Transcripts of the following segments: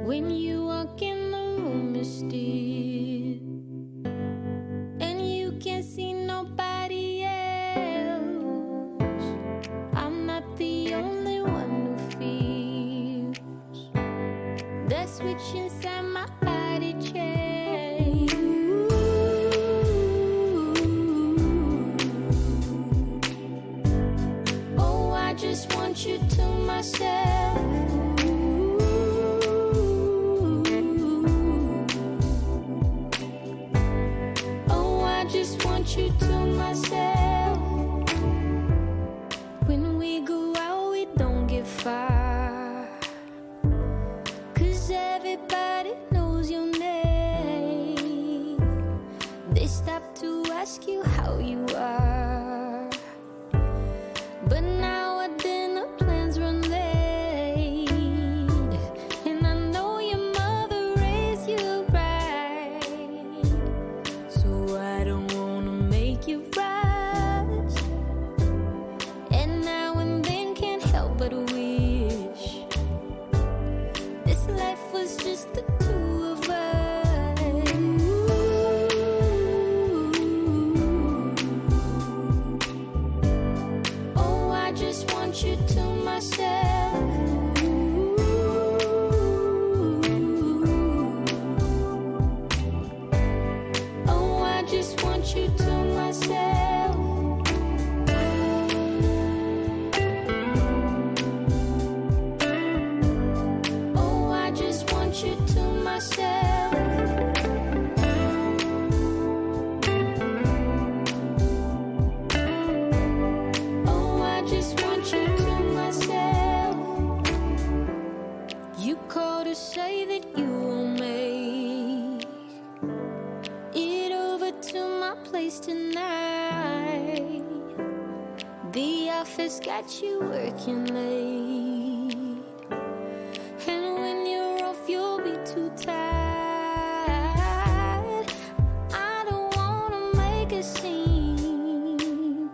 When you walk in the room, it's still, and you can't see nobody else. I'm not the only one who feels the switch inside my body change. Oh, I just want you to myself. Just want you to myself. When we go out, we don't get far, 'cause everybody knows your name. They stop to ask you how you are, but now our dinner plans run late, and I know your mother raised you right, so I don't you rise, and now and then can't help but wish this life was just the two of us. Oh, I just want you to myself. Oh, I just want you to myself. Oh, I just want you to myself. Oh, I just want you to myself. You called to say that you will make it over to my place tonight. The office got you working late, and when you're off you'll be too tired. I don't wanna make a scene.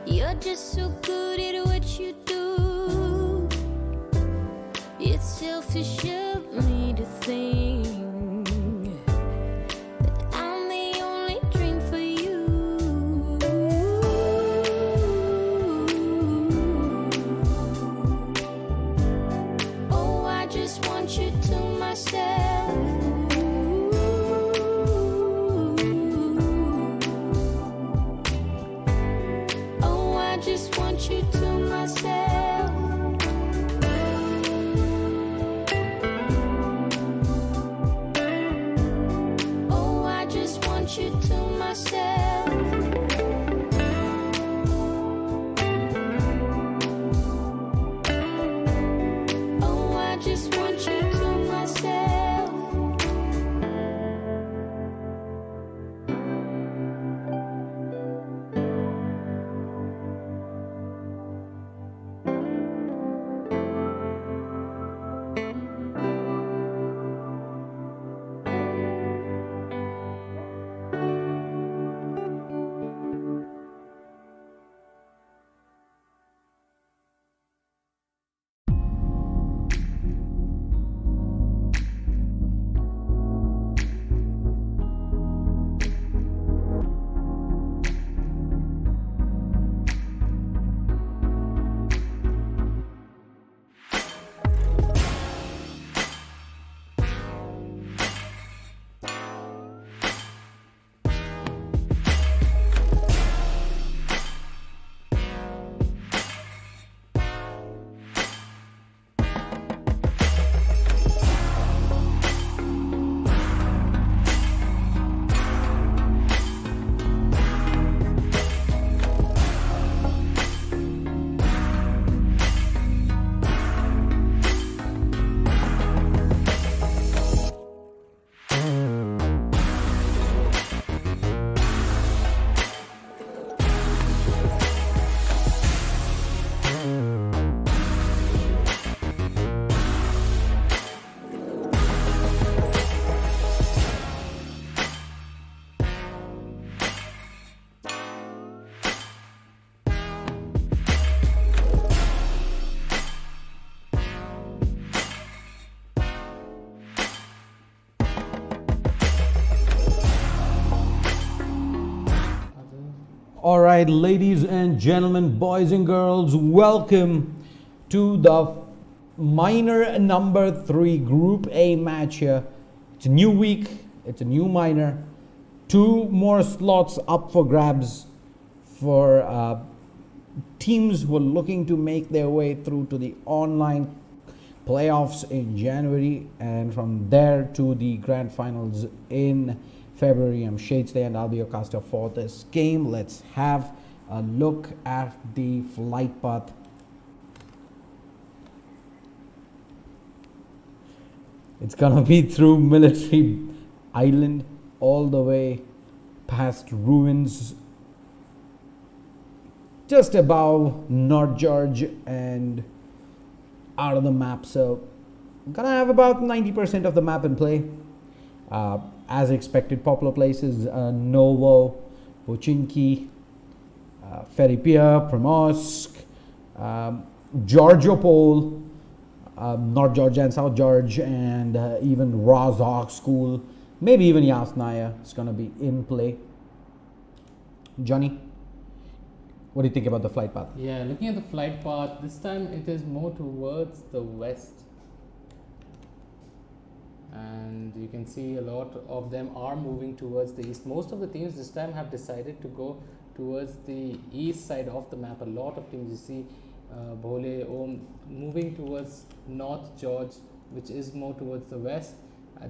You're just so good at what you do. It's selfish of me to think All right, ladies and gentlemen, boys and girls, welcome to the minor number 3 Group A match here. It's a new week, it's a new minor. 2 more slots up for grabs for teams who are looking to make their way through to the online playoffs in January, and from there to the grand finals in February. I'm Shades there and I'll be your caster for this game. Let's have a look at the flight path. It's gonna be through Military Island all the way past ruins, just above North George and out of the map. So I'm gonna have about 90% of the map in play. As expected, popular places: Novo, Pochinki, Feripia, Primorsk, Georgiopol, North Georgia and South George, and even Rozhok School, maybe even Yasnaya is going to be in play. Johnny, what do you think about the flight path? Yeah, looking at the flight path, this time it is more towards the west. And you can see a lot of them are moving towards the east. Most of the teams this time have decided to go towards the east side of the map. A lot of teams, you see Bhole, Om moving towards North George, which is more towards the west.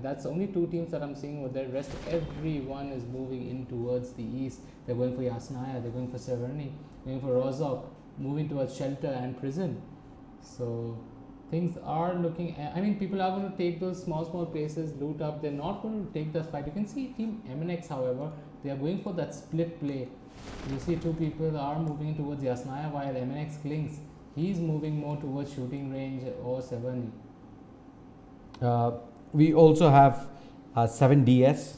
That's only 2 teams that I'm seeing over there. Rest everyone is moving in towards the east. They're going for Yasnaya, they're going for Severny, going for Rozhok, moving towards Shelter and Prison. So things are looking, I mean, people are going to take those small places, loot up. They're not going to take that fight. You can see Team MNX, however, they are going for that split play. You see 2 people are moving towards Yasnaya while MNX clings. He's moving more towards shooting range or 7. We also have 7DS.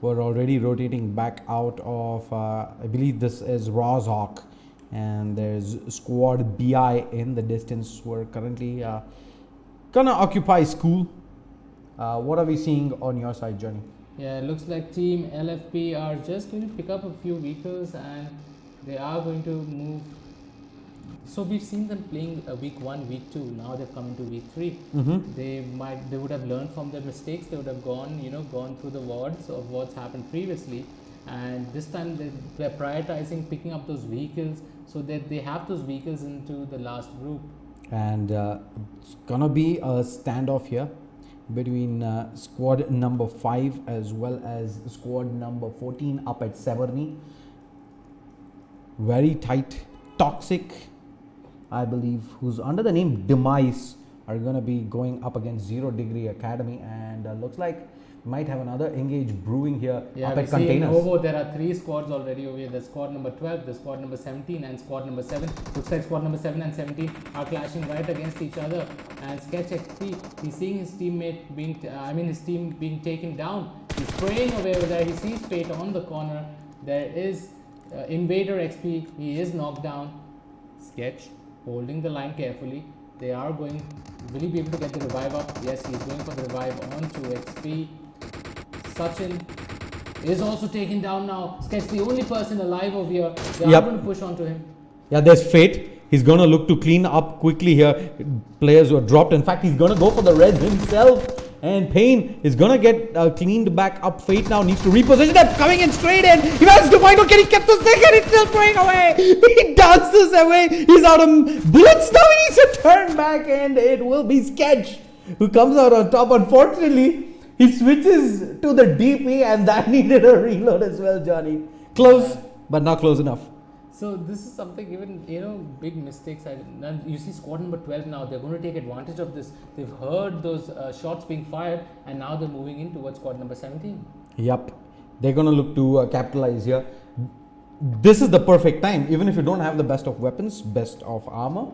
We're already rotating back out of, I believe this is Rozhok. And there's squad BI in the distance. We're currently gonna occupy school. What are we seeing on your side, Johnny? Yeah, it looks like Team LFP are just going to pick up a few vehicles and they are going to move. So we've seen them playing week 1, week 2. Now they're coming to week 3. They would have learned from their mistakes. They would have gone through the wards of what's happened previously. And this time they're prioritizing picking up those vehicles so that they have those vehicles into the last group. And it's gonna be a standoff here between squad number 5 as well as squad number 14 up at Severny. Very tight, Toxic, I believe, who's under the name Demise, are gonna be going up against 0 Degree Academy, and looks like might have another engage brewing here up at Containers. Novo, there are 3 squads already over here. The squad number 12, the squad number 17 and squad number 7. Looks like squad number 7 and 17 are clashing right against each other. And Sketch XP, he's seeing his teammate being, his team being taken down. He's spraying away over there. He sees Fate on the corner. There is Invader XP. He is knocked down. Sketch holding the line carefully. They are going, will he be able to get the revive up? Yes, he's going for the revive onto XP. Sachin is also taken down now. Sketch, the only person alive over here. They are going to push onto him. Yeah, there's Fate. He's going to look to clean up quickly here. Players were dropped. In fact, he's going to go for the res himself. And Payne is going to get cleaned back up. Fate now needs to reposition that. Coming in straight in. He managed to find out. Can he get the second? He's still throwing away. He dances away. He's out of bullets now. He needs to turn back. And it will be Sketch who comes out on top. Unfortunately, he switches to the DP, and that needed a reload as well, Johnny. Close, but not close enough. So this is something, even, big mistakes. You see squad number 12 now, they're going to take advantage of this. They've heard those shots being fired, and now they're moving in towards squad number 17. Yep, they're going to look to capitalize here. This is the perfect time. Even if you don't have the best of weapons, best of armor,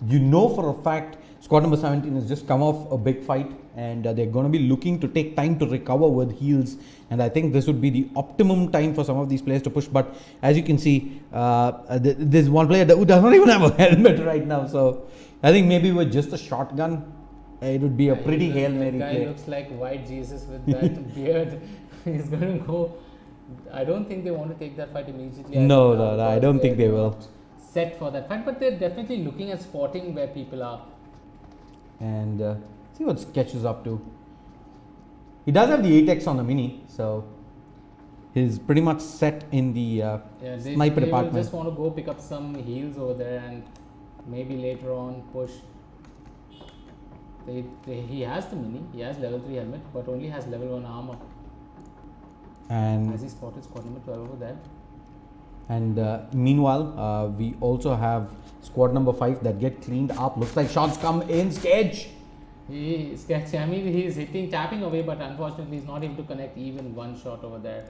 you know for a fact squad number 17 has just come off a big fight, and they're going to be looking to take time to recover with heals. And I think this would be the optimum time for some of these players to push. But as you can see, there's one player who does not even have a helmet right now. So I think maybe with just a shotgun, it would be a pretty Hail Mary play. Guy looks like White Jesus with that beard. He's going to go I don't think they want to take that fight immediately. No, because I don't think they're they will. not set for that fight, but they're definitely looking at spotting where people are. And see what Sketch is up to. He does have the 8x on the Mini, so he's pretty much set in the Yeah, sniper they will department. just want to go pick up some heals over there and maybe later on push. He has the Mini, he has level 3 helmet, but only has level 1 armor. And Has he spotted squad number 12 over there? And meanwhile, we also have squad number 5 that get cleaned up. Looks like shots come in. Sketch. Sketch, I mean, he's tapping away, but unfortunately he's not able to connect even one shot over there.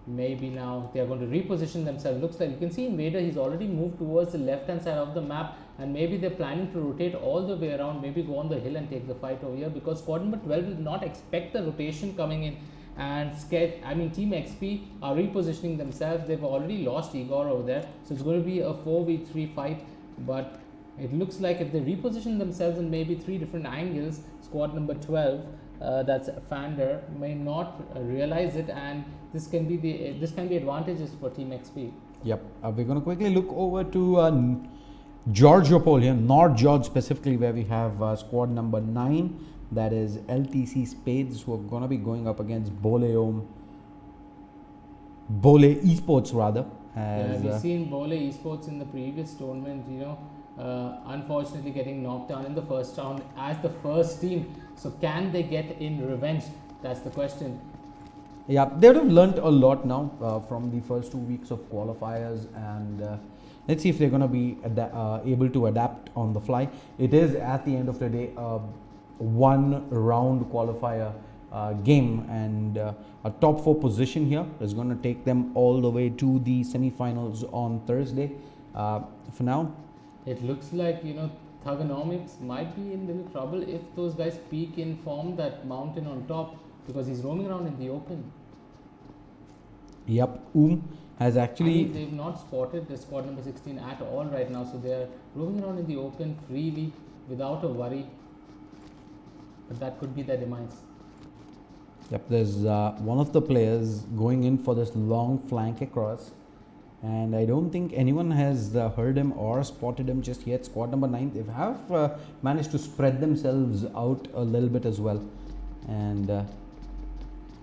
Maybe now they are going to reposition themselves. Looks like you can see Invader, he's already moved towards the left hand side of the map, and maybe they're planning to rotate all the way around, maybe go on the hill and take the fight over here, because squad number 12 did not expect the rotation coming in. And Team XP are repositioning themselves. They've already lost Igor over there, so it's going to be a 4v3 fight. But it looks like if they reposition themselves in maybe 3 different angles, squad number 12, that's Fander, may not realize it, and this can be advantages for Team XP. Yep. We're going to quickly look over to Georgiopol here, North George specifically, where we have squad number 9. That is LTC Spades, who are going to be going up against Bole Esports rather. Yeah, we've seen Bole Esports in the previous tournament, unfortunately getting knocked down in the first round as the first team. So can they get in revenge? That's the question. Yeah, they would have learnt a lot now from the first 2 weeks of qualifiers, and let's see if they're going to be able to adapt on the fly. It is at the end of the day one round qualifier game, and a top 4 position here is going to take them all the way to the semi-finals on Thursday. For now, it looks like Thugonomics might be in little trouble if those guys peak in form that mountain on top, because he's roaming around in the open. Yep, has actually they've not spotted the squad number 16 at all right now, so they're roaming around in the open freely without a worry. But that could be their demise. Yep, there's one of the players going in for this long flank across, and I don't think anyone has heard him or spotted him just yet. Squad number 9, they have managed to spread themselves out a little bit as well, and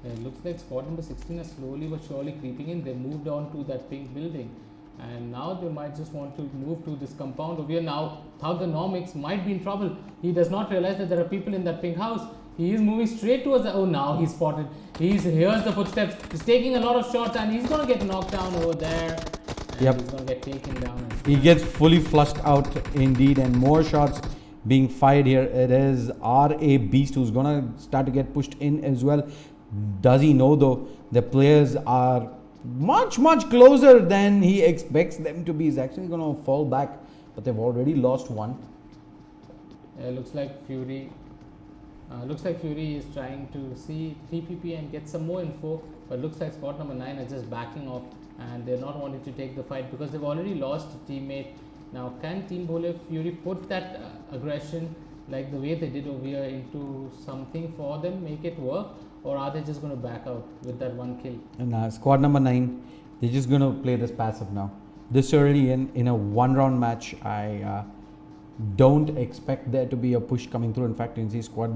it looks like squad number 16 is slowly but surely creeping in. They moved on to that pink building, and now they might just want to move to this compound over here. Now Thugonomics might be in trouble. He does not realize that there are people in that pink house. He is moving straight towards the, oh, now he's spotted. Hears the footsteps. He's taking a lot of shots, and he's going to get knocked down over there. And yep, he's going to get taken down. He gets fully flushed out indeed, and more shots being fired here. It is RA Beast who's going to start to get pushed in as well. Does he know though the players are much closer than he expects them to be? He's actually going to fall back, but they've already lost one. Looks like Fury is trying to see TPP and get some more info, but looks like squad number 9 are just backing off, and they're not wanting to take the fight because they've already lost a teammate. Now can Team Bole Fury put that aggression like the way they did over here into something for them, make it work? Or are they just going to back out with that one kill? And squad number 9, they're just going to play this passive now. This early in a one-round match, I don't expect there to be a push coming through. In fact, you can see squad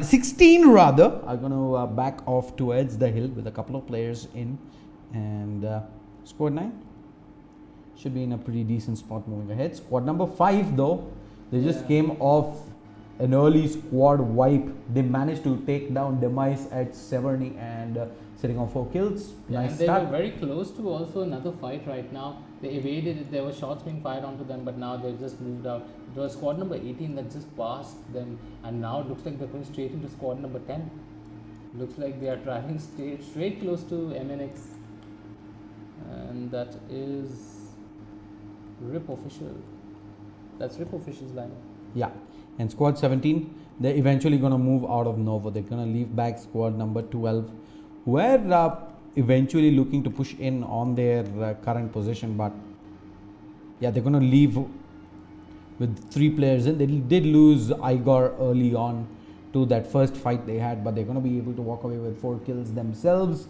16 rather are going to back off towards the hill with a couple of players in. And squad 9 should be in a pretty decent spot moving ahead. Squad number 5 though, they just came off an early squad wipe. They managed to take down Demise at Severny and sitting on 4 kills. Yeah, nice and they start. were very close to also another fight right now. They evaded it. There were shots being fired onto them, but now they've just moved out. It was squad number 18 that just passed them, and now it looks like they're going straight into squad number 10. Looks like they are traveling straight close to MNX, and that is Rip Official. That's Rip Official's lineup. Yeah, and squad 17, they're eventually going to move out of Nova. They're going to leave back squad number 12, who are eventually looking to push in on their current position. But yeah, they're going to leave with 3 players in. They did lose Igor early on to that first fight they had, but they're going to be able to walk away with 4 kills themselves.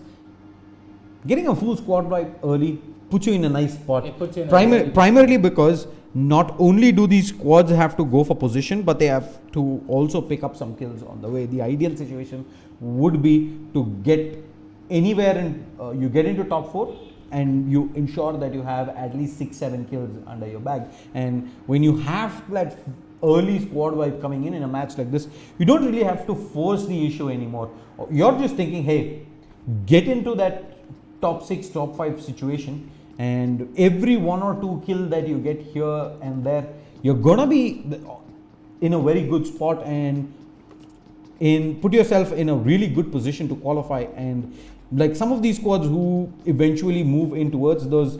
Getting a full squad wipe early puts you in a nice spot. It puts you in a Primarily because not only do these squads have to go for position, but they have to also pick up some kills on the way. The ideal situation would be to get anywhere in, you get into top 4 and you ensure that you have at least 6-7 kills under your bag. And when you have that early squad wipe coming in a match like this, you don't really have to force the issue anymore. You're just thinking, hey, get into that top 6, top 5 situation, and every 1 or 2 kill that you get here and there, you're gonna be in a very good spot and put yourself in a really good position to qualify. And like some of these squads who eventually move in towards those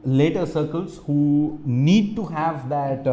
later circles, who need to have that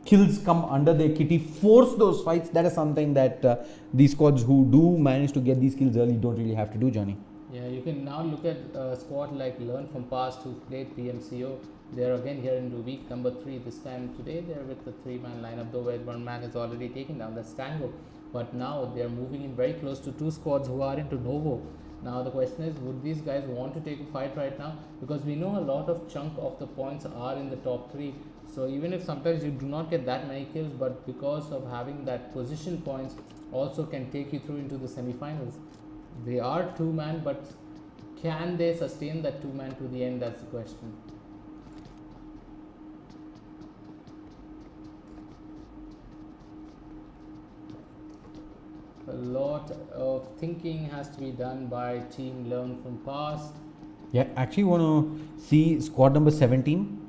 kills come under their kitty, force those fights. That is something that these squads who do manage to get these kills early don't really have to do, Johnny. Yeah, you can now look at a squad like Learn From Past, who played PMCO. They're again here into week number 3. This time today they're with the 3-man lineup, though where one man is already taken down, that's Tango. But now they're moving in very close to 2 squads who are into Novo. Now the question is, would these guys want to take a fight right now? Because we know a lot of chunk of the points are in the top 3. So even if sometimes you do not get that many kills, but because of having that position points also can take you through into the semi-finals. They are 2-man, but can they sustain that 2-man to the end? That's the question. A lot of thinking has to be done by team Learn From Past. Yeah, actually want to see squad number 17.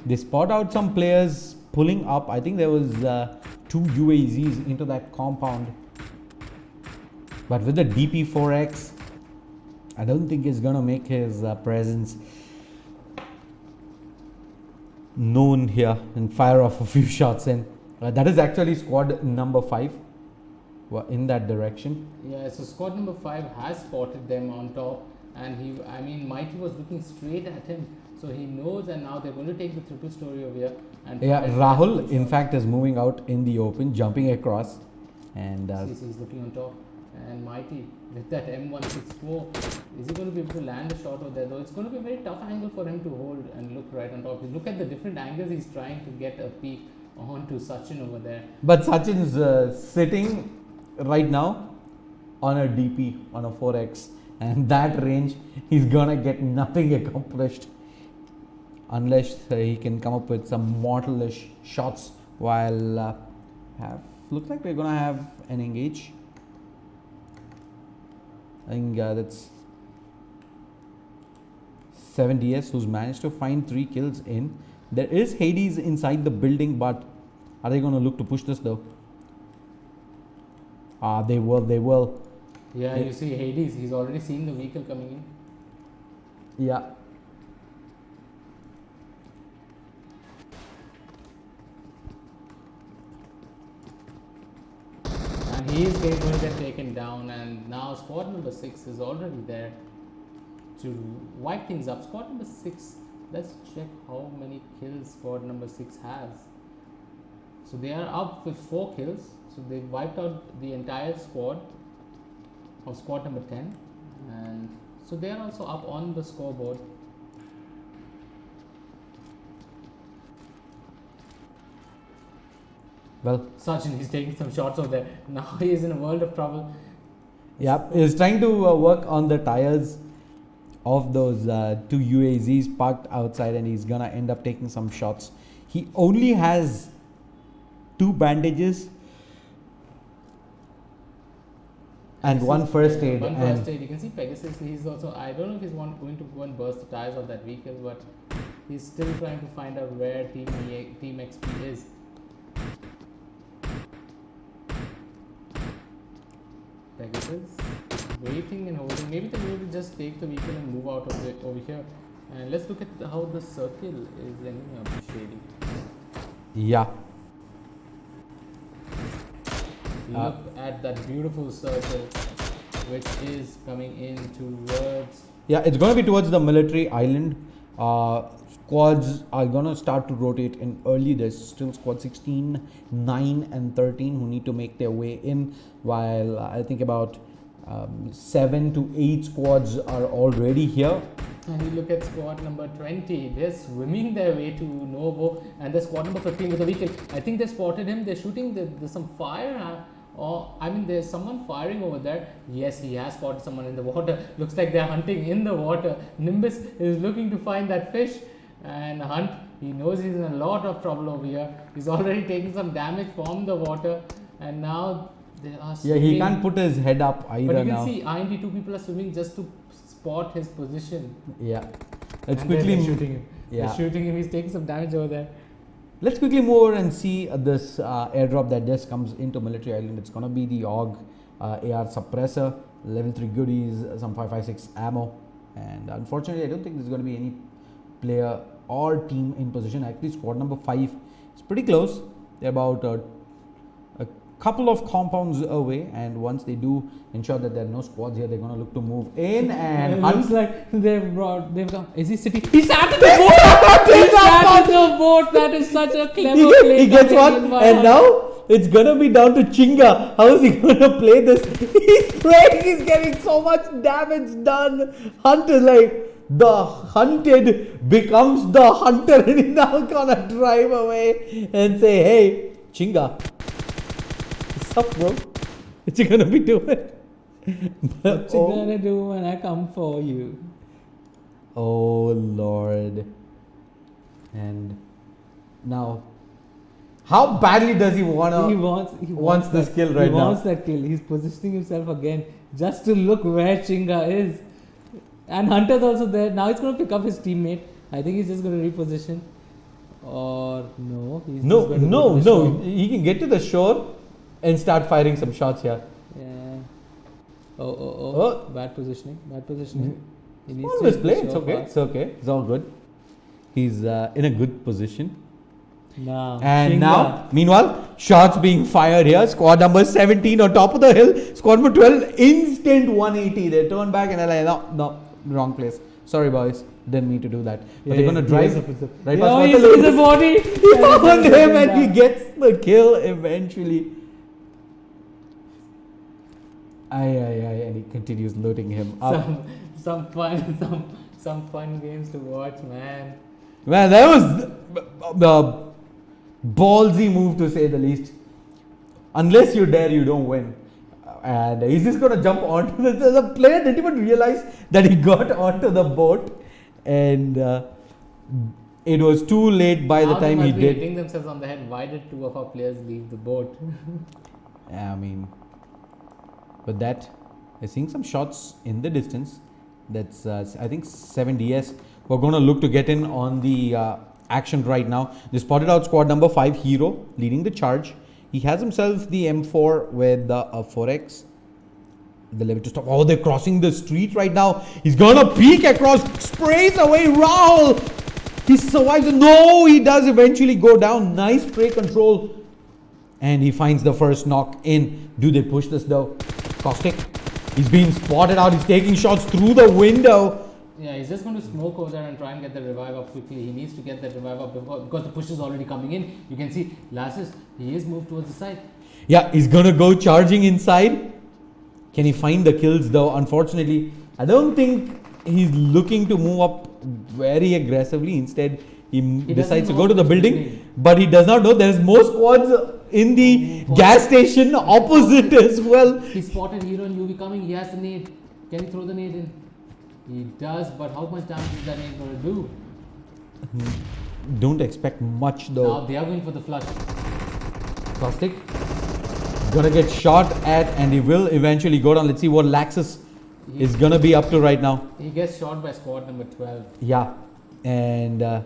They spot out some players pulling up. I think there was 2 UAZs into that compound. But with the DP4X, I don't think he's going to make his presence known here and fire off a few shots in. That is actually squad number 5 in that direction. Yeah, so squad number 5 has spotted them on top, and Mighty was looking straight at him. So he knows, and now they're going to take the triple story over here. And yeah, Rahul in fact is moving out in the open, jumping across, and he's looking on top. And Mighty with that M164, is he going to be able to land a shot over there? Though it's going to be a very tough angle for him to hold and look right on top. Look at the different angles he's trying to get a peek onto Sachin over there. But Sachin's sitting right now on a DP, on a 4X, and that range he's gonna get nothing accomplished unless he can come up with some mortalish shots. While looks like we're gonna have an engage. I think that's 7DS who's managed to find 3 kills in. There is Hades inside the building, but are they going to look to push this though? They will. Yeah, you see Hades, he's already seen the vehicle coming in. Yeah. And he is going to get taken down, and now squad number 6 is already there to wipe things up. Squad number 6, let's check how many kills squad number 6 has. So they are up with 4 kills, so they've wiped out the entire squad of squad number 10, and so they are also up on the scoreboard. Well, Sachin, he's taking some shots over there. Now he is in a world of trouble. yeah, he's trying to work on the tires of those 2 UAZs parked outside, and he's gonna end up taking some shots. He only has 2 bandages and 1 first aid. One first aid. You can see Pegasus. He's also. I don't know if he's going to go and burst the tires of that vehicle, but he's still trying to find out where Team XP is. Pegasus waiting and holding. Maybe they will just take the vehicle and move out of it over here. And let's look at how the circle is ending up shading. Yeah. Look at that beautiful circle, which is coming in towards. Yeah, it's going to be towards the military island. Squads are gonna start to rotate in early. There's still squad 16, 9 and 13 who need to make their way in, while I think about 7 to 8 squads are already here. And you look at squad number 20, they're swimming their way to Novo, and the squad number 15 with a vehicle. I think they spotted him, they're shooting, there's some fire, or I mean there's someone firing over there. Yes, he has spotted someone in the water. Looks like they're hunting in the water. Nimbus is looking to find that fish and hunt. He knows he's in a lot of trouble over here. He's already taking some damage from the water, and now they are swimming. Yeah, he can't put his head up either But you now. can see IND 2 people are swimming just to spot his position. Yeah. Let's And quickly they're shooting him. Yeah. They're shooting him. He's taking some damage over there. Let's quickly move over and see this airdrop that just comes into Military Island. It's gonna be the AUG AR suppressor, level 3 goodies, some 5.56 ammo, and unfortunately I don't think there's gonna be any player or team in position. Actually, squad number 5 is pretty close. They're about a couple of compounds away, and once they do ensure that there are no squads here, they're gonna look to move in and It hunt. looks like they've come. Is he sitting? He sat in the boat! He sat in the boat! That is such a clever play. He gets by one, Indian and now it's gonna be down to Chinga. How is he gonna play this? He's praying, he's getting so much damage done. Hunter, like, the hunted becomes the hunter, and he's now gonna drive away and say, hey, Chinga, what's up, bro? What you gonna be doing? What you gonna do when I come for you? Oh Lord. And now, how badly does he wanna? He wants this that, kill right he now. wants that kill. He's positioning himself again just to look where Chinga is. And Hunter's also there. Now he's going to pick up his teammate. I think he's just going to reposition. Or no, he's No, just going to no, go to the no. shore. He can get to the shore and start firing some shots here. Yeah. Oh. Oh. Bad positioning. Bad positioning. He needs Always to play. hit the It's shore okay. fast. It's okay. It's all good. He's in a good position. Now, And Chinga. now, meanwhile, shots being fired here. Squad number 17 on top of the hill. Squad number 12, instant 180. They turn back and they're like, no, wrong place. Sorry, boys. Didn't mean to do that. But they're going to drive right past Oh, he's Waterloo. a body. He found him and he gets the kill eventually. And he continues looting him up. Some fun games to watch, man. Man, that was the ballsy move, to say the least. Unless you dare, you don't win. And he's just going to jump onto the player didn't even realize that he got onto the boat, and it was too late by the Now they time he must be did. hitting themselves on the head. Why did 2 of our players leave the boat? I mean, but that, we're seeing some shots in the distance. That's I think 7DS. We're going to look to get in on the action right now. They spotted out squad number 5, Hero, leading the charge. He has himself the M4 with the 4X. The lever to stop. Oh, they're crossing the street right now. He's gonna peek across, sprays away Rahul. He survives. No, he does eventually go down. Nice spray control. And he finds the first knock in. Do they push this though? Caustic. He's being spotted out. He's taking shots through the window. Yeah, he's just going to smoke over there and try and get the revive up quickly. He needs to get that revive up because the push is already coming in. You can see Lasses, he is moved towards the side. Yeah, he's gonna go charging inside. Can he find the kills though? Unfortunately, I don't think he's looking to move up very aggressively. Instead, he decides to know go to the who's building, building. but he does not know there's more squads in the gas station opposite as well. He spotted Hero and UV coming. He has the nade. Can he throw the nade in? He does, but how much damage is that nade going to do? Don't expect much Now though. they are going for the flush. Caustic gonna get shot at, and he will eventually go down. Let's see what Laxus is gonna be up to right now. He gets shot by squad number 12. Yeah, and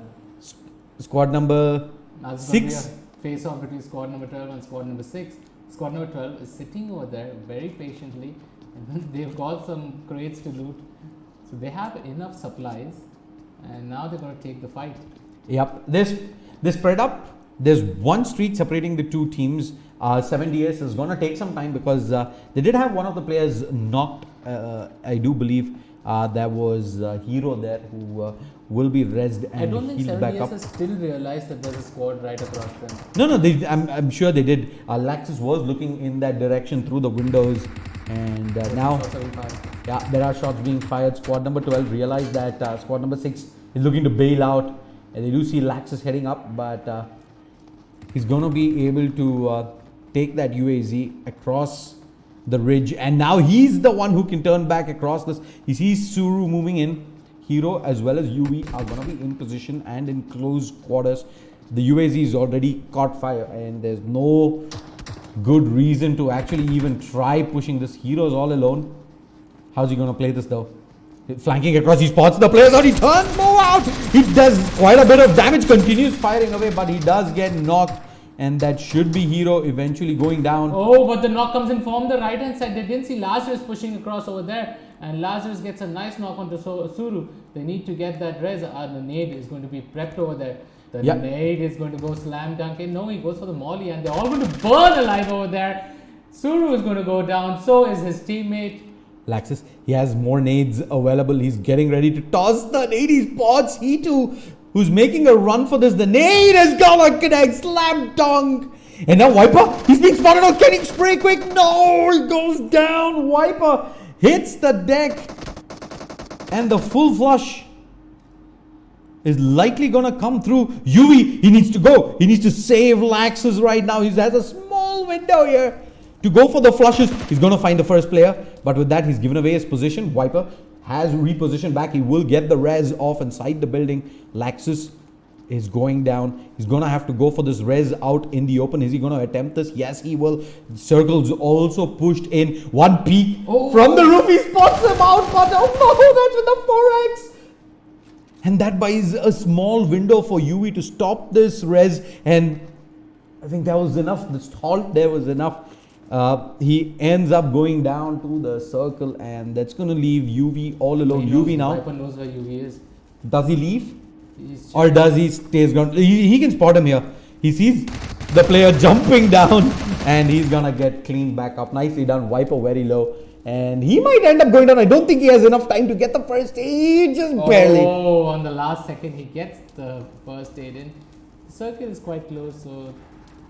squad number Now this is going to be 6. a face off between squad number 12 and squad number 6. Squad number 12 is sitting over there very patiently, and they've got some crates to loot. So they have enough supplies, and now they're going to take the fight. Yep, they spread up. There's one street separating the two teams. 7DS is going to take some time because they did have one of the players knocked, I do believe, There was Hero there who will be rezzed and I don't think healed back 7 up. has still realized that there's a squad right across them. No, I'm sure they did. Laxus was looking in that direction through the windows, and now, Shots are being fired. yeah, there are shots being fired. Squad number 12 realized that squad number 6 is looking to bail out, and they do see Laxus heading up, but he's going to be able to take that UAZ across the ridge, and now he's the one who can turn back across this. He sees Suru moving in. Hero as well as UV are going to be in position and in close quarters. The UAZ is already caught fire, and there's no good reason to actually even try pushing this. Hero's all alone. How's he going to play this though? Flanking across, he spots the players out, he turns, move out. He does quite a bit of damage, continues firing away, but he does get knocked, and that should be Hero eventually going down. Oh, but the knock comes in from the right hand side. They didn't see Lazarus pushing across over there, and Lazarus gets a nice knock onto Suru. They need to get that res. The nade is going to be prepped over there. The nade is going to go slam dunk in. No, he goes for the molly, and they're all going to burn alive over there. Suru is going to go down, so is his teammate. Laxus, he has more nades available. He's getting ready to toss the nade. He spots He2, who's making a run for this. The nade is gonna connect, slam dunk. And now Viper, he's being spotted out. Can he spray quick? No, he goes down. Viper hits the deck, and the full flush is likely gonna come through. UV, he needs to go. He needs to save Laxus right now. He has a small window here to go for the flushes. He's gonna find the first player, but with that, he's given away his position. Viper has repositioned back. He will get the res off inside the building. Laxus is going down. He's gonna have to go for this res out in the open. Is he gonna attempt this? Yes, he will. Circles also pushed in. One peek from the roof. He spots him out, but oh no, that's with the 4x. And that buys a small window for UV to stop this res. And I think that was enough. The halt there was enough. He ends up going down to the circle, and that's going to leave UV all alone. UV now. Viper knows where UV is. Does he leave? Or does he stay ground? He can spot him here. He sees the player jumping down, and he's going to get cleaned back up. Nicely done. Viper very low. And he might end up going down. I don't think he has enough time to get the first aid. Just barely. Oh, on the last second, he gets the first aid in. The circle is quite close, so...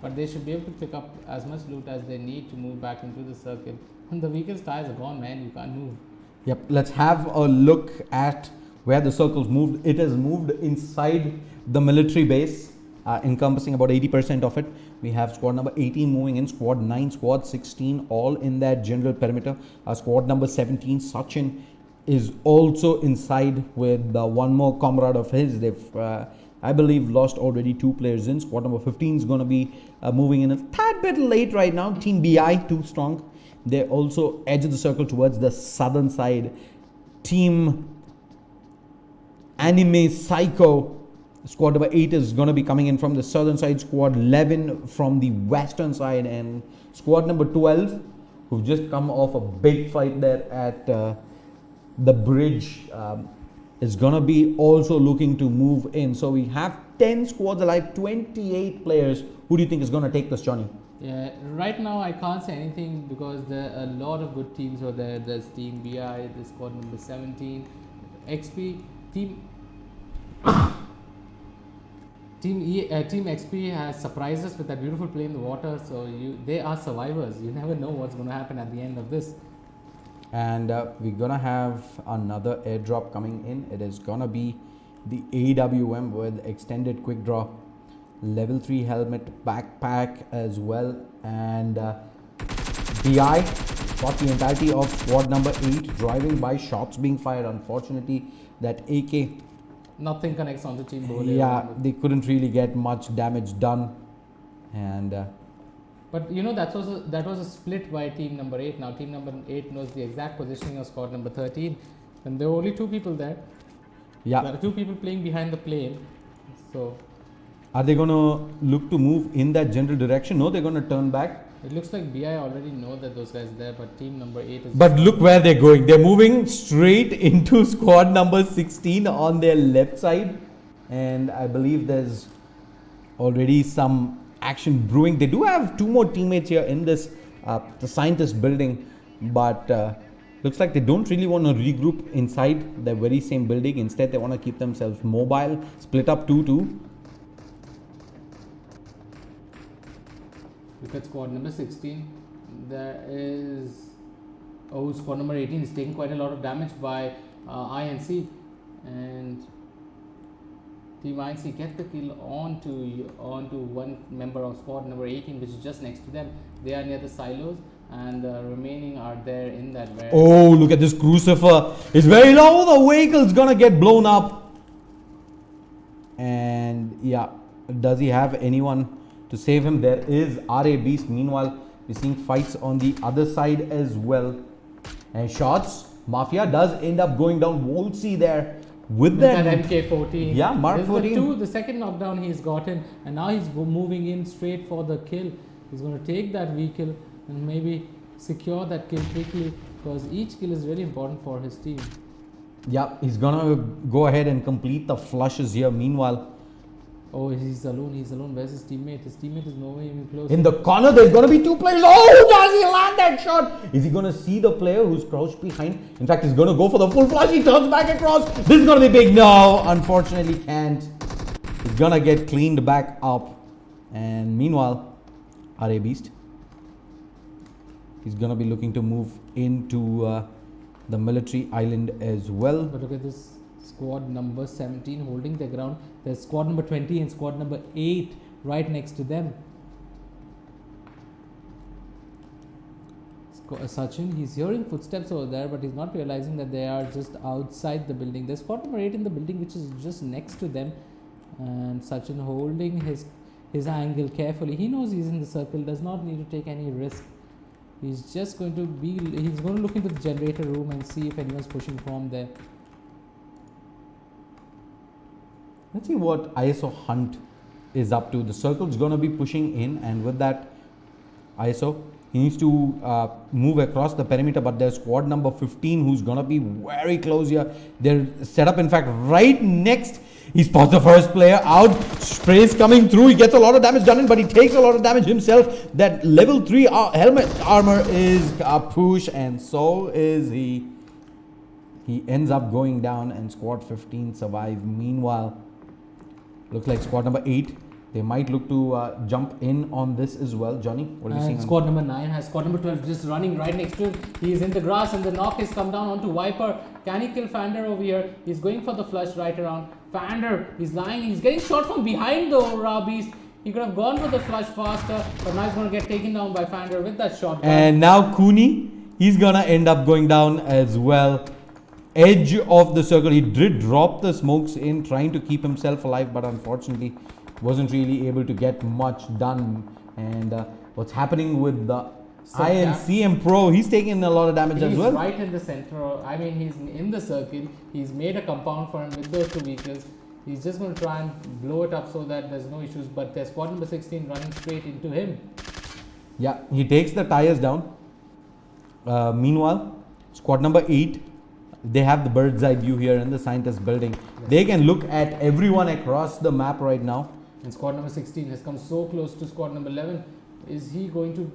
But they should be able to pick up as much loot as they need to move back into the circle. And the vehicle's tires are gone, man. You can't move. Yep. Let's have a look at where the circle's moved. It has moved inside the military base, encompassing about 80% of it. We have squad number 18 moving in, squad 9, squad 16, all in that general perimeter. Squad number 17, Sachin, is also inside with one more comrade of his. They've... I believe lost already 2 players in. Squad number 15 is going to be moving in a tad bit late right now. Team BI too strong. They also edge the circle towards the southern side. Team Anime Psycho, squad number 8 is going to be coming in from the southern side. Squad 11 from the western side, and squad number 12, who've just come off a big fight there at the bridge, is gonna be also looking to move in. So we have 10 squads alive, 28 players. Who do you think is gonna take this, Johnny? Yeah, right now I can't say anything because there are a lot of good teams over there. There's Team BI, there's squad number 17, XP, Team XP has surprised us with that beautiful play in the water. So they are survivors. You never know what's going to happen at the end of this. And we're gonna have another airdrop coming in. It is gonna be the AWM with extended quick draw, level 3 helmet, backpack as well, and BI got the entirety of squad number 8 driving by, shots being fired. Unfortunately, that AK, nothing connects on the team. Yeah, they couldn't really get much damage done, and but you know that was a split by team number 8. Now team number 8 knows the exact positioning of squad number 13, and there were only 2 people there. Yeah, there are 2 people playing behind the plane. So are they gonna look to move in that general direction? No, they're gonna turn back. It looks like BI already know that those guys are there, but team number 8 is... But look where they're going. They're moving straight into squad number 16 on their left side. And I believe there's already some action brewing. They do have 2 more teammates here in this the scientist building. But Looks like they don't really want to regroup inside the very same building. Instead, they want to keep themselves mobile, split up 2-2. Look at squad number 16. There is... Oh, squad number 18 is taking quite a lot of damage by INC. And Team INC get the kill onto one member of squad number 18, which is just next to them. They are near the silos, and the remaining are there in that warehouse. Oh, look at this crucifer. It's very low. The vehicle's gonna get blown up. And yeah, does he have anyone to save him? There is RA Beast. Meanwhile, we're seeing fights on the other side as well. And shots. Mafia does end up going down. Won't see there with that that MK14. Yeah, Mark This is 14. the second knockdown he's gotten, and now he's moving in straight for the kill. He's going to take that vehicle and maybe secure that kill quickly, because each kill is very important for his team. Yeah, he's gonna go ahead and complete the flushes here. Meanwhile, oh, he's alone. Where's his teammate? His teammate is nowhere even close. in the corner, there's gonna be two players. Oh, does he land that shot? Is he gonna see the player who's crouched behind? In fact, he's gonna go for the full flush. He turns back across. This is gonna be big. No, unfortunately, can't. He's gonna get cleaned back up. And meanwhile, RA Beast, he's gonna be looking to move into the military island as well. But look at this squad number 17 holding their ground. There's squad number 20 and squad number 8 right next to them. Sachin, he's hearing footsteps over there, but he's not realizing that they are just outside the building. There's squad number 8 in the building, which is just next to them. And Sachin holding his angle carefully. He knows he's in the circle, does not need to take any risk. He's just going to look into the generator room and see if anyone's pushing from there. Let's see what ISO Hunt is up to. The circle's going to be pushing in, and with that, ISO, he needs to move across the perimeter, but there's squad number 15 who's going to be very close here. They're set up, in fact, right next. He spots the first player out. Sprays coming through. He gets a lot of damage done in, but he takes a lot of damage himself. That level 3 helmet armor is a push, and so is he. He ends up going down, and squad 15 survive. Meanwhile, looks like squad number 8, they might look to jump in on this as well. Johnny, what are you seeing? Squad number 9 has squad number 12 just running right next to him. He is in the grass, and the knock has come down onto Viper. Can he kill Fander over here? He's going for the flush right around. Fander, he's lying. He's getting shot from behind the Aura Beast. He could have gone for the flush faster, but now he's going to get taken down by Fander with that shotgun. And now Cooney, he's going to end up going down as well. Edge of the circle. He did drop the smokes in, trying to keep himself alive, but unfortunately wasn't really able to get much done. And what's happening with the INCM Pro, he's taking a lot of damage as well. He's right in the center. I mean, he's in the circle. He's made a compound for him with those two vehicles. He's just going to try and blow it up so that there's no issues, but there's squad number 16 running straight into him. Yeah, he takes the tires down. Meanwhile, squad number 8, they have the bird's eye view here in the scientist building. Yes. They can look at everyone across the map right now. And squad number 16 has come so close to squad number 11. Is he going to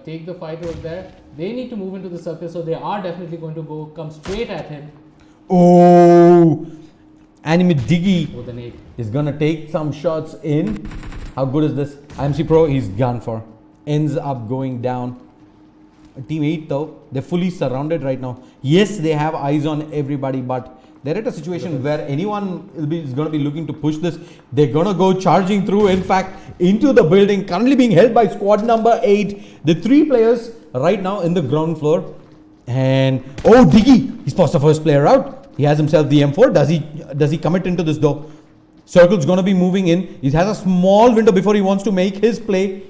take the fight over there? They need to move into the circle, so they are definitely going to come straight at him. Oh, Anime Diggy with an 8 is gonna take some shots in. How good is this? IMC Pro, he's gone for. Ends up going down. Team 8 though, they're fully surrounded right now. Yes, they have eyes on everybody, but they're at a situation where anyone is going to be looking to push this. They're going to go charging through, in fact, into the building, currently being held by squad number 8. The 3 players right now in the ground floor. And, oh, Diggy, he spots the first player out. He has himself the M4. Does he commit into this though? Circle's going to be moving in. He has a small window before he wants to make his play.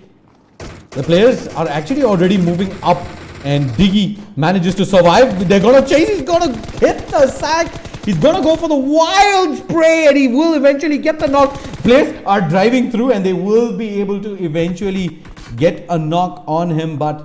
The players are actually already moving up, and Diggy manages to survive. They're going to chase. He's going to hit the sack. He's going to go for the wild spray, and he will eventually get the knock. Players are driving through, and they will be able to eventually get a knock on him. But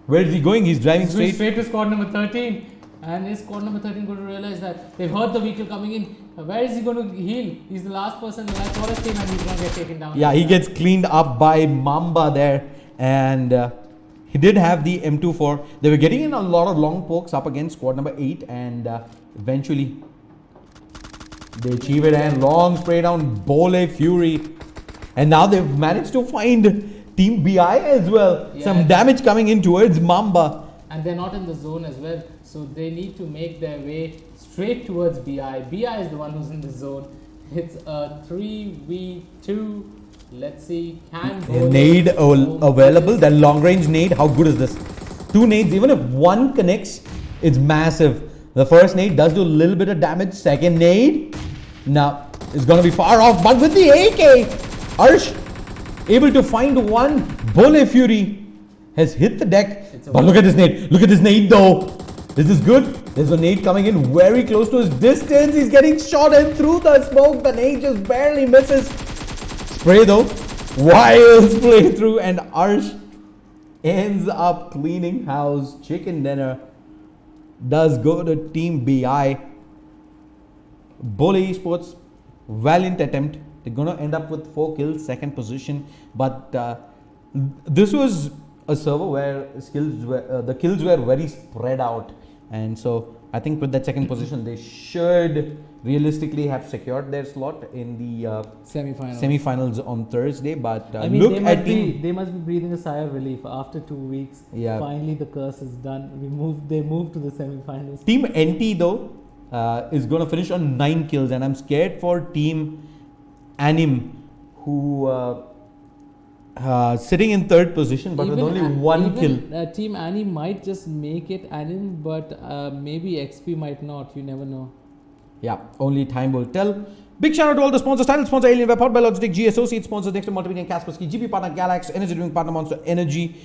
where is he going? He's driving straight to squad number 13. And is squad number 13 going to realize that they've heard the vehicle coming in? Where is he going to heal? He's the last person in that forest team, and he's going to get taken down. Yeah, he gets cleaned up by Mamba there. And He did have the M24. They were getting in a lot of long pokes up against squad number 8, and eventually they achieve it, and long spray down Bole Fury. And now they've managed to find Team BI as well. Yeah. Some damage coming in towards Mamba. And they're not in the zone as well, so they need to make their way straight towards BI. BI is the one who's in the zone. It's a 3v2. Let's see, can Bole Nade available. That long range nade. How good is this? 2 nades. Even if one connects, it's massive. The first nade does do a little bit of damage. Second nade, now it's gonna be far off. But with the AK, Arsh able to find one. Bole Fury has hit the deck. But look at this nade. Look at this nade though. This is good. There's a nade coming in very close to his distance. He's getting shot in through the smoke. The nade just barely misses. Spray though. Wild play through, and Arsh ends up cleaning house. Chicken dinner does go to Team BI. Bole Esports, valiant attempt. They're gonna end up with 4 kills, second position. But this was a server where the kills were very spread out, and so I think with that second position they should realistically have secured their slot in the semi-finals on Thursday. But I mean, look they at must, they must be breathing a sigh of relief after 2 weeks. Yeah. Finally, the curse is done. They moved to the semi-finals. Team NT though is going to finish on 9 kills, and I'm scared for Team Anim, who sitting in third position but with only 1 kill. Team Annie might just make it Anim, but maybe XP might not. You never know. Yeah, only time will tell. Big shout out to all the sponsors. Title sponsor Alien Web, powered by Logitech G, associate sponsors Dexter Multimedia and Kaspersky, GP partner Galax, energy drink partner Monster Energy.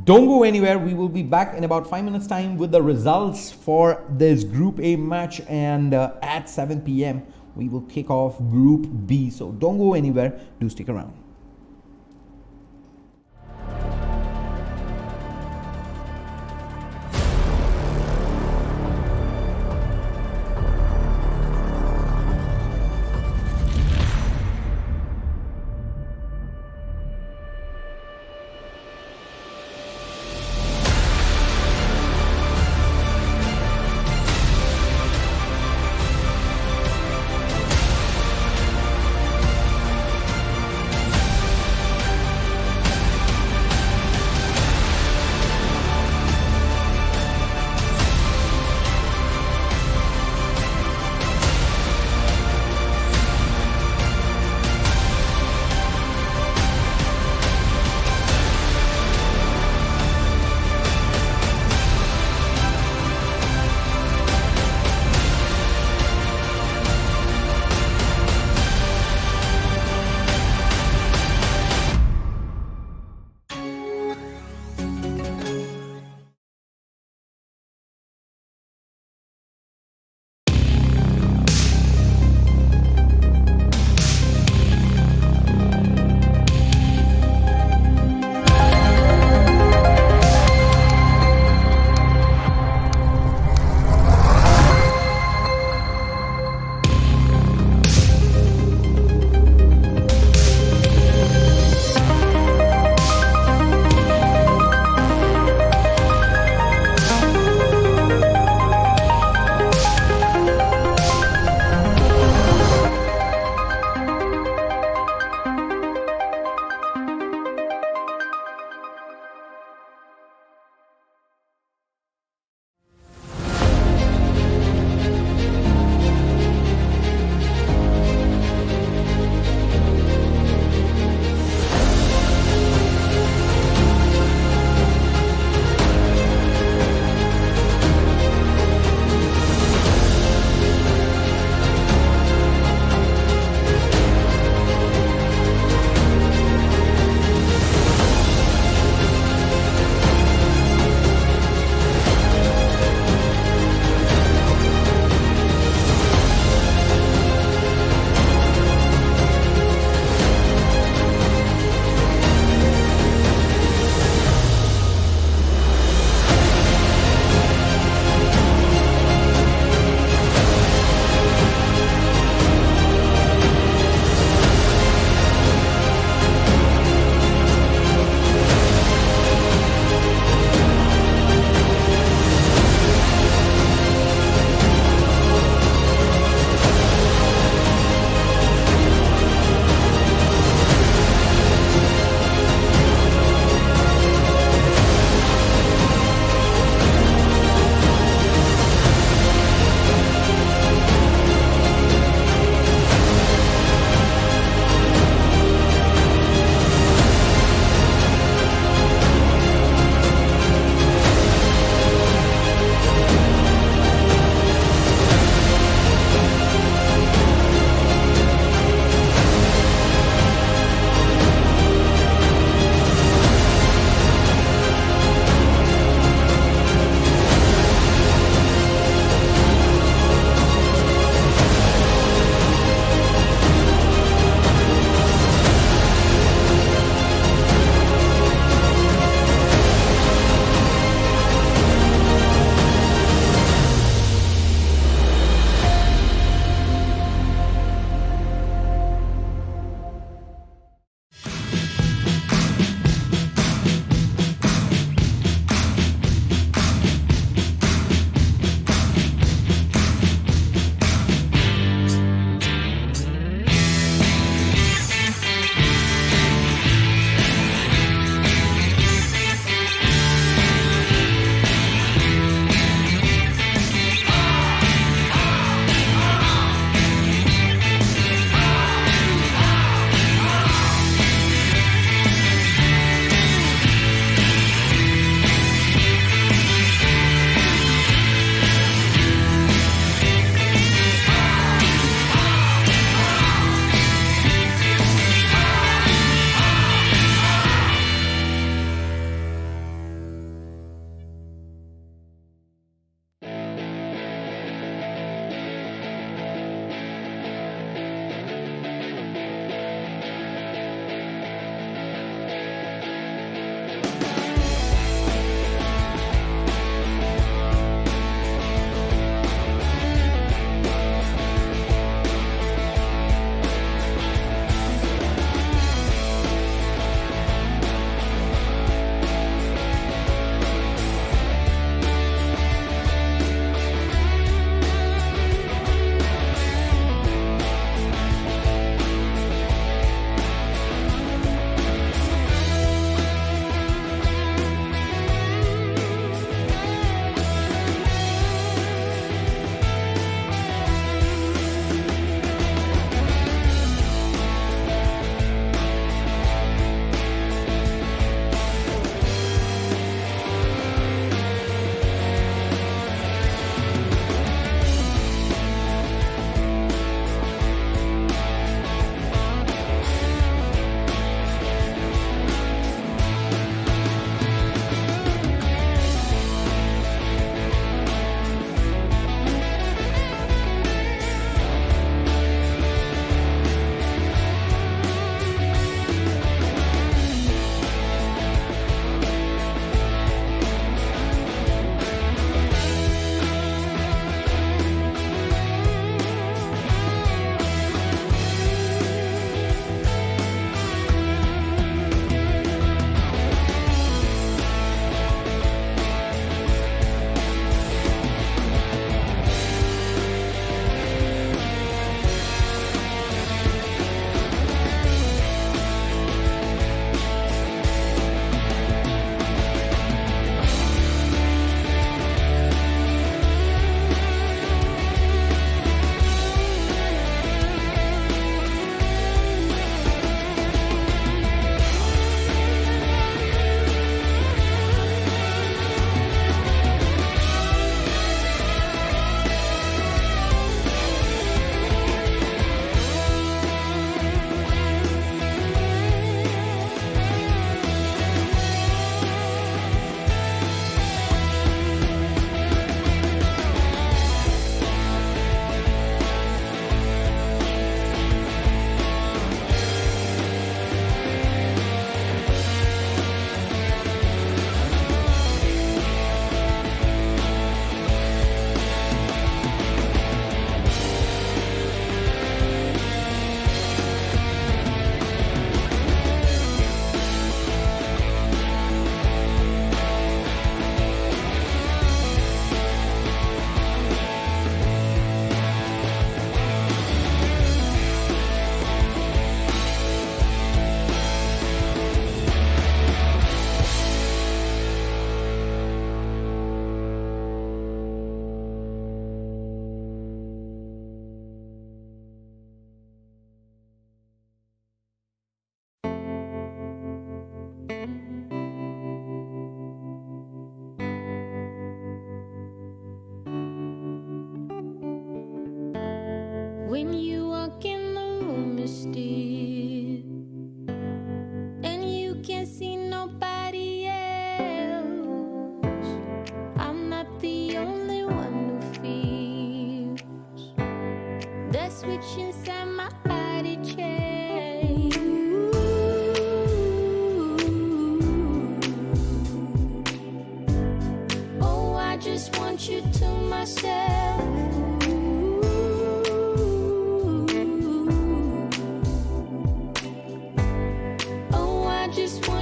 Don't go anywhere. We will be back in about 5 minutes time with the results for this Group A match, and at 7 p.m. we will kick off Group B. So don't go anywhere. Do stick around.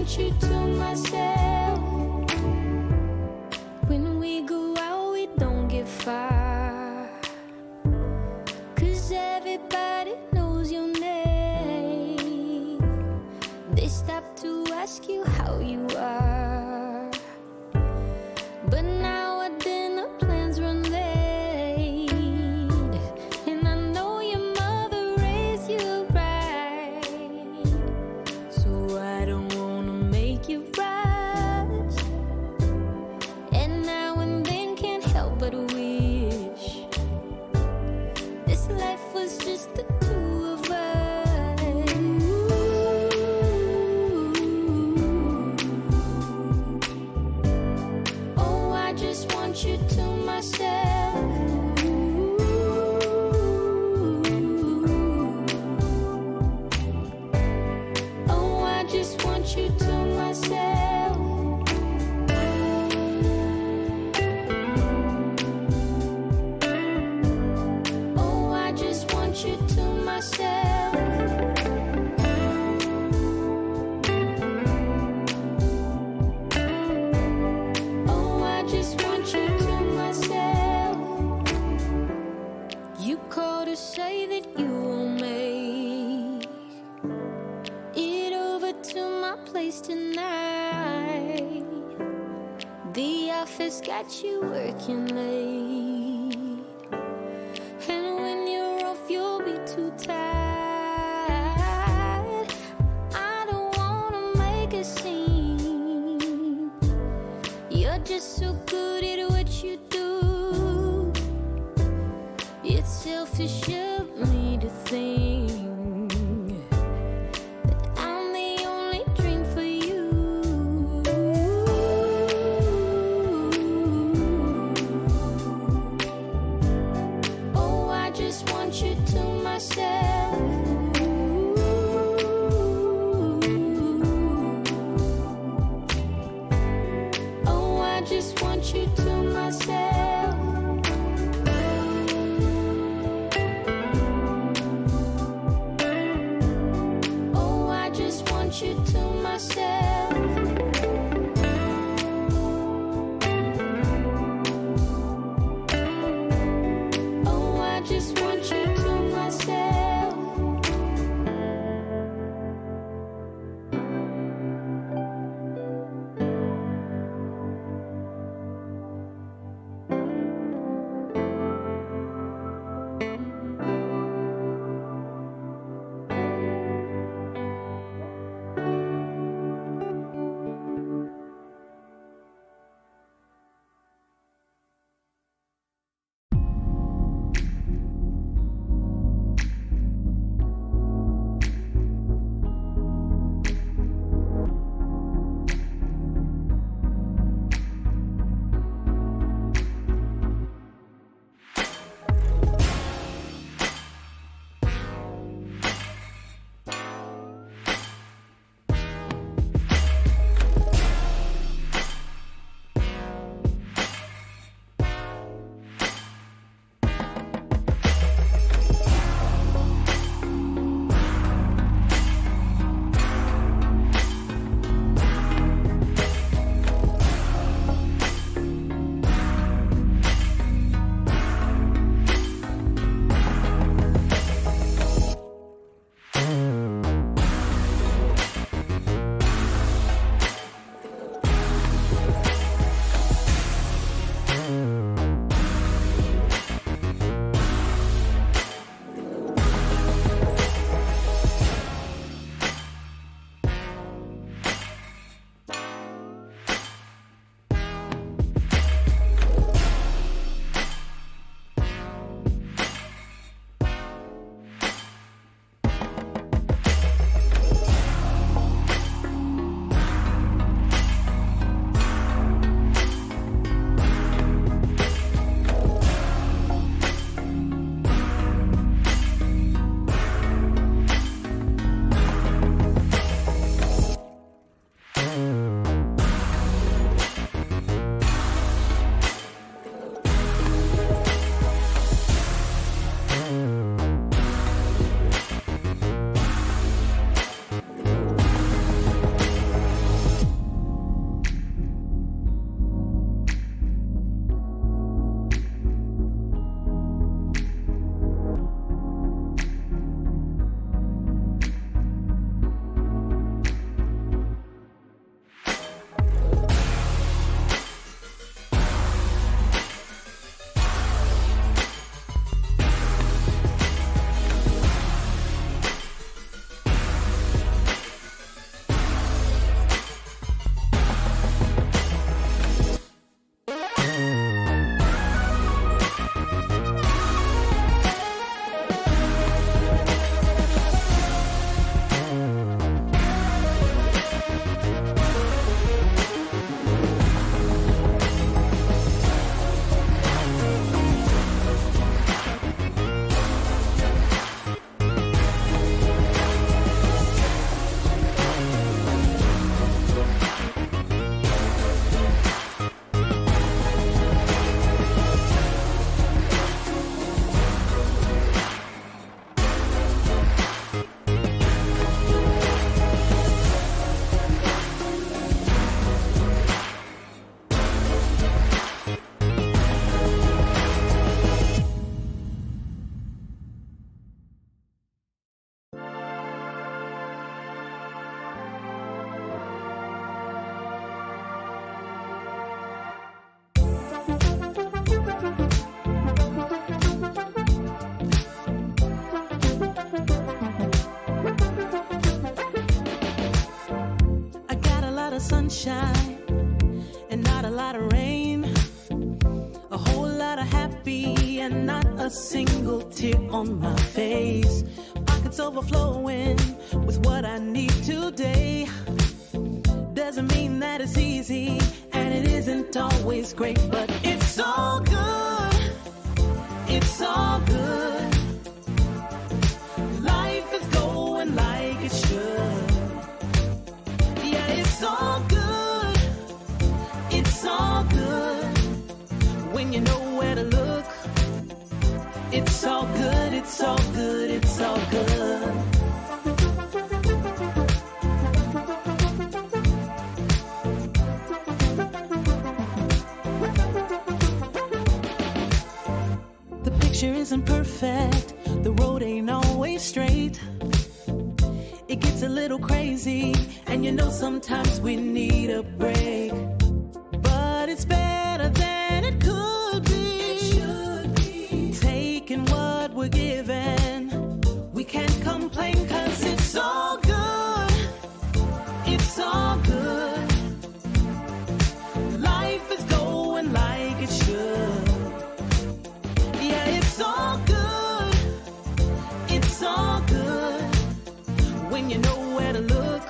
want you to myself. When we go out, we don't get far, 'cause everybody knows your name. They stop to ask you how you are, but now our dinner plans run late. And I know your mother raised you right, so I don't wanna make you rush. And now and then can't help but wish this life was just the two of us. Oh, I just want you to myself. Oh, I just want you to myself. Oh, I just want you to myself. Oh, I just want you to myself. You called to say that you will make it over to my place tonight. The office got you working late, and when you're off, you'll be too tired. I don't wanna make a scene. You're just so good at what you do. It's selfish of me to think that I'm the only dream for you. Oh, I just want you to myself. Oh, I just want you to myself. Oh, I just want you to myself. Oh, I just want you to myself. lot of sunshine and not a lot of rain. A whole lot of happy and not a single tear on my face. Pockets overflowing with what I need today. Doesn't mean that it's easy, and it isn't always great, but it's all good. It's all good. Life is going like it should. Yeah, it's all good. It's all good. When you know where to look, it's all good. It's all good. It's all good. Picture isn't perfect, the road ain't always straight. It gets a little crazy, and you know sometimes we need a break. But it's better than it could be. It should be. Taking what we're given, we can't complain, 'cause it's all good. It's all good. Life is going like it should. It's all good. It's all good. When you know where to look,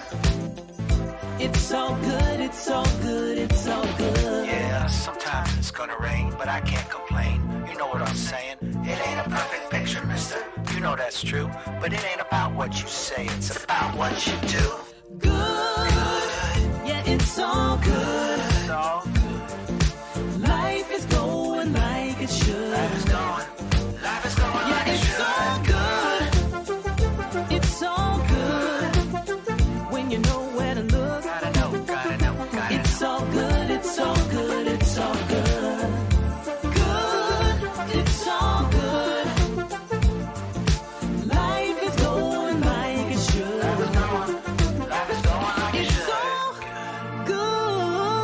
it's all good. It's all good. It's all good. Yeah, sometimes it's gonna rain, but I can't complain. You know what I'm saying? It ain't a perfect picture, mister. You know that's true. But it ain't about what you say, it's about what you do. Good. Yeah, it's all good. It's all good. Life is going like it should. Life is going. Life is going Yeah, like it it's should. all good. It's all good. When you know where to look, Gotta know, gotta know, gotta it's know. all good. It's all good. It's all good. Good. It's all good. Life is going like it should. Life is going like it It's should. all good.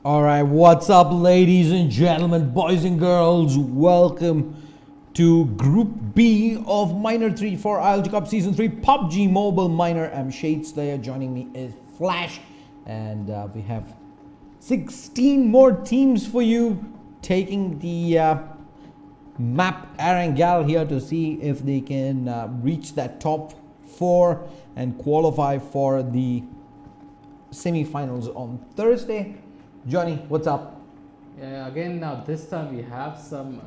All right, what's up, ladies and gentlemen, boys and girls? Welcome to Group B of Minor 3 for ILG Cup Season 3 PUBG Mobile Minor. I'm Shade Slayer. Joining me is Flash, and we have 16 more teams for you, taking the map Arangal here to see if they can reach that top 4 and qualify for the semi-finals on Thursday. Johnny, what's up? Yeah, again, now this time we have some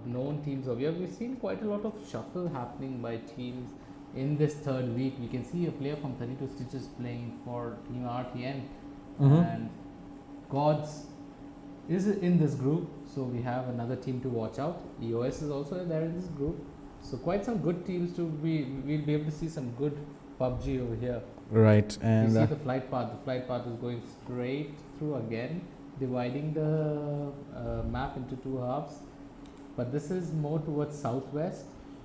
known teams over here. We've seen quite a lot of shuffle happening by teams in this third week. We can see a player from 32 Stitches playing for Team RTN, and Gods is in this group, so we have another team to watch out. EOS is also there in this group, so quite some good teams to be. We'll be able to see some good PUBG over here. Right, You and see the flight path. The flight path is going straight through again, dividing the map into two halves. But this is more towards southwest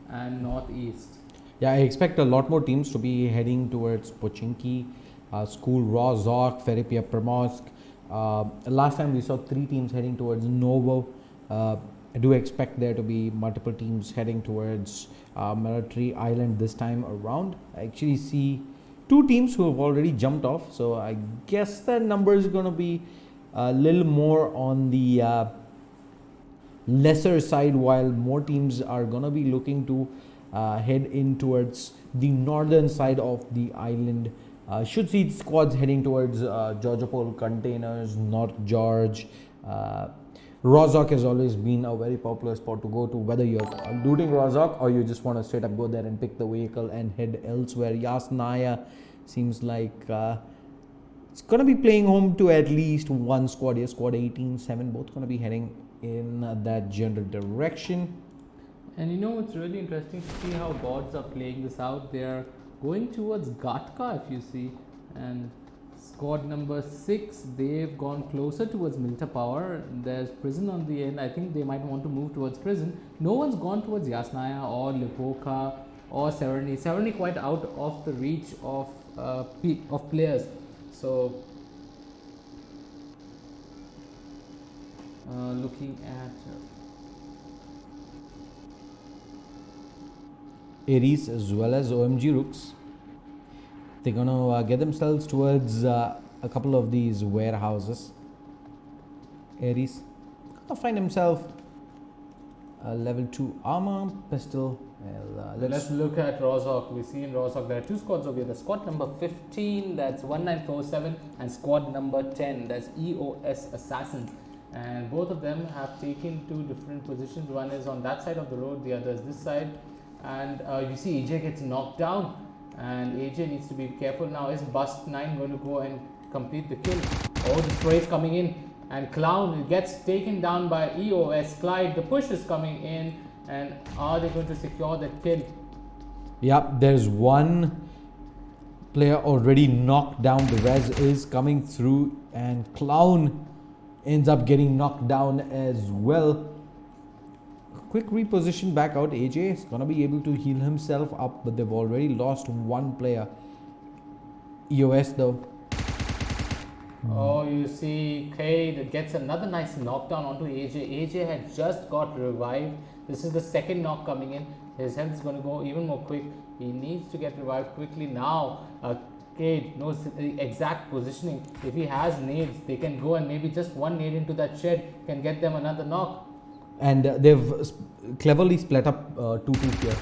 and northeast. yeah, I expect a lot more teams to be heading towards Pochinki, School, Rozhok, Feripia, Primorsk. Last time we saw 3 teams heading towards Novo. I do expect there to be multiple teams heading towards Military Island this time around. I actually see 2 teams who have already jumped off, so I guess the number is going to be a little more on the lesser side, while more teams are going to be looking to head in towards the northern side of the island. Should see squads heading towards Georgopol, Containers, North George. Rozhok has always been a very popular spot to go to, whether you're looting Rozhok or you just want to straight up go there and pick the vehicle and head elsewhere. Yasnaya seems like it's going to be playing home to at least one squad. Yes, squad 18, 7, both going to be heading in that general direction. And you know, it's really interesting to see how Gods are playing this out. They are going towards Gatka, if you see, and squad number 6, they've gone closer towards Milta Power. There's Prison on the end. I think they might want to move towards Prison. No one's gone towards Yasnaya or Lipoka or Severny. Severny quite out of the reach of players. So looking at Ares as well as OMG Rooks, they're gonna get themselves towards a couple of these warehouses. Ares gonna find himself a level 2 armor pistol. Well, let's look at Rozhok. We see in Rozhok there are 2 squads over here. The squad number 15, that's 1947, and squad number 10, that's EOS Assassins. And both of them have taken 2 different positions. One is on that side of the road, the other is this side. And you see AJ gets knocked down, and AJ needs to be careful now. Is Bust 9 going to go and complete the kill? Oh, the spray is coming in, and Clown gets taken down by EOS. Clyde, the push is coming in, and are they going to secure that kill? Yep, there's one player already knocked down. The res is coming through, and Clown ends up getting knocked down as well. Quick reposition back out. AJ is gonna be able to heal himself up, but they've already lost one player. EOS though. Oh, you see Cade gets another nice knockdown onto AJ. AJ had just got revived. This is the second knock coming in. His health is going to go even more quick. He needs to get revived quickly now. Cade knows the exact positioning. If he has nades, they can go, and maybe just one nade into that shed can get them another knock. And they've cleverly split up 2-2 here,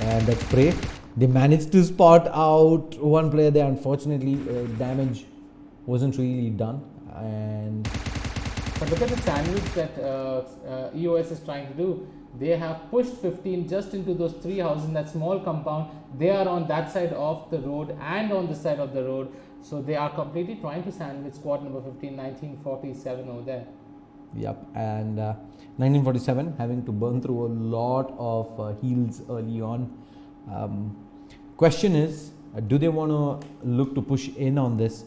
and that's Prey. They managed to spot out one player there. Unfortunately, damage wasn't really done. And but look at the sandwich that EOS is trying to do. They have pushed 15 just into those 3 houses in that small compound. They are on that side of the road and on this side of the road, so they are completely trying to sandwich squad number 15, 1947 over there. yep, and 1947 having to burn through a lot of heals early on. Question is, do they want to look to push in on this?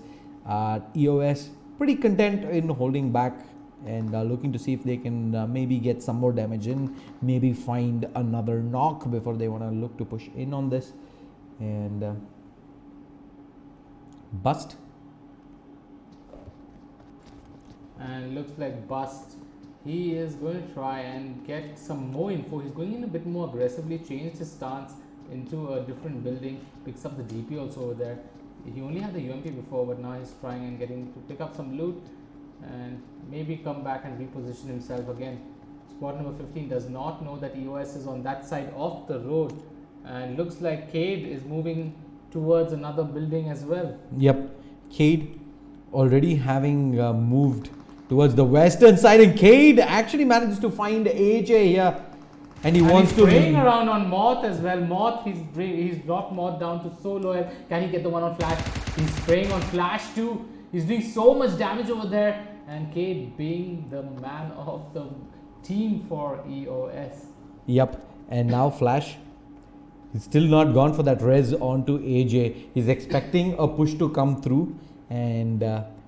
EOS pretty content in holding back and looking to see if they can maybe get some more damage in, maybe find another knock before they want to look to push in on this. And Bust and looks like bust. He is going to try and get some more info. He's going in a bit more aggressively, changed his stance into a different building, picks up the DP also over there. He only had the UMP before, but now he's trying and getting to pick up some loot and maybe come back and reposition himself again. Squad number 15 does not know that EOS is on that side of the road, and looks like Cade is moving towards another building as well. Yep, Cade already having moved towards the western side, and Cade actually manages to find AJ here, and he wants he's to spraying around on Moth as well. Moth, he's dropped Moth down to so low. Can he get the one on Flash? He's spraying on Flash too. He's doing so much damage over there, and Cade being the man of the team for EOS. Yep, and now Flash, he's still not gone for that res onto AJ. He's expecting a push to come through, and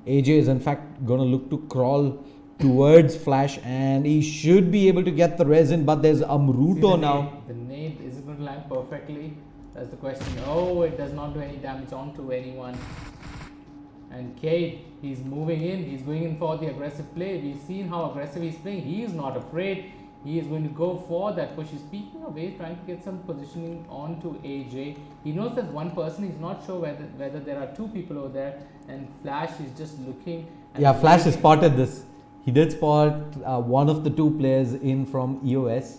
AJ is in fact gonna look to crawl towards Flash, and he should be able to get the res in, but there's Amruto now. The nade, is it going to land perfectly? That's the question. Oh, it does not do any damage onto anyone. And Cade, he's moving in, he's going in for the aggressive play. We've seen how aggressive he's playing. He is not afraid. He is going to go for that push. He's peeking away, trying to get some positioning onto AJ. He knows there's one person. He's not sure whether there are two people over there. And Flash is just looking. Yeah, Flash has spotted this. He did spot one of the two players in from EOS.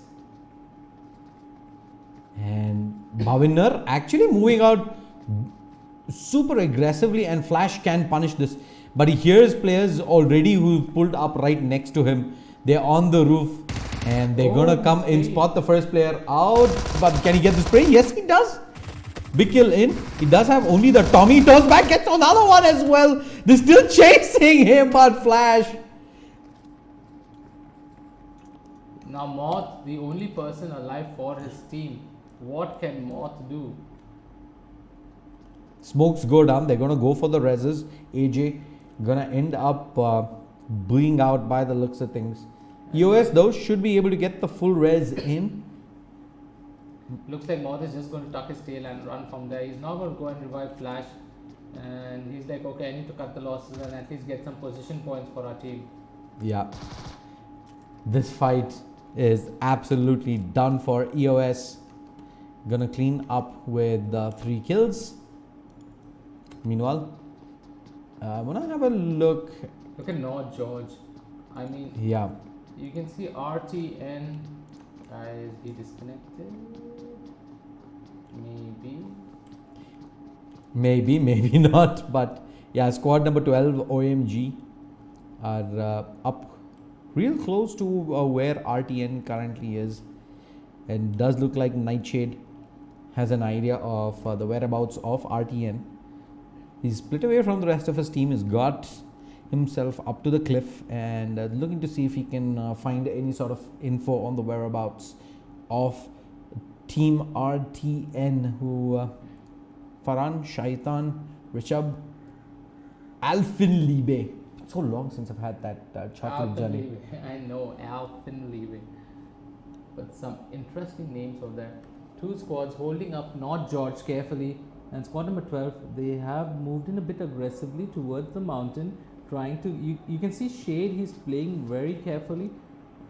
And Bhavinder actually moving out super aggressively, and Flash can punish this. But he hears players already who pulled up right next to him. They're on the roof, and they're gonna come in, spot the first player out. But can he get the spray? Yes, he does. Big kill in. He does have only the Tommy. Turns back, gets another one as well. They're still chasing him, but Flash. Now Moth, the only person alive for his team. What can Moth do? Smokes go down. They're gonna go for the reses. AJ gonna end up being out by the looks of things. EOS though should be able to get the full res in. Looks like Moth is just going to tuck his tail and run from there. He's not going to go and revive Flash. And he's like, okay, I need to cut the losses and at least get some position points for our team. Yeah. This fight is absolutely done for EOS. Gonna clean up with 3 kills. Meanwhile, when I have a look. Look at North George. I mean, yeah. You can see RTN. Is he disconnected? Maybe not. But yeah, squad number 12 OMG are up real close to where RTN currently is, and does look like Nightshade has an idea of the whereabouts of RTN. He's split away from the rest of his team. He's got himself up to the cliff and looking to see if he can find any sort of info on the whereabouts of team RTN, who Farhan, Shaitan, Rishabh, Alfinlibe. It's so long since I've had that chocolate jelly. I know, Alfinlibe. But some interesting names over there. 2 squads holding up North George carefully, and squad number 12, they have moved in a bit aggressively towards the mountain, trying to, you can see Shade, he's playing very carefully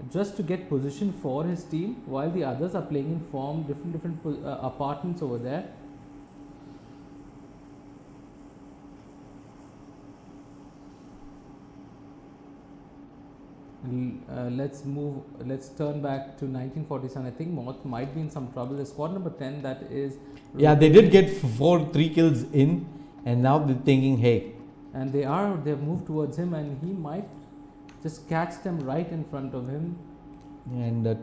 just to get position for his team, while the others are playing in form, different apartments over there. Let's turn back to 1947. I think Moth might be in some trouble. The squad number 10, that is, yeah, they did get 3 kills in, and now they're thinking, hey, and they've moved towards him, and he might just catch them right in front of him. And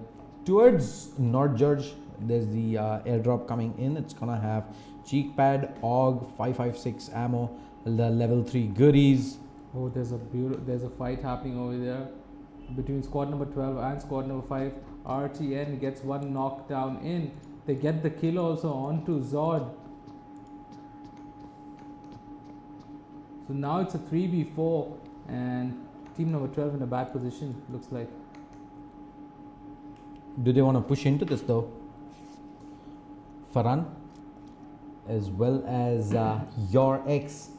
towards North George, there's the airdrop coming in. It's gonna have cheek pad, AUG, 556 ammo, the level 3 goodies. Oh, there's a fight happening over there between squad number 12 and squad number 5. RTN gets one knockdown in. They get the kill also onto Zod. So now it's a 3v4, and team number 12 in a bad position, looks like. Do they want to push into this though? Farhan as well as your ex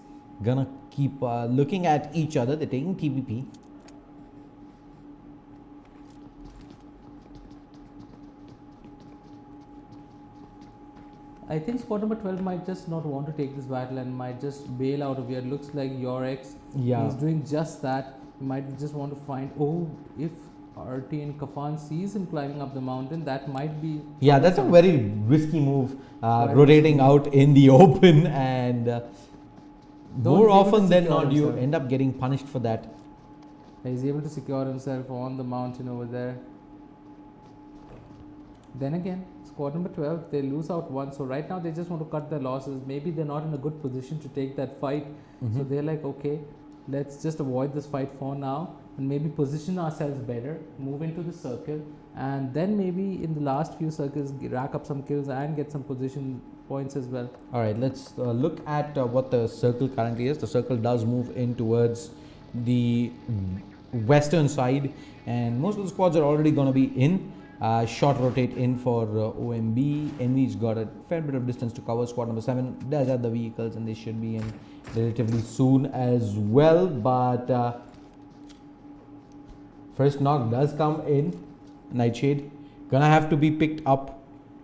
gonna keep looking at each other. They're taking TPP. I think squad number 12 might just not want to take this battle and might just bail out of here. Looks like your ex Yeah. is doing just that. He might just want to find, oh, if RT and Kafan sees him climbing up the mountain, that might be... Yeah, that's a very risky move, Quite rotating risky. out in the open, and Though more he's able to often than secure not, you himself. end up getting punished for that. He's able to secure himself on the mountain over there. Then again, squad number 12, they lose out one. So right now they just want to cut their losses. Maybe they're not in a good position to take that fight. So they're like, okay, let's just avoid this fight for now and maybe position ourselves better, move into the circle, and then maybe in the last few circles rack up some kills and get some position points as well. All right, let's look at what the circle currently is. The circle does move in towards the western side, and most of the squads are already going to be in. Short rotate in for OMB. Envy's got a fair bit of distance to cover. Squad number 7 does have the vehicles, and they should be in relatively soon as well. But first knock does come in. Nightshade gonna have to be picked up.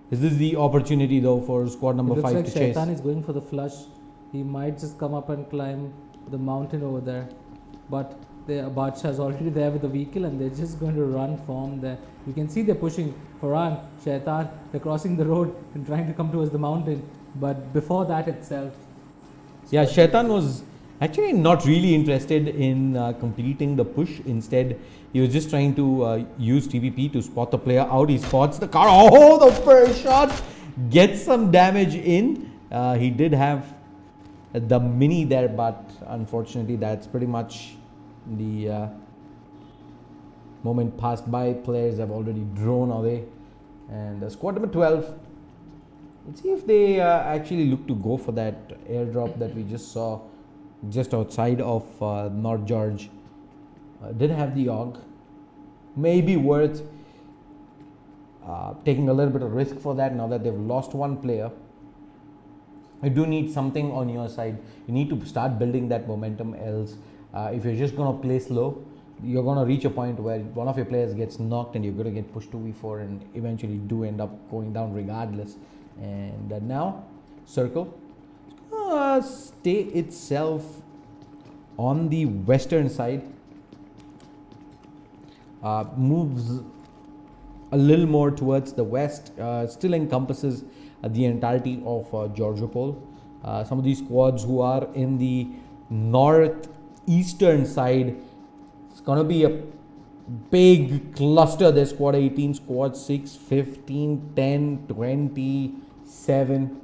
This is the opportunity though for squad number It looks 5 like to chase. Shaitan is going for the flush. He might just come up and climb the mountain over there. But the Badsha is already there with the vehicle and they're just going to run from there. You can see they're pushing Farhan, Shaitan. They're crossing the road and trying to come towards the mountain. But before that itself, Yeah, Shaitan was actually not really interested in completing the push. Instead, he was just trying to use TVP to spot the player out. He spots the car. Oh, the first shot gets some damage in. He did have the mini there, but unfortunately, that's pretty much the moment passed by. Players have already drawn away. And squad number 12. Let's see if they actually look to go for that airdrop that we just saw just outside of North George. Did have the AUG. Maybe worth taking a little bit of risk for that now that they've lost one player. You do need something on your side. You need to start building that momentum, else if you're just going to play slow, you're going to reach a point where one of your players gets knocked and you're going to get pushed 2v4 and eventually do end up going down regardless. And now circle stay itself on the western side, moves a little more towards the west, still encompasses the entirety of Georgiopol. Some of these squads who are in the northeastern side, it's gonna be a big cluster. There's squad 18, squad 6, 15, 10, 27.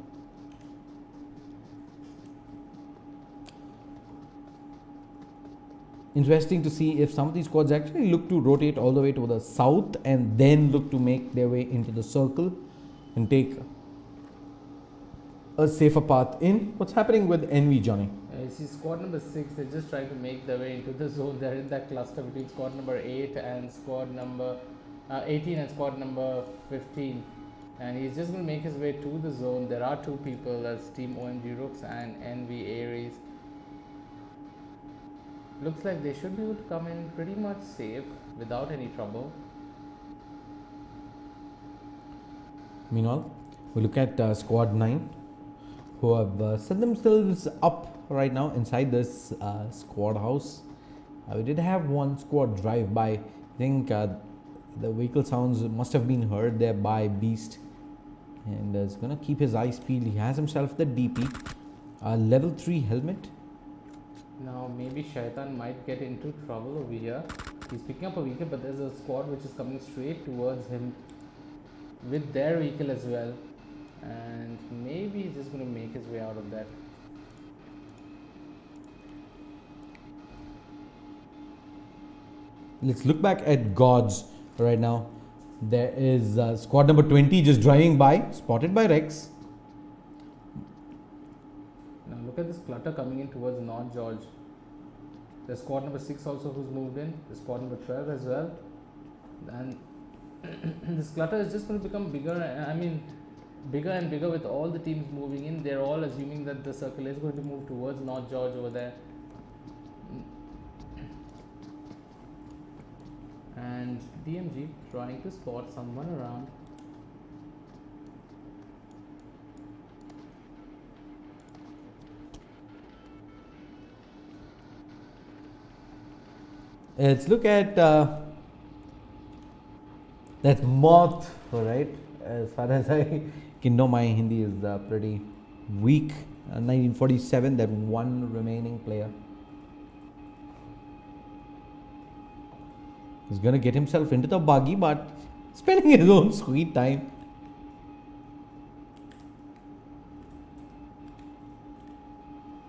Interesting to see if some of these squads actually look to rotate all the way to the south and then look to make their way into the circle and take a safer path in. What's happening with Envy, Johnny? you see squad number 6, they're just trying to make their way into the zone. They're in that cluster between squad number 8 and squad number 18 and squad number 15. And he's just going to make his way to the zone. There are two people, that's Team OMG Rooks and NV Aries. Looks like they should be able to come in pretty much safe without any trouble. Meanwhile, we look at squad 9 who have set themselves up right now inside this squad house. We did have one squad drive by. I think the vehicle sounds must have been heard there by Beast, and is gonna keep his eyes peeled. He has himself the DP, level 3 helmet. Now maybe Shaitan might get into trouble over here. He's picking up a vehicle, but there's a squad which is coming straight towards him with their vehicle as well, and maybe he's just going to make his way out of that. Let's look back at Gods right now. There is squad number 20 just driving by, spotted by Rex. Now look at this clutter coming in towards North George. There's squad number 6 also who's moved in. There's squad number 12 as well. And this clutter is just going to become bigger. I mean, bigger and bigger with all the teams moving in. They're all assuming that the circle is going to move towards North George over there. And DMG trying to spot someone around. Let's look at that moth, alright. As far as I can know, my Hindi is pretty weak. 1947, that one remaining player. He's gonna get himself into the buggy, but spending his own sweet time.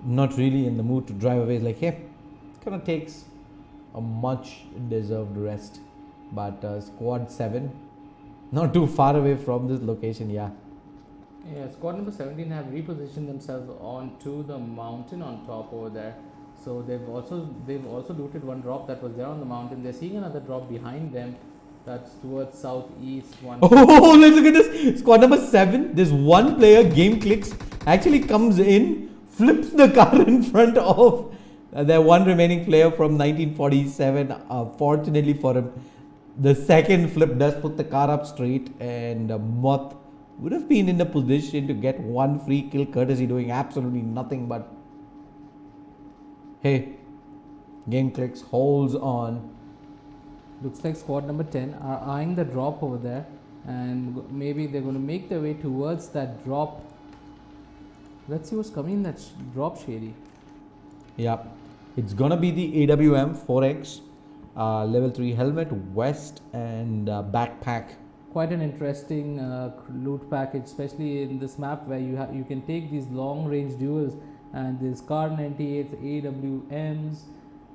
Not really in the mood to drive away. It's like, hey, kind of takes a much deserved rest. But squad 7, not too far away from this location, yeah. Yeah, squad number 17 have repositioned themselves onto the mountain on top over there. So they've also looted one drop that was there on the mountain. They're seeing another drop behind them that's towards southeast. One. Oh, let's look at this. Squad number 7. This one player, game clicks, actually comes in, flips the car in front of their one remaining player from 1947. Fortunately for him, the second flip does put the car up straight, and Moth would have been in a position to get one free kill courtesy doing absolutely nothing. But hey, game clicks, holds on. Looks like squad number 10 are eyeing the drop over there, and maybe they're going to make their way towards that drop. Let's see what's coming in that drop, Shady. Yeah, it's gonna be the AWM 4X level 3 helmet, vest, and backpack. Quite an interesting loot package, especially in this map where you can take these long range duels, and these Kar 98s, AWMs,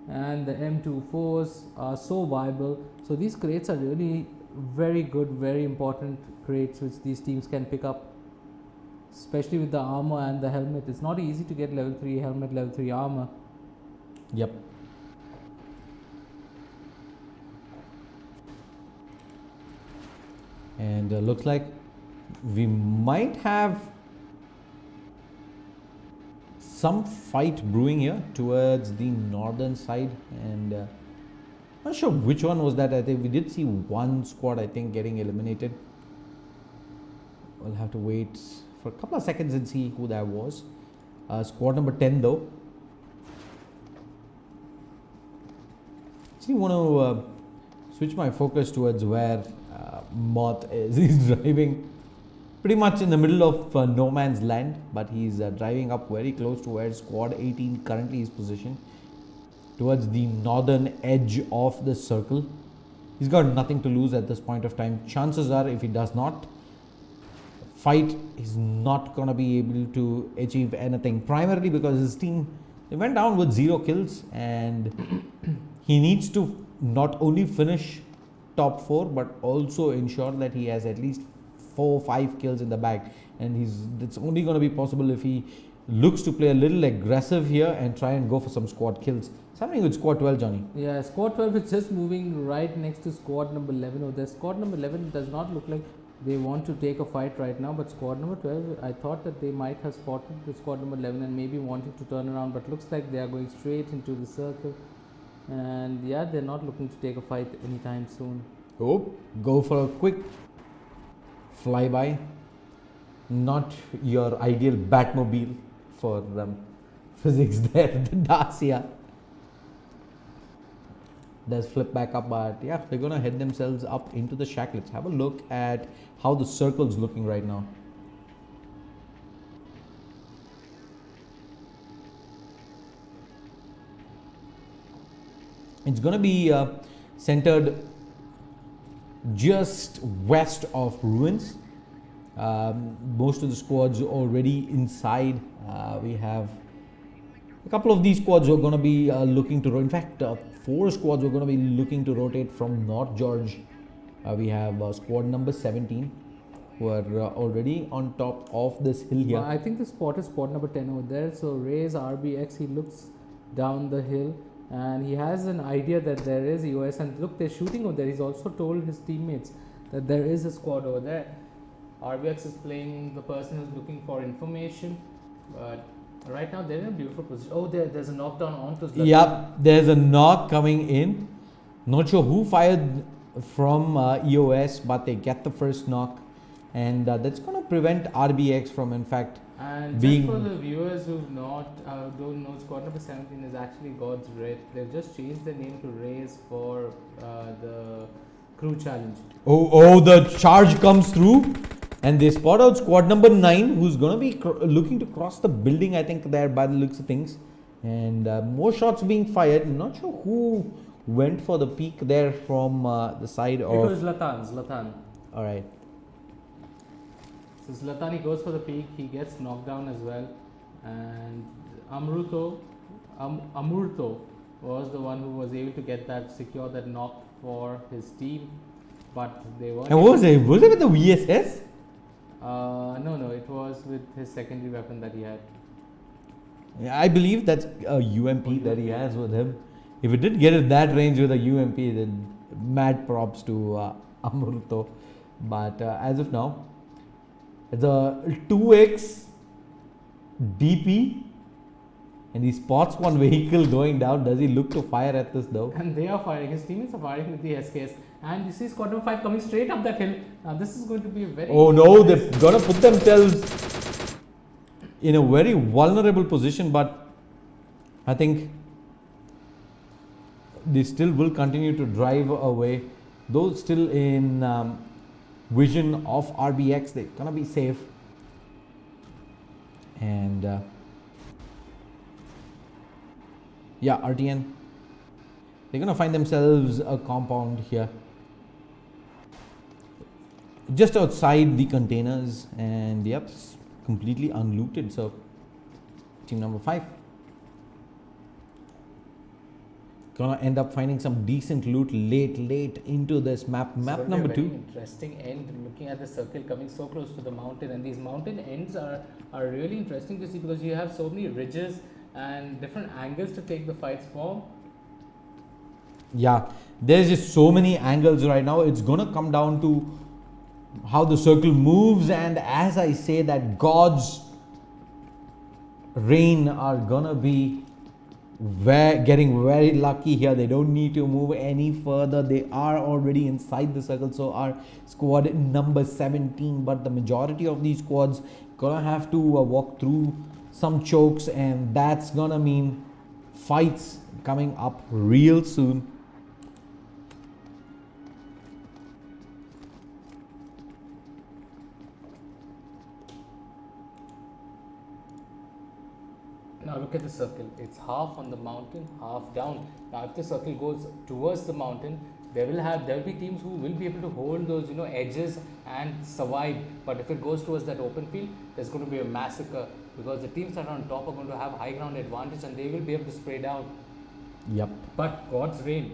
and the M24s are so viable. So these crates are really very good, very important crates which these teams can pick up, especially with the armor and the helmet. It's not easy to get level 3 helmet, level 3 armor. Yep. And looks like we might have some fight brewing here towards the northern side, and not sure which one was that. I think we did see one squad, I think, getting eliminated. We'll have to wait for a couple of seconds and see who that was. Squad number 10 though. Actually want to switch my focus towards where Moth is. He's driving pretty much in the middle of no man's land, but he's driving up very close to where squad 18 currently is positioned, towards the northern edge of the circle. He's got nothing to lose at this point of time. Chances are, if he does not fight, he's not gonna be able to achieve anything, primarily because his team, they went down with 0 kills, and he needs to not only finish top 4 but also ensure that he has at least 4 or 5 kills in the bag, and it's only going to be possible if he looks to play a little aggressive here and try and go for some squad kills. Something with squad 12, Johnny. Yeah, squad 12 is just moving right next to squad number 11 over there. Squad number 11 does not look like they want to take a fight right now, but squad number 12, I thought that they might have spotted the squad number 11 and maybe wanted to turn around, but looks like they are going straight into the circle. And yeah, they're not looking to take a fight anytime soon. Oh, go for a quick flyby. Not your ideal Batmobile for physics there. The Dacia does flip back up, but yeah, they're gonna head themselves up into the shack. Let's have a look at how the circle's looking right now. It's gonna be centered just west of ruins. Most of the squads already inside. We have a couple of these squads who are going to be looking to, in fact, 4 squads who are going to be looking to rotate from North George. We have squad number 17 who are already on top of this hill here. I think the spot is squad number 10 over there. So Ray's RBX, he looks down the hill and he has an idea that there is EOS, and look, they're shooting over there. He's also told his teammates that there is a squad over there. RBX is playing the person who's looking for information, but right now they're in a beautiful position. Oh, there's a knockdown onto Zlatan. Yep, there's a knock coming in. Not sure who fired from EOS, but they get the first knock, and that's going to prevent RBX from, in fact, And being- just for the viewers who don't know, squad number 17 is actually God's Red. They've just changed the name to Rays for the crew challenge. Oh, the charge comes through, and they spot out squad number 9, who's gonna be looking to cross the building, I think, there by the looks of things. And more shots being fired. Not sure who went for the peak there from the side It of. was Zlatan. All right. So Zlatan, he goes for the peak, he gets knocked down as well. And Amurto was the one who was able to secure that knock for his team. But they weren't. And was it with the VSS? No, it was with his secondary weapon that he had. Yeah, I believe that's a UMP that he has with him. If it did get at that range with a UMP, then mad props to Amurto. But as of now, it's a 2x DP, and he spots one vehicle going down. Does he look to fire at this though? And they are firing, his teammates are firing with the SKS. And you see squad number 5 coming straight up that hill. Now this is going to be a very... Oh no, they've got to put themselves in a very vulnerable position, but I think they still will continue to drive away. Though still in vision of RBX, they're gonna be safe. And yeah, RTN, they're gonna find themselves a compound here, just outside the containers, and yep, it's completely unlooted. So team number 5 gonna end up finding some decent loot late into this map. Map number 2. Very interesting end, looking at the circle coming so close to the mountain, and these mountain ends are really interesting to see because you have so many ridges and different angles to take the fights from. Yeah, there's just so many angles right now. It's gonna come down to how the circle moves, and as I say that, God's Rain are gonna be getting very lucky here. They don't need to move any further. They are already inside the circle. So our squad number 17, but the majority of these squads gonna have to walk through some chokes, and that's gonna mean fights coming up real soon. Now look at the circle. It's half on the mountain, half down. Now if the circle goes towards the mountain, there will be teams who will be able to hold those edges and survive. But if it goes towards that open field, there's going to be a massacre because the teams that are on top are going to have high ground advantage and they will be able to spray down. Yep. But God's Rain,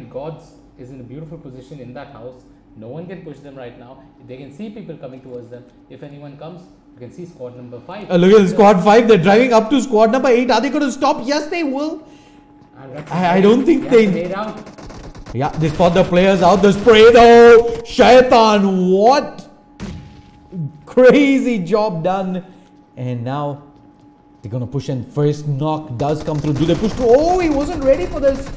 God's is in a beautiful position in that house. No one can push them right now. They can see people coming towards them. If anyone comes, you can see squad number 5. Look at squad 5. They're driving up to squad number 8. Are they going to stop? Yes, they will. I don't think they... Yeah, they spot the players out. The spray though. Shaitan, what crazy job done. And now they're going to push, and first knock does come through. Do they push through? Oh, he wasn't ready for this.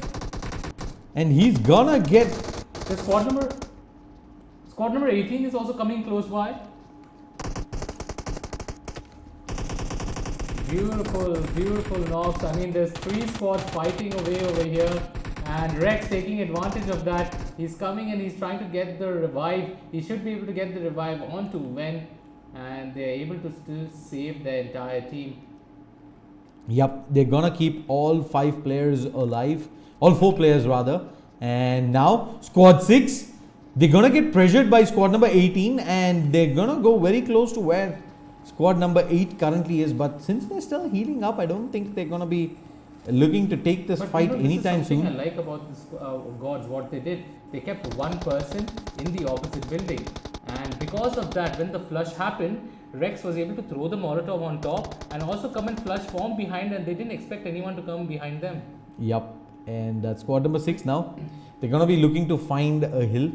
And he's gonna get... The squad number 18 is also coming close by. Beautiful knocks. There's 3 squads fighting away over here, and Rex taking advantage of that. He's coming and he's trying to get the revive. He should be able to get the revive onto Wen, and they're able to still save their entire team. Yep, they're gonna keep all 5 players alive, all 4 players rather. And now squad 6, they're gonna get pressured by squad number 18, and they're gonna go very close to where squad number 8 currently is. But since they're still healing up, I don't think they're gonna be looking to take this fight anytime soon. I like about this gods, what they did, they kept one person in the opposite building, and because of that, when the flush happened, Rex was able to throw the Molotov on top and also come and flush from behind, and they didn't expect anyone to come behind them. Yep, and that's squad number 6 now. They're gonna be looking to find a hill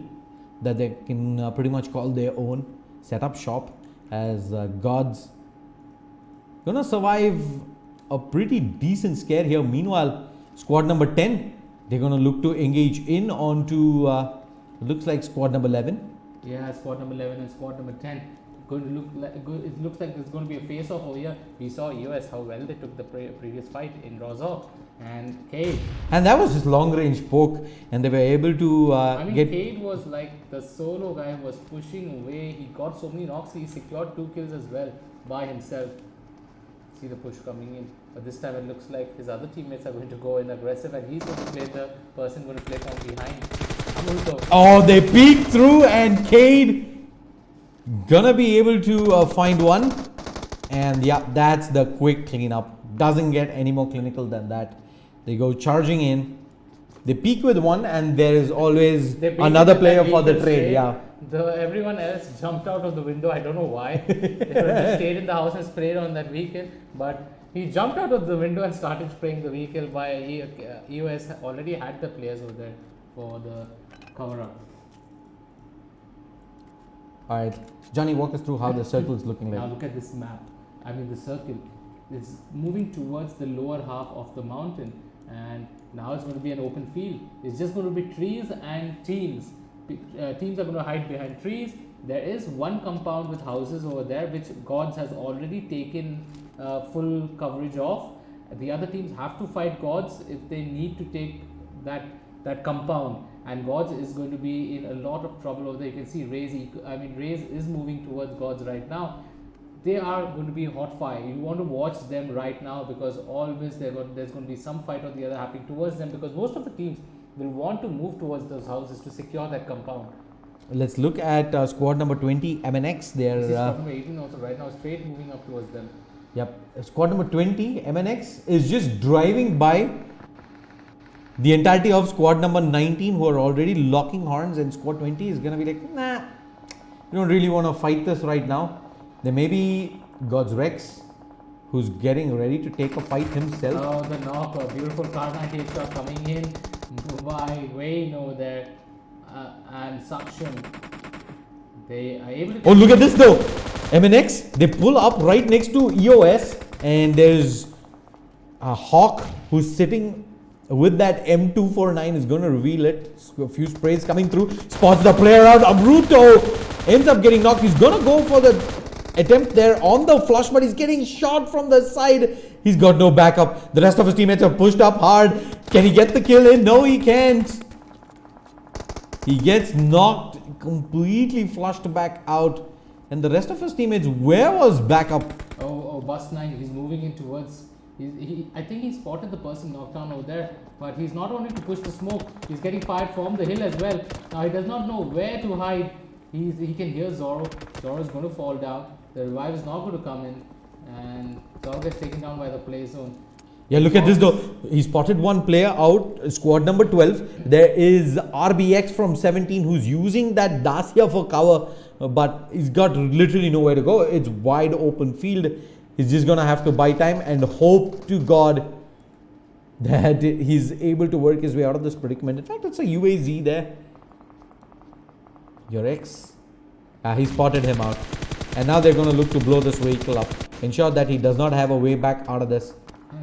that they can pretty much call their own, set up shop, as gods gonna survive a pretty decent scare here. Meanwhile, squad number 10, they're gonna look to engage in onto looks like squad number 11. Yeah, squad number 11 and squad number 10. going to look like it looks like there's going to be a face-off over here. We saw EOS how well they took the previous fight in Rozok and Cade. And that was just long range poke, and they were able to I mean, get. Cade was like the solo guy who was pushing away. He got so many knocks. He secured 2 kills as well by himself. See the push coming in, but this time it looks like his other teammates are going to go in aggressive, and he's going to play the person going to play from behind. Oh, they peek through, and Cade gonna be able to find one. And yeah, that's the quick cleanup. Doesn't get any more clinical than that. They go charging in. They peek with one, and there is always another player for the trade. Yeah. Everyone else jumped out of the window. I don't know why. They could have just stayed in the house and sprayed on that vehicle. But he jumped out of the window and started spraying the vehicle. EOS already had the players over there for the cover up. Alright, Johnny, walk us through how the circle is looking Now like. look at this map. I mean, the circle is moving towards the lower half of the mountain, and now it's going to be an open field. It's just going to be trees and teams. Teams are going to hide behind trees. There is one compound with houses over there, which Gods has already taken full coverage of. The other teams have to fight Gods if they need to take that compound, and Gods is going to be in a lot of trouble over there. You can see Raze is moving towards Gods right now. They are going to be hot fire. You want to watch them right now, because always there's going to be some fight or the other happening towards them, because most of the teams will want to move towards those houses to secure that compound. Let's look at squad number 20, MNX. This is squad number 18 also right now, straight moving up towards them. Yep, squad number 20, MNX, is just driving by the entirety of squad number 19, who are already locking horns, and squad 20 is going to be like, nah, we don't really want to fight this right now. There may be God's Rex, who's getting ready to take a fight himself. Oh, the knock, a beautiful car 98 shot coming in by Wayne over there, and Suction. They are able to. Oh, look at this though. MNX, they pull up right next to EOS, and there's a Hawk who's sitting with that M249, is going to reveal it. A few sprays coming through, spots the player out. Abruto ends up getting knocked. He's going to go for the attempt there on the flush, but he's getting shot from the side. He's got no backup. The rest of his teammates have pushed up hard. Can he get the kill in? No, he can't. He gets knocked, completely flushed back out. And the rest of his teammates, where was backup? Oh, Bus 9, he's moving in towards. I think he spotted the person knocked down over there, but he's not only to push the smoke, he's getting fired from the hill as well. Now he does not know where to hide. He can hear Zoro. Zoro is going to fall down. The revive is not going to come in, and Zoro gets taken down by the play zone. Yeah, look at this though. He spotted one player out, squad number 12. There is RBX from 17 who's using that Dacia for cover, but he's got literally nowhere to go. It's wide open field. He's just going to have to buy time and hope to God that he's able to work his way out of this predicament. In fact, it's a UAZ there. Your ex. He spotted him out. And now they're going to look to blow this vehicle up. Ensure that he does not have a way back out of this.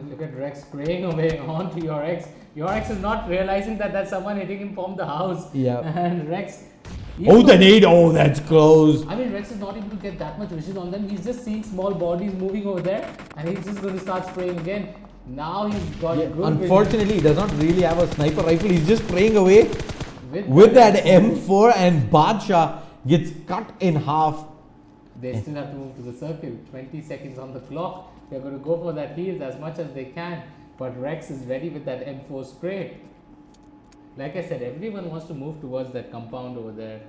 Look at Rex spraying away onto your ex. Your ex is not realizing that that's someone hitting him from the house. Yeah. And Rex. Oh, the nade. Oh, that's close. I mean, Rex is not able to get that much vision on them. He's just seeing small bodies moving over there, and he's just going to start spraying again. Now he's got good unfortunately, vision. he does not really have a sniper rifle. He's just spraying away with that M4, and Badshah gets cut in half. They still have to move to the circle. 20 seconds on the clock. They're going to go for that heals as much as they can. But Rex is ready with that M4 spray. Like I said, everyone wants to move towards that compound over there.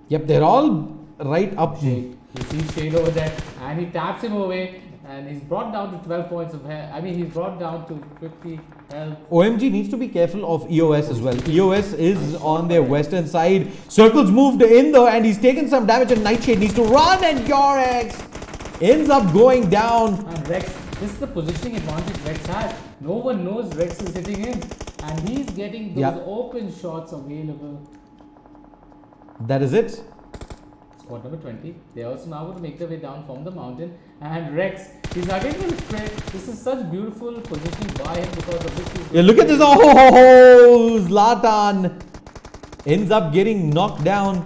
Yep, they're all right up. Shade. You see Shade over there, and he taps him away, and he's brought down to 12 points of health. I mean, he's brought down to 50 health. OMG needs to be careful of EOS as well. EOS is on their western side. Circle's moved in though, and he's taken some damage, and Nightshade needs to run, and Yorex ends up going down. And Rex, this is the positioning advantage Rex has. No one knows Rex is hitting him, and he's getting those open shots available. That is it. Squad number 20. They also now going to make their way down from the mountain, and Rex, he's again going to spray. This is such beautiful positioning by him because of this. Yeah, look at this. Oh, Zlatan ends up getting knocked down,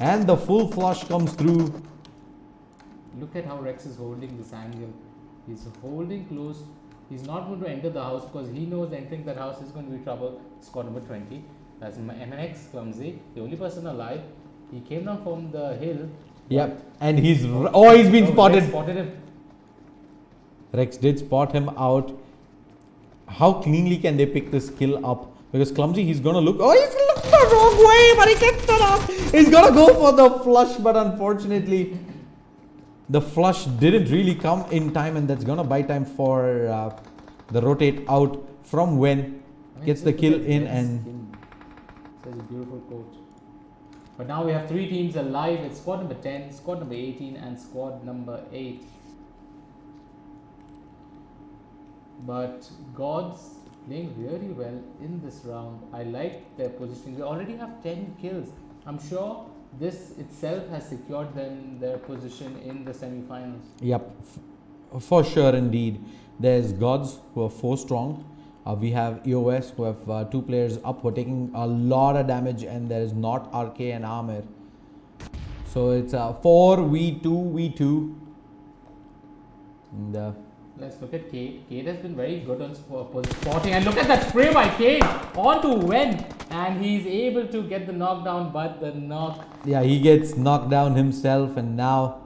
and the full flush comes through. look at how Rex is holding this angle. He's holding close. He's not going to enter the house because he knows entering that house is going to be trouble. Squad number 20. That's MNX Clumsy, the only person alive. He came down from the hill. Yep, and he's been spotted. Rex spotted him. Rex did spot him out. How cleanly can they pick this kill up? Because Clumsy, he's gonna look. Oh, he's looking the wrong way, but he gets that up. He's gonna go for the flush, but unfortunately, the flush didn't really come in time, and that's gonna buy time for the rotate out from when gets the kill in and. Such a beautiful quote. But now we have 3 teams alive. It's squad number 10, squad number 18, and squad number 8. But Gods playing really well in this round. I like their positioning. We already have 10 kills. I'm sure this itself has secured them their position in the semi-finals. Yep, for sure indeed. There's Gods who are 4 strong. We have EOS who have 2 players up who are taking a lot of damage, and there is not RK and Amir. So it's a 4v2v2. And, let's look at Kate. Kate has been very good on spotting, and look at that spray by Kate onto Wen, and he's able to get the knockdown, but the knock. Yeah, he gets knocked down himself, and now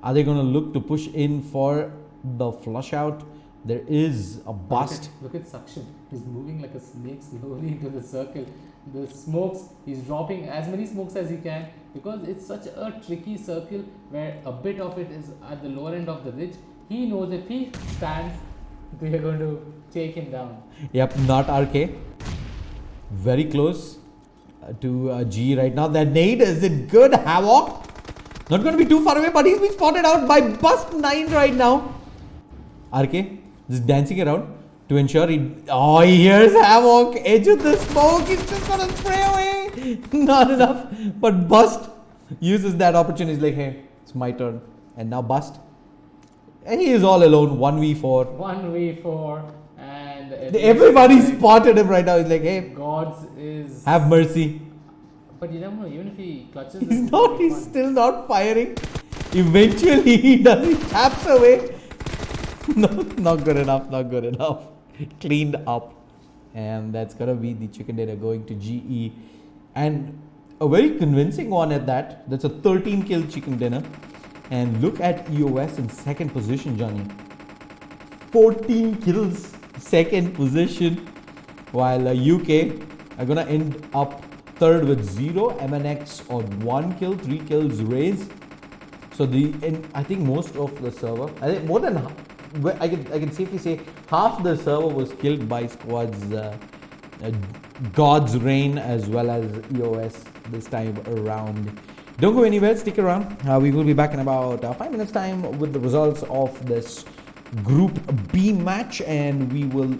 are they going to look to push in for the flush out? There is a bust. Look at Suction. He's moving like a snake slowly into the circle. The smokes, he's dropping as many smokes as he can because it's such a tricky circle where a bit of it is at the lower end of the ridge. He knows if he stands, they are going to take him down. Yep, not RK. Very close to G right now. That nade is it good. Havoc. Not going to be too far away, but he's been spotted out by Bust 9 right now. RK just dancing around to ensure he. Oh, here's Havoc. Edge of the smoke. He's just going to spray away. Not enough. But Bust uses that opportunity. He's like, hey, it's my turn. And now Bust. And he is all alone. 1v4. 1v4. And everybody spotted him right now. He's like, hey, Gods is. have mercy. But you never know. Even if he clutches. He's still not firing. Eventually he does. He taps away. No, not good enough. Not good enough. Cleaned up. And that's going to be the chicken dinner going to GE. And a very convincing one at that. That's a 13 kill chicken dinner. And look at EOS in second position, Johnny. 14 kills, second position. While UK are going to end up third with 0. MNX on 1 kill, 3 kills raised. So I think most of the server, I think more than, I can safely say half the server was killed by squads God's Reign as well as EOS this time around. Don't go anywhere, stick around. We will be back in about 5 minutes time with the results of this Group B match, and we will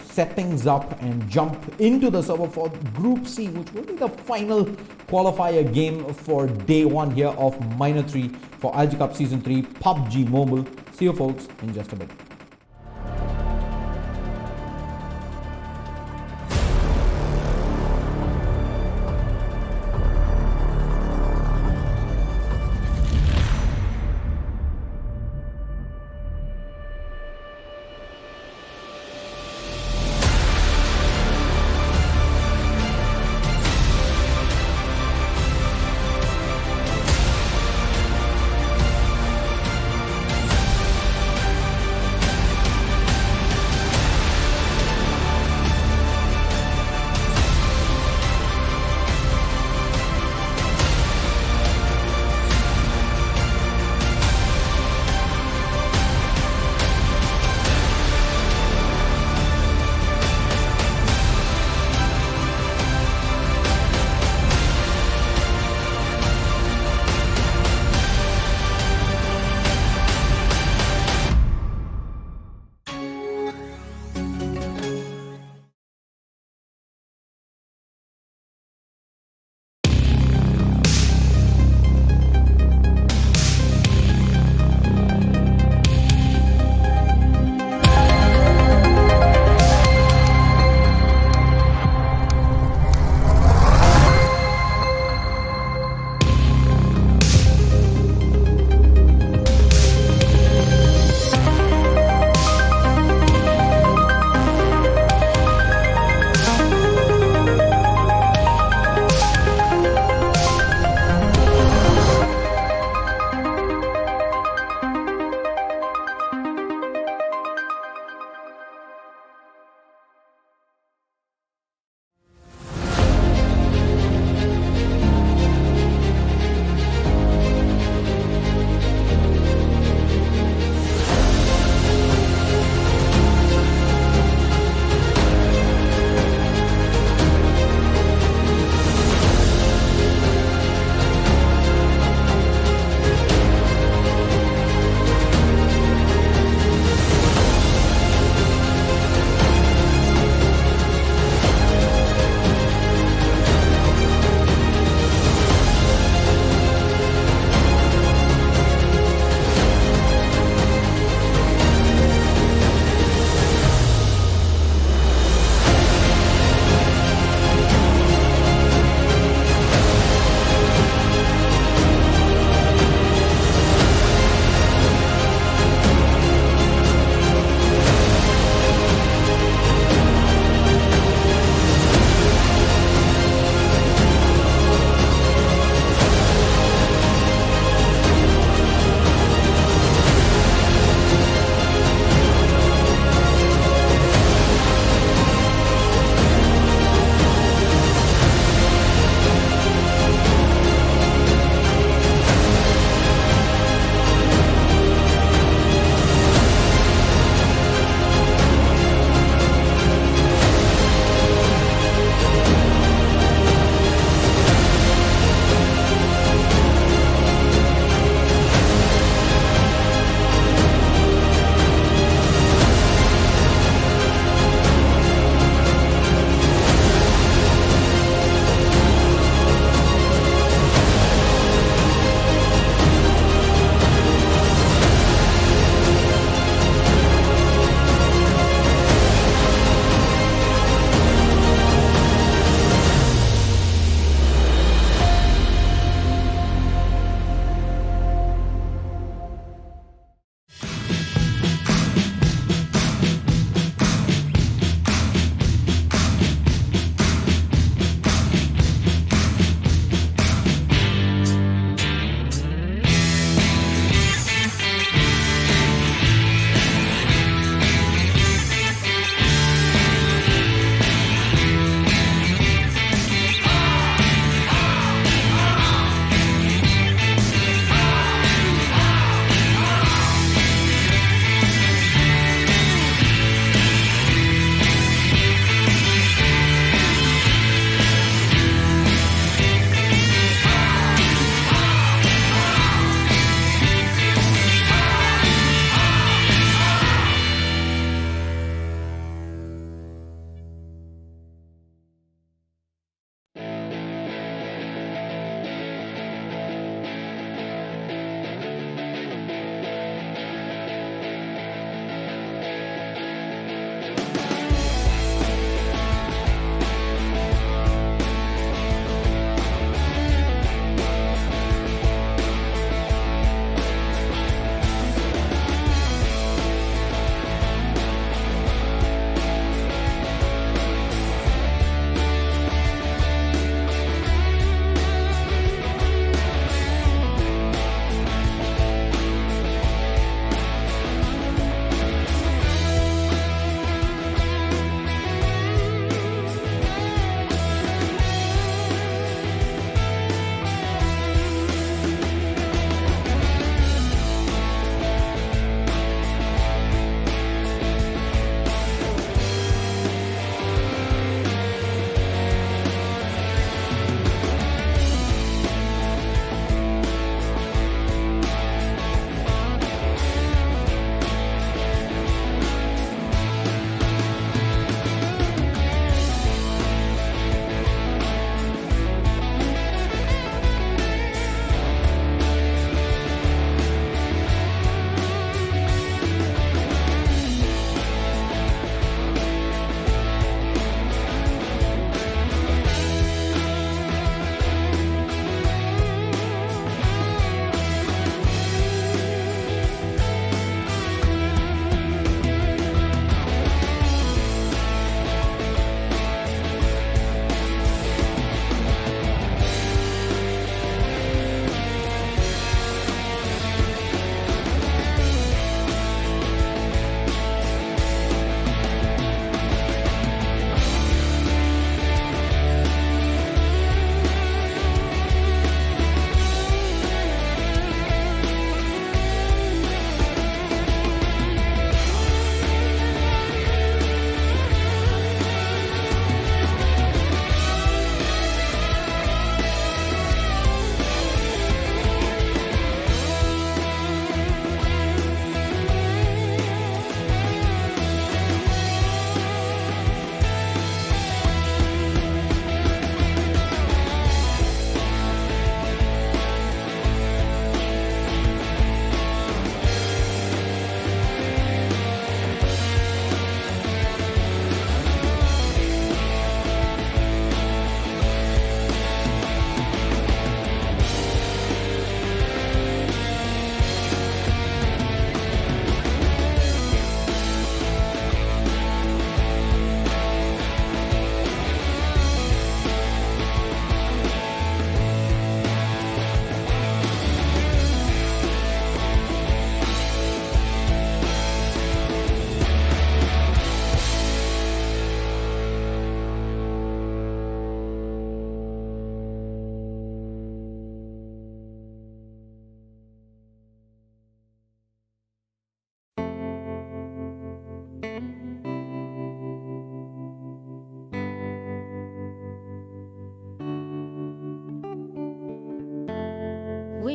set things up and jump into the server for Group C, which will be the final qualifier game for day 1 here of Minor 3 for ILG Cup Season 3 PUBG Mobile. See you folks in just a bit.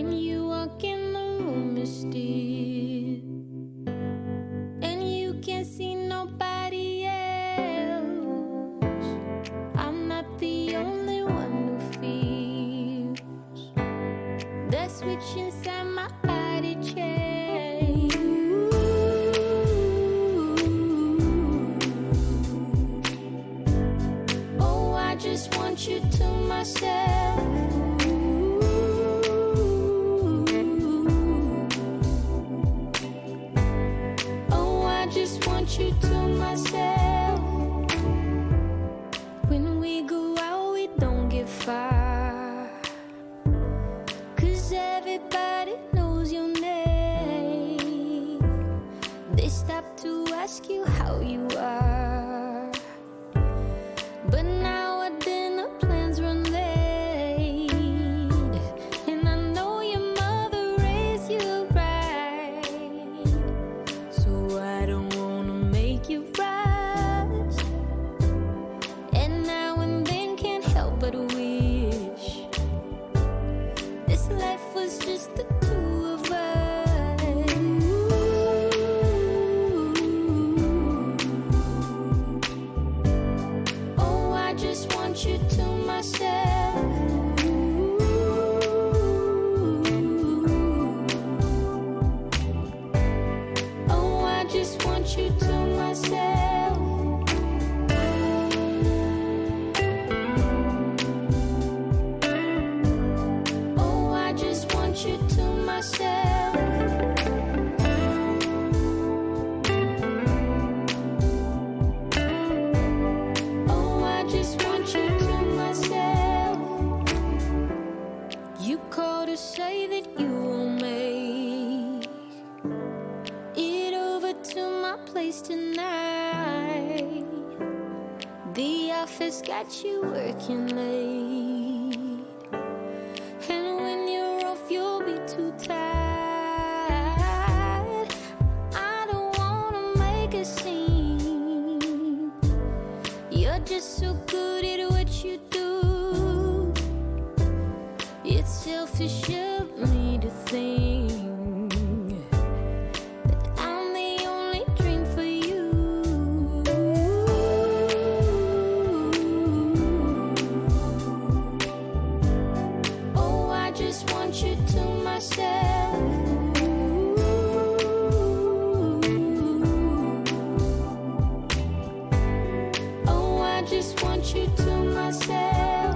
When you walk in the room, it's still, and you can't see nobody else. I'm not the only one who feels the switch inside my body change. Oh, I just want you to myself. Oh, I just want you to myself. When we go out, we don't get far, 'cause everybody knows your name. They stop to ask you how you are, but now our dinner plans run late. And I know your mother raised you right, so I don't wanna make you rush. And now and then can't help but wish this life was just the two of us. Oh, I just want you to myself. Oh, I just want you to myself. Oh, I just want you to myself. Oh, I just want you to myself. You called to say that you will make it over to my place tonight. The office got you working late, and when you're off, you'll be too tired. I don't wanna make a scene. You're just so good at what you do. It's selfish of me to think that I'm the only dream for you. Oh, I just want you to myself. Oh, I just want you to myself.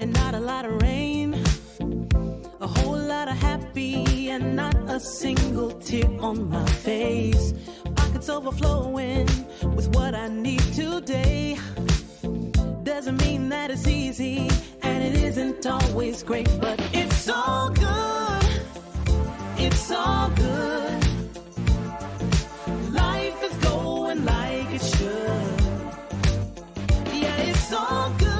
and not a lot of rain. A whole lot of happy and not a single tear on my face. Pockets overflowing with what I need today. Doesn't mean that it's easy, and it isn't always great, but it's all good. It's all good. Life is going like it should. Yeah, it's all good.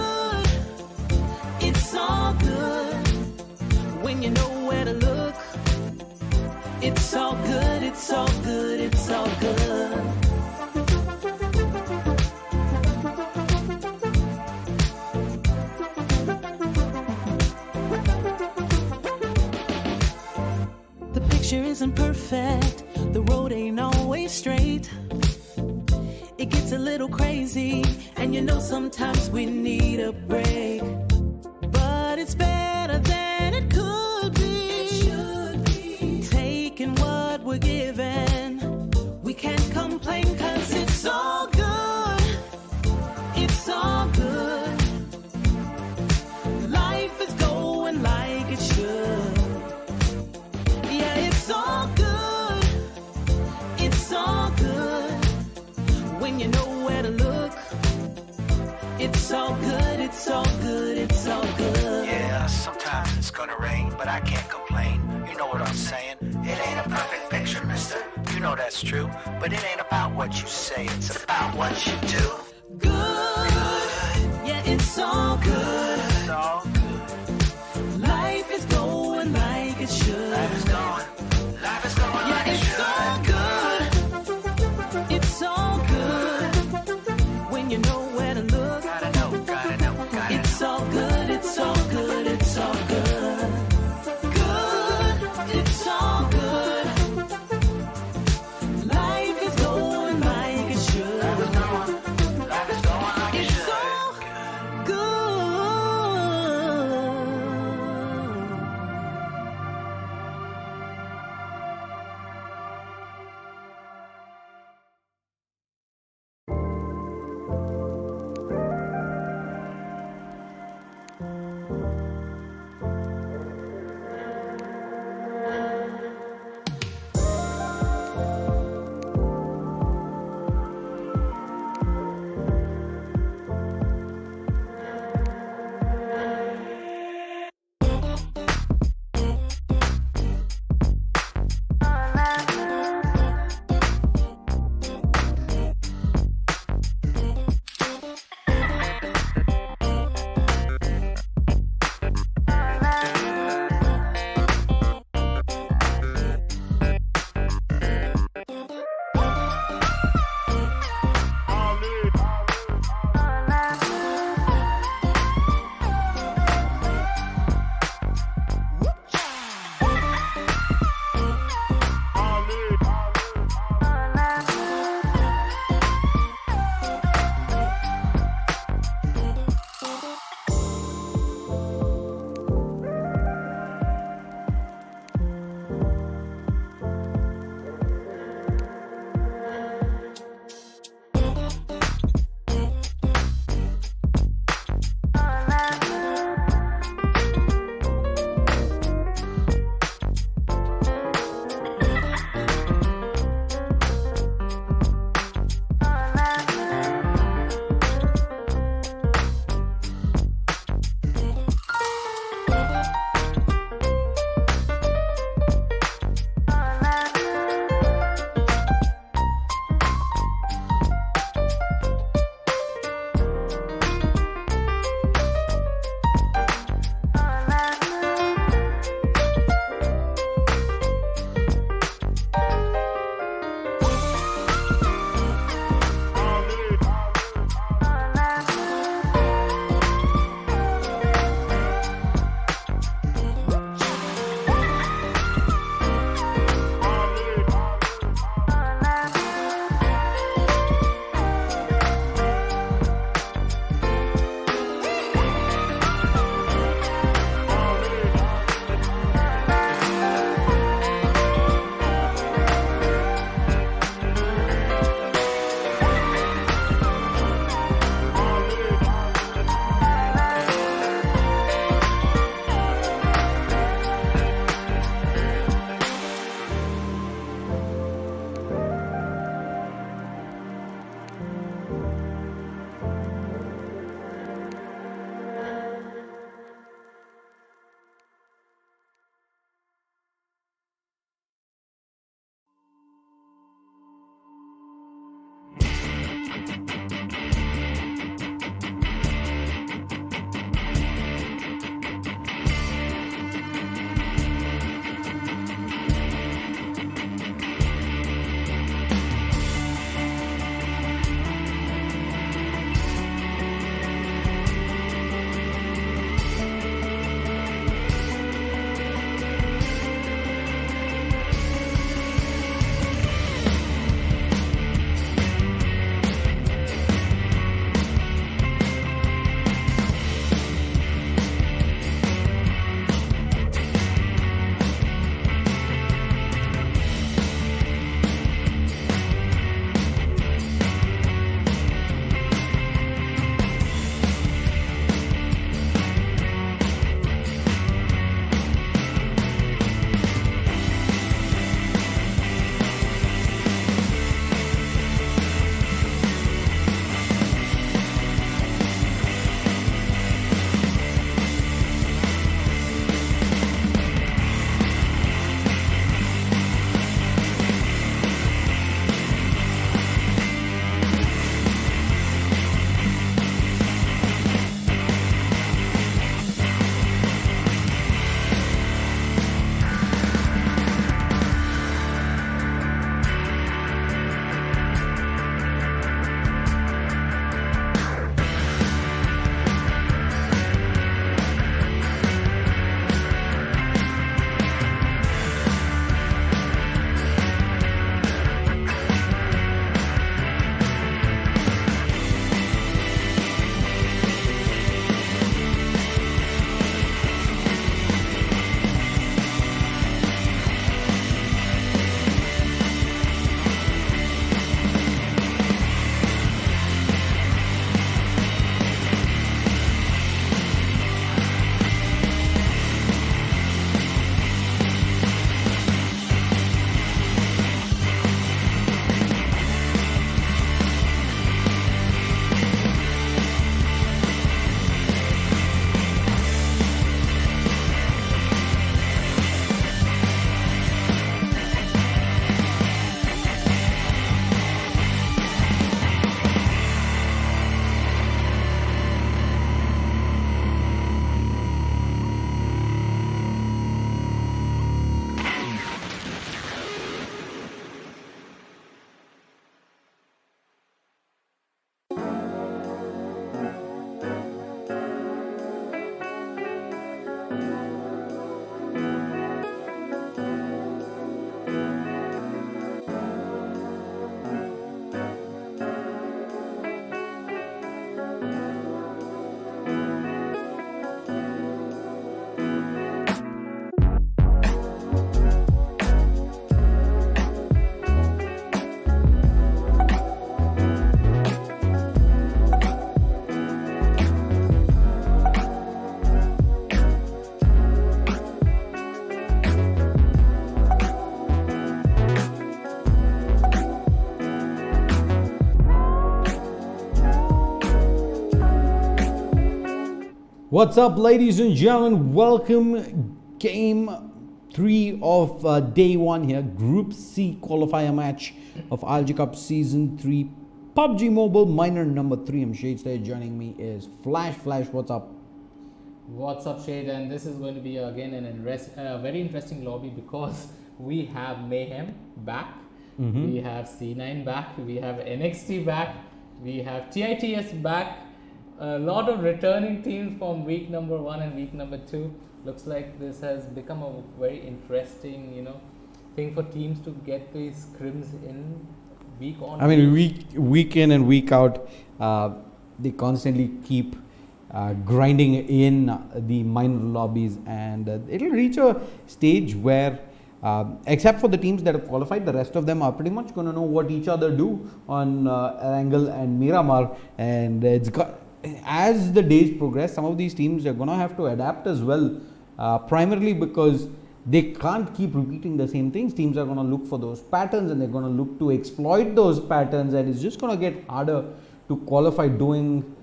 It's all good. When you know where to look, it's all good. It's all good. It's all good. The picture isn't perfect, the road ain't always straight. It gets a little crazy, and you know sometimes we need a break. But it's better than it could be. It should be. Taking what we're given, we can't complain, 'cause it's all good. It's all good. Life is going like it should. Yeah, it's all good. It's all good. When you know where to look, it's all good. It's all good. It's all good. Yeah, sometimes it's gonna rain, but I can't complain. You know what I'm saying? It ain't a perfect picture, mister. You know that's true. But it ain't about what you say, it's about what you do. Good. Yeah, it's all good. It's all good. Life is going like it should. Life is going Yeah, like it it's should. all good. It's all good. When you know where to look, Gotta know, gotta know, gotta it's all good. It's all good. It's all good. Good. It's all good. Life is going like it should. Life is going like it It's should. all good. What's up, ladies and gentlemen? Welcome, game 3 of day 1 here, Group C qualifier match of ILG Cup Season 3, PUBG Mobile minor number 3. I'm Shades there. Joining me is Flash. Flash, what's up? What's up, Shade? And this is going to be again a very interesting lobby because we have Mayhem back, we have C9 back, we have NXT back, we have TITS back. A lot of returning teams from week number 1 and week number 2. Looks like this has become a very interesting, thing for teams to get these scrims in week on. I mean, week in and week out, they constantly keep grinding in the minor lobbies, and it'll reach a stage where except for the teams that have qualified, the rest of them are pretty much going to know what each other do on Angle and Miramar, and as the days progress, some of these teams are going to have to adapt as well, primarily because they can't keep repeating the same things. Teams are going to look for those patterns, and they're going to look to exploit those patterns, and it's just going to get harder to qualify doing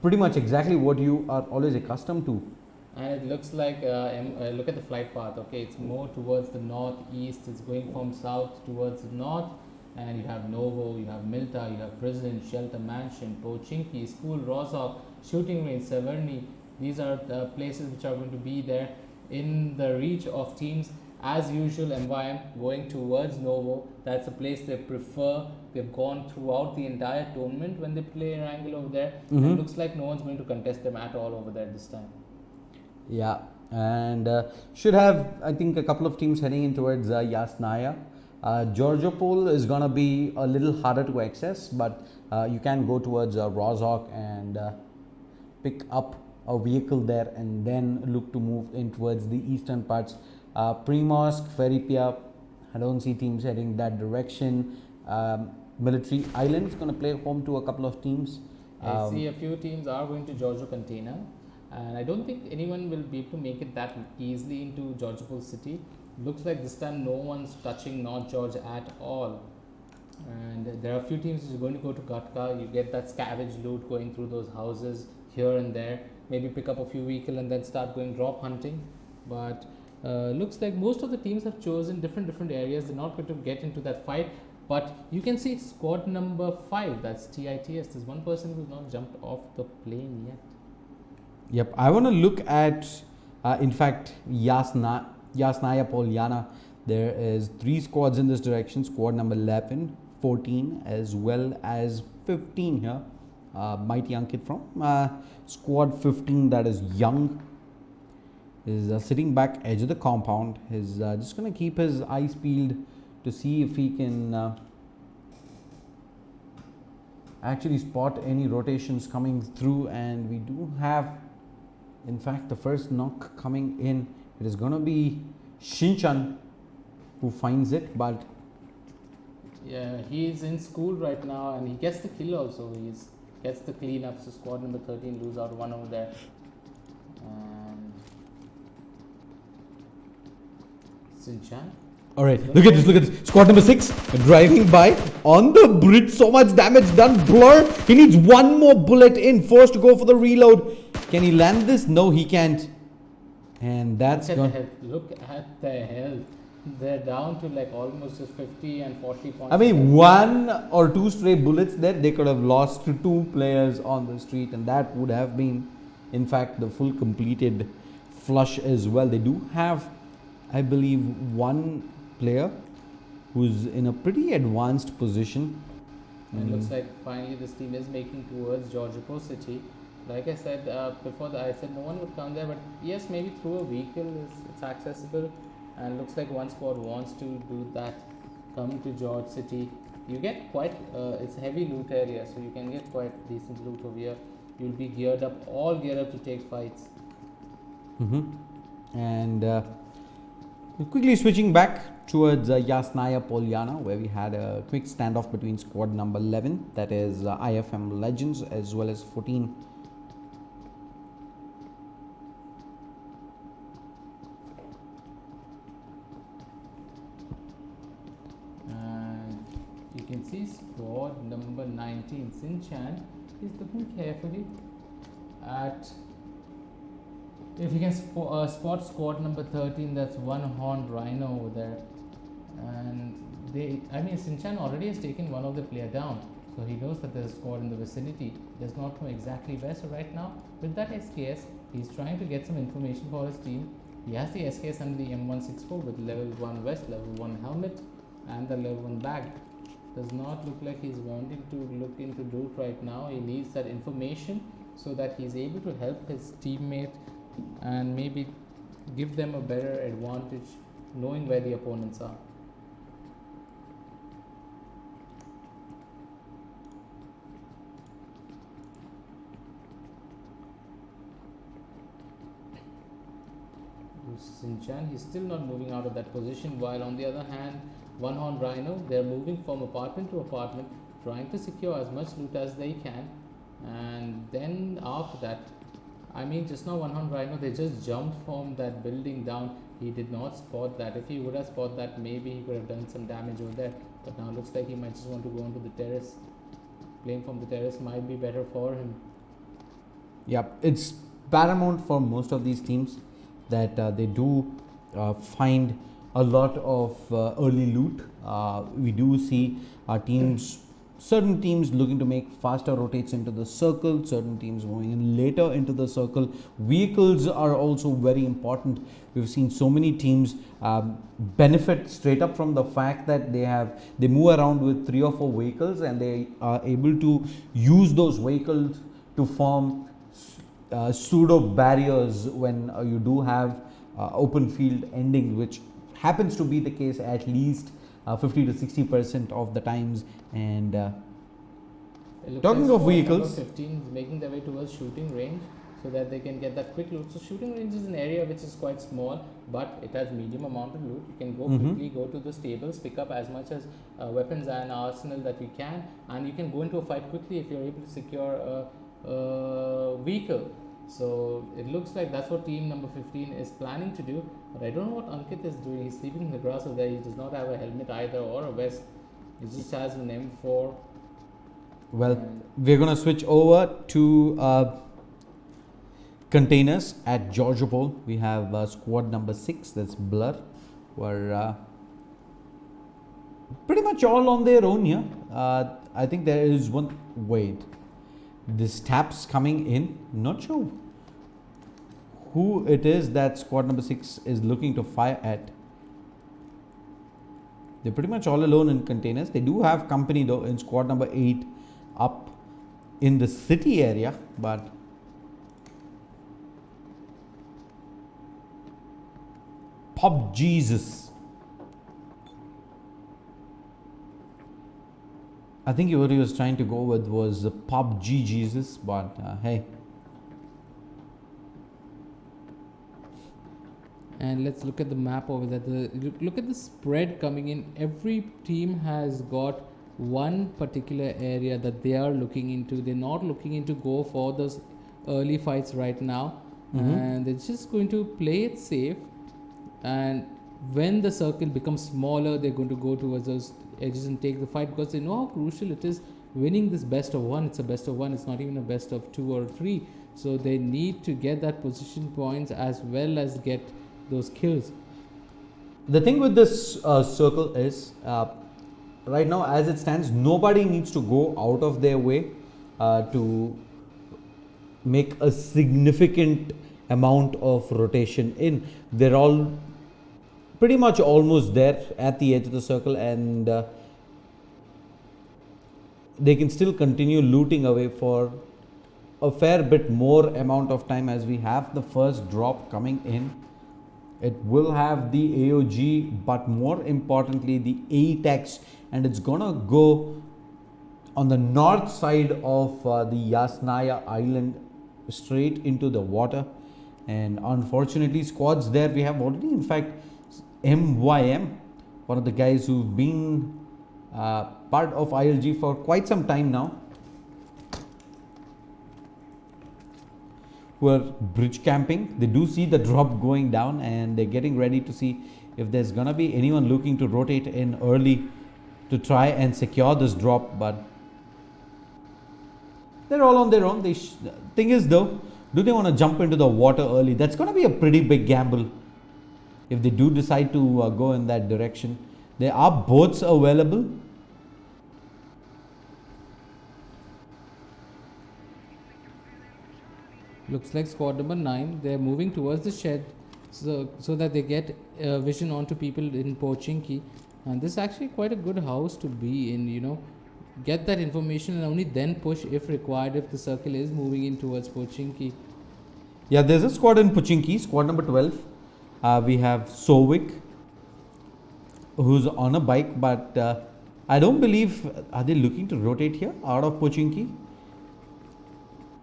pretty much exactly what you are always accustomed to. And it looks like, look at the flight path, okay, it's more towards the northeast, it's going from south towards the north, and you have Novo, you have Milta, you have Prison, Shelter Mansion, Pochinki, School, Rozhok, Shooting Range, Severny. These are the places which are going to be there in the reach of teams. As usual, MYM going towards Novo, that's a place they prefer. They've gone throughout the entire tournament when they play an angle over there. And it looks like no one's going to contest them at all over there this time. Yeah, and should have, I think, a couple of teams heading in towards Yasnaya. Georgiopol is going to be a little harder to access, but you can go towards Rozhok and pick up a vehicle there and then look to move in towards the eastern parts. Primorsk, Feripia, I don't see teams heading that direction. Military Island is going to play home to a couple of teams. I see a few teams are going to Giorgio Container, and I don't think anyone will be able to make it that easily into Georgiopol City. Looks like this time no one's touching North George at all. And there are a few teams which are going to go to Gatka. You get that scavenge loot going through those houses here and there. Maybe pick up a few vehicles and then start going drop hunting. But looks like most of the teams have chosen different areas. They're not going to get into that fight. But you can see squad number 5, that's TITS. There's one person who's not jumped off the plane yet. Yep, I want to look at, in fact, Yasnaya Polyana. There is 3 squads in this direction, squad number 11, 14 as well as 15 here. Mighty Ankit from squad 15, that is Young, is sitting back edge of the compound. He's just going to keep his eyes peeled to see if he can actually spot any rotations coming through, and we do have, in fact, the first knock coming in. It is going to be Shinchan who finds it, but yeah, he's in school right now and he gets the kill also. He gets the cleanup. So squad number 13 lose out one over there. And Shinchan. Alright, look at this. Squad number 6 driving by on the bridge. So much damage done. Blur, he needs one more bullet in. Forced to go for the reload. Can he land this? No, he can't. And that's gone. Look at the health. They're down to like almost just 50 and 40 points. I mean, 1 or 2 stray bullets there, they could have lost to 2 players on the street, and that would have been, in fact, the full completed flush as well. They do have, I believe, 1 player who's in a pretty advanced position. And it looks like finally this team is making towards Georgiopol City. Like I said before, I said no one would come there, but yes, maybe through a vehicle it's accessible, and looks like one squad wants to do that. Come to George City, you get quite it's a heavy loot area, so you can get quite decent loot over here. You'll be all geared up to take fights. And quickly switching back towards Yasnaya Polyana, where we had a quick standoff between squad number 11, that is IFM Legends, as well as 14. And you can see squad number 19, Sinchan, is looking carefully at If you can spot squad number 13, that's one horned rhino over there. And Sinchan already has taken one of the player down. So he knows that there's a squad in the vicinity. Does not know exactly where. So right now, with that SKS, he's trying to get some information for his team. He has the SKS and the M164 with level 1 vest, level 1 helmet, and the level 1 bag. Does not look like he's wanting to look into route right now. He needs that information so that he's able to help his teammate and maybe give them a better advantage knowing where the opponents are. Sinchan, he's still not moving out of that position, while on the other hand, one horn rhino, they're moving from apartment to apartment, trying to secure as much loot as they can. And then after that, just now one horn rhino, they just jumped from that building down. He did not spot that. If he would have spotted that, maybe he could have done some damage over there. But now looks like he might just want to go onto the terrace. Playing from the terrace might be better for him. Yep, it's paramount for most of these teams that they do find a lot of early loot. We do see our teams, certain teams looking to make faster rotates into the circle, certain teams moving in later into the circle. Vehicles are also very important. We've seen so many teams benefit straight up from the fact that they move around with 3 or 4 vehicles, and they are able to use those vehicles to form pseudo barriers when you do have open field ending, which happens to be the case at least 50 to 60% of the times. And talking of vehicles, 15 is making their way towards shooting range so that they can get that quick loot. So shooting range is an area which is quite small, but it has medium amount of loot. You can go quickly, go to the stables, pick up as much as weapons and arsenal that you can, and you can go into a fight quickly if you're able to secure a vehicle. So it looks like that's what team number 15 is planning to do, but I don't know what Ankit is doing. He's sleeping in the grass over there. He does not have a helmet either or a vest. He just has an M4. Well, we're going to switch over to containers at Georgiopol. We have squad number 6, that's Blur, who are pretty much all on their own here. I think there is one, wait, this taps coming in, not sure who it is that squad number 6 is looking to fire at. They're pretty much all alone in containers. They do have company though in squad number 8 up in the city area, but PUBGM. I think what he was trying to go with was the PUBG Jesus, but hey. And let's look at the map over there. Look at the spread coming in. Every team has got one particular area that they are looking into. They're not looking into go for those early fights right now, and they're just going to play it safe. And when the circle becomes smaller, they're going to go towards those edges and take the fight, because they know how crucial it is winning this best of 1. It's a best of 1. It's not even a best of 2 or 3. So they need to get that position points as well as get those kills. The thing with this circle is right now as it stands, nobody needs to go out of their way to make a significant amount of rotation in. They're all pretty much almost there at the edge of the circle, and they can still continue looting away for a fair bit more amount of time as we have the first drop coming in. It will have the AOG, but more importantly the ATEX, and it's gonna go on the north side of the Yasnaya Island straight into the water. And unfortunately squads there we have already, in fact MYM, one of the guys who've been part of ILG for quite some time now, who are bridge camping. They do see the drop going down, and they're getting ready to see if there's gonna be anyone looking to rotate in early to try and secure this drop, but they're all on their own. Thing is though, Do they want to jump into the water early? That's going to be a pretty big gamble if they do decide to go in that direction. There are boats available. Looks like squad number 9. They're moving towards the shed so that they get vision onto people in Pochinki. And this is actually quite a good house to be in, you know. Get that information and only then push if required if the circle is moving in towards Pochinki. Yeah, there's a squad in Pochinki, squad number 12. We have Sovik, who's on a bike, but I don't believe, are they looking to rotate here out of Pochinki?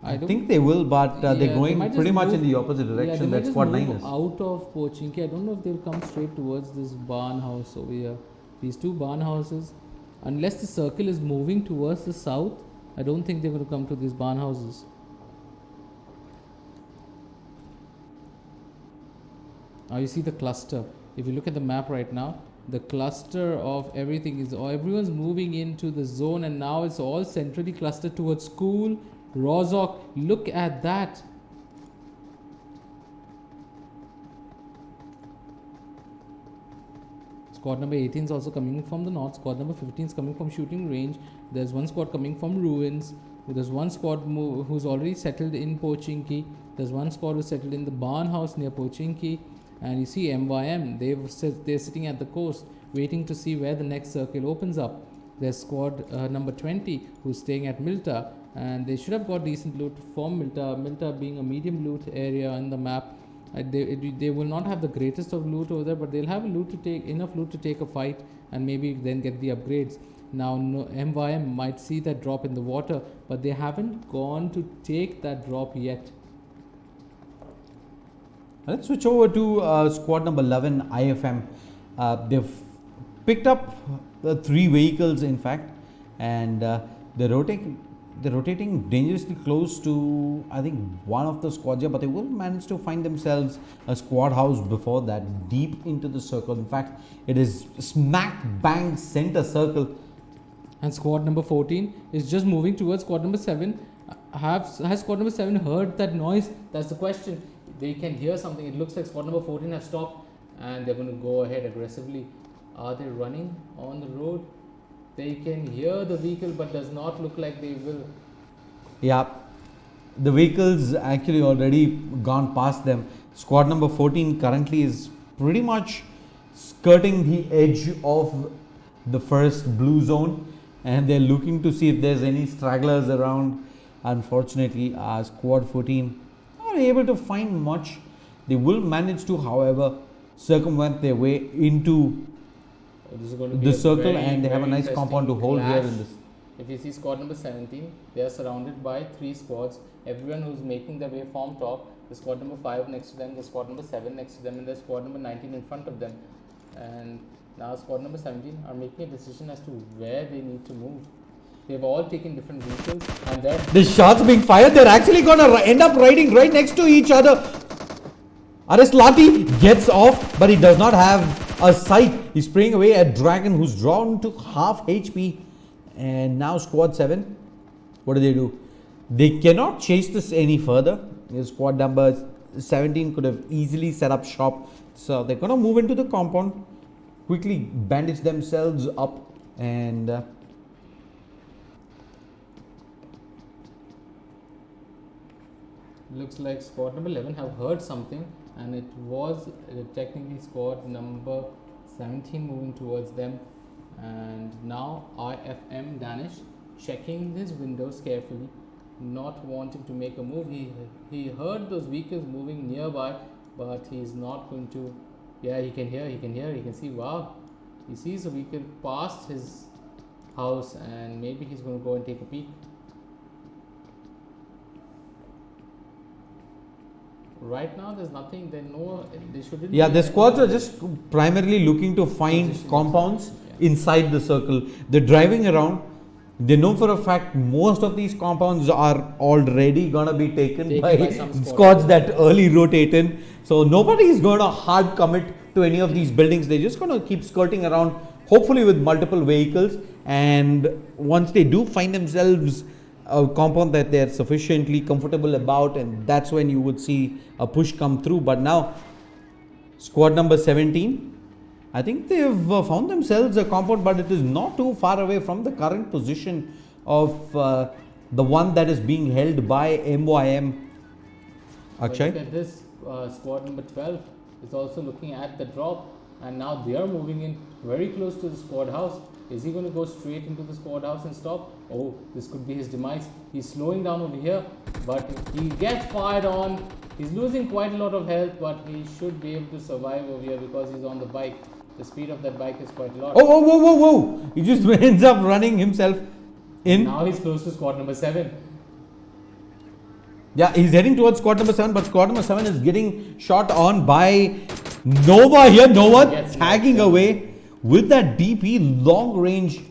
I think they will, but they're going pretty much in the opposite direction that squad 9 is. Out of Pochinki, I don't know if they'll come straight towards this barn house over here. These two barn houses, unless the circle is moving towards the south, I don't think they're going to come to these barn houses. Now you see the cluster. If you look at the map right now, the cluster of everything is, everyone's moving into the zone, and now it's all centrally clustered towards school, Rozok. Look at that. Squad number 18 is also coming from the north. Squad number 15 is coming from shooting range. There's one squad coming from ruins. There's one squad who's already settled in Pochinki. There's one squad who's settled in the barn house near Pochinki. And you see MYM, they're sitting at the coast waiting to see where the next circle opens up. There's squad number 20 who's staying at Milta, and they should have got decent loot from Milta. Milta being a medium loot area in the map. They will not have the greatest of loot over there, but they'll have enough loot to take a fight and maybe then get the upgrades. Now MYM might see that drop in the water, but they haven't gone to take that drop yet. Let's switch over to squad number 11, IFM. They've picked up 3 vehicles, in fact, and they're rotating dangerously close to, I think, one of the squads here, but they will manage to find themselves a squad house before that, deep into the circle. In fact, it is smack bang center circle. And squad number 14 is just moving towards squad number 7. Has squad number 7 heard that noise? That's the question. They can hear something. It looks like squad number 14 have stopped and they're going to go ahead aggressively. Are they running on the road? They can hear the vehicle, but does not look like they will. Yeah, the vehicles actually already gone past them. Squad number 14 currently is pretty much skirting the edge of the first blue zone, and they're looking to see if there's any stragglers around. Unfortunately, squad 14 not able to find much. They will manage to, however, circumvent their way into the circle, and they have a nice compound to hold here in this. If you see squad number 17, they are surrounded by 3 squads. Everyone who's making their way from top, the squad number 5 next to them, the squad number 7 next to them, and the squad number 19 in front of them. And now squad number 17 are making a decision as to where they need to move. They've all taken different vehicles, and the shots being fired, they're actually going to end up riding right next to each other. Areslati gets off, but he does not have a sight. He's spraying away at Dragon, who's drawn to half HP. And now squad 7, what do? They cannot chase this any further. Squad number 17 could have easily set up shop. So they're going to move into the compound, quickly bandage themselves up, and looks like squad number 11 have heard something, and it was technically squad number 17 moving towards them. And now IFM Danish checking his windows carefully, not wanting to make a move. He heard those vehicles moving nearby, but he's not going to. Yeah, he can hear, he can see. Wow, he sees a vehicle past his house, and maybe he's going to go and take a peek. Right now there's nothing. They shouldn't. Yeah, the squads are just primarily looking to find compounds inside the circle. They're driving around. They know for a fact most of these compounds are already gonna be taken by squads that early rotate in. So nobody is going to hard commit to any of these buildings. They're just gonna keep skirting around, hopefully with multiple vehicles. And once they do find themselves a compound that they're sufficiently comfortable about, and that's when you would see a push come through. But now, squad number 17, I think they've found themselves a compound, but it is not too far away from the current position of the one that is being held by MYM. Akshay? Look at this, squad number 12 is also looking at the drop, and now they are moving in very close to the squad house. Is he going to go straight into the squad house and stop? Oh, this could be his demise. He's slowing down over here, but he gets fired on. He's losing quite a lot of health, but he should be able to survive over here because he's on the bike. The speed of that bike is quite a lot. Oh, whoa, whoa, whoa, whoa! He just ends up running himself in. Now he's close to squad number 7. Yeah, he's heading towards squad number 7, but squad number 7 is getting shot on by Nova here. Nova Yes, tagging yes. away with that DP long range.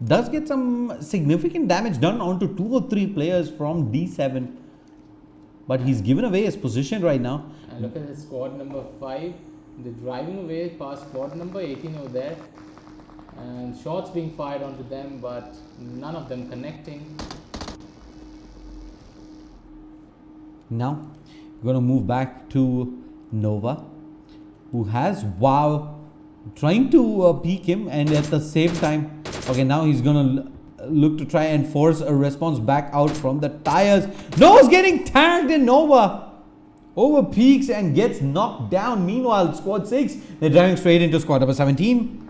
Does get some significant damage done onto 2 or 3 players from D7. But he's given away his position right now. And look at this squad number 5. They're driving away past squad number 18 over there. And shots being fired onto them, but none of them connecting. Now, we're going to move back to Nova, who has WoW trying to peek him, and at the same time, okay, now he's going to look to try and force a response back out from the tires. Nova's getting tagged in. Nova over peaks and gets knocked down. Meanwhile, squad 6, they're driving straight into squad number 17.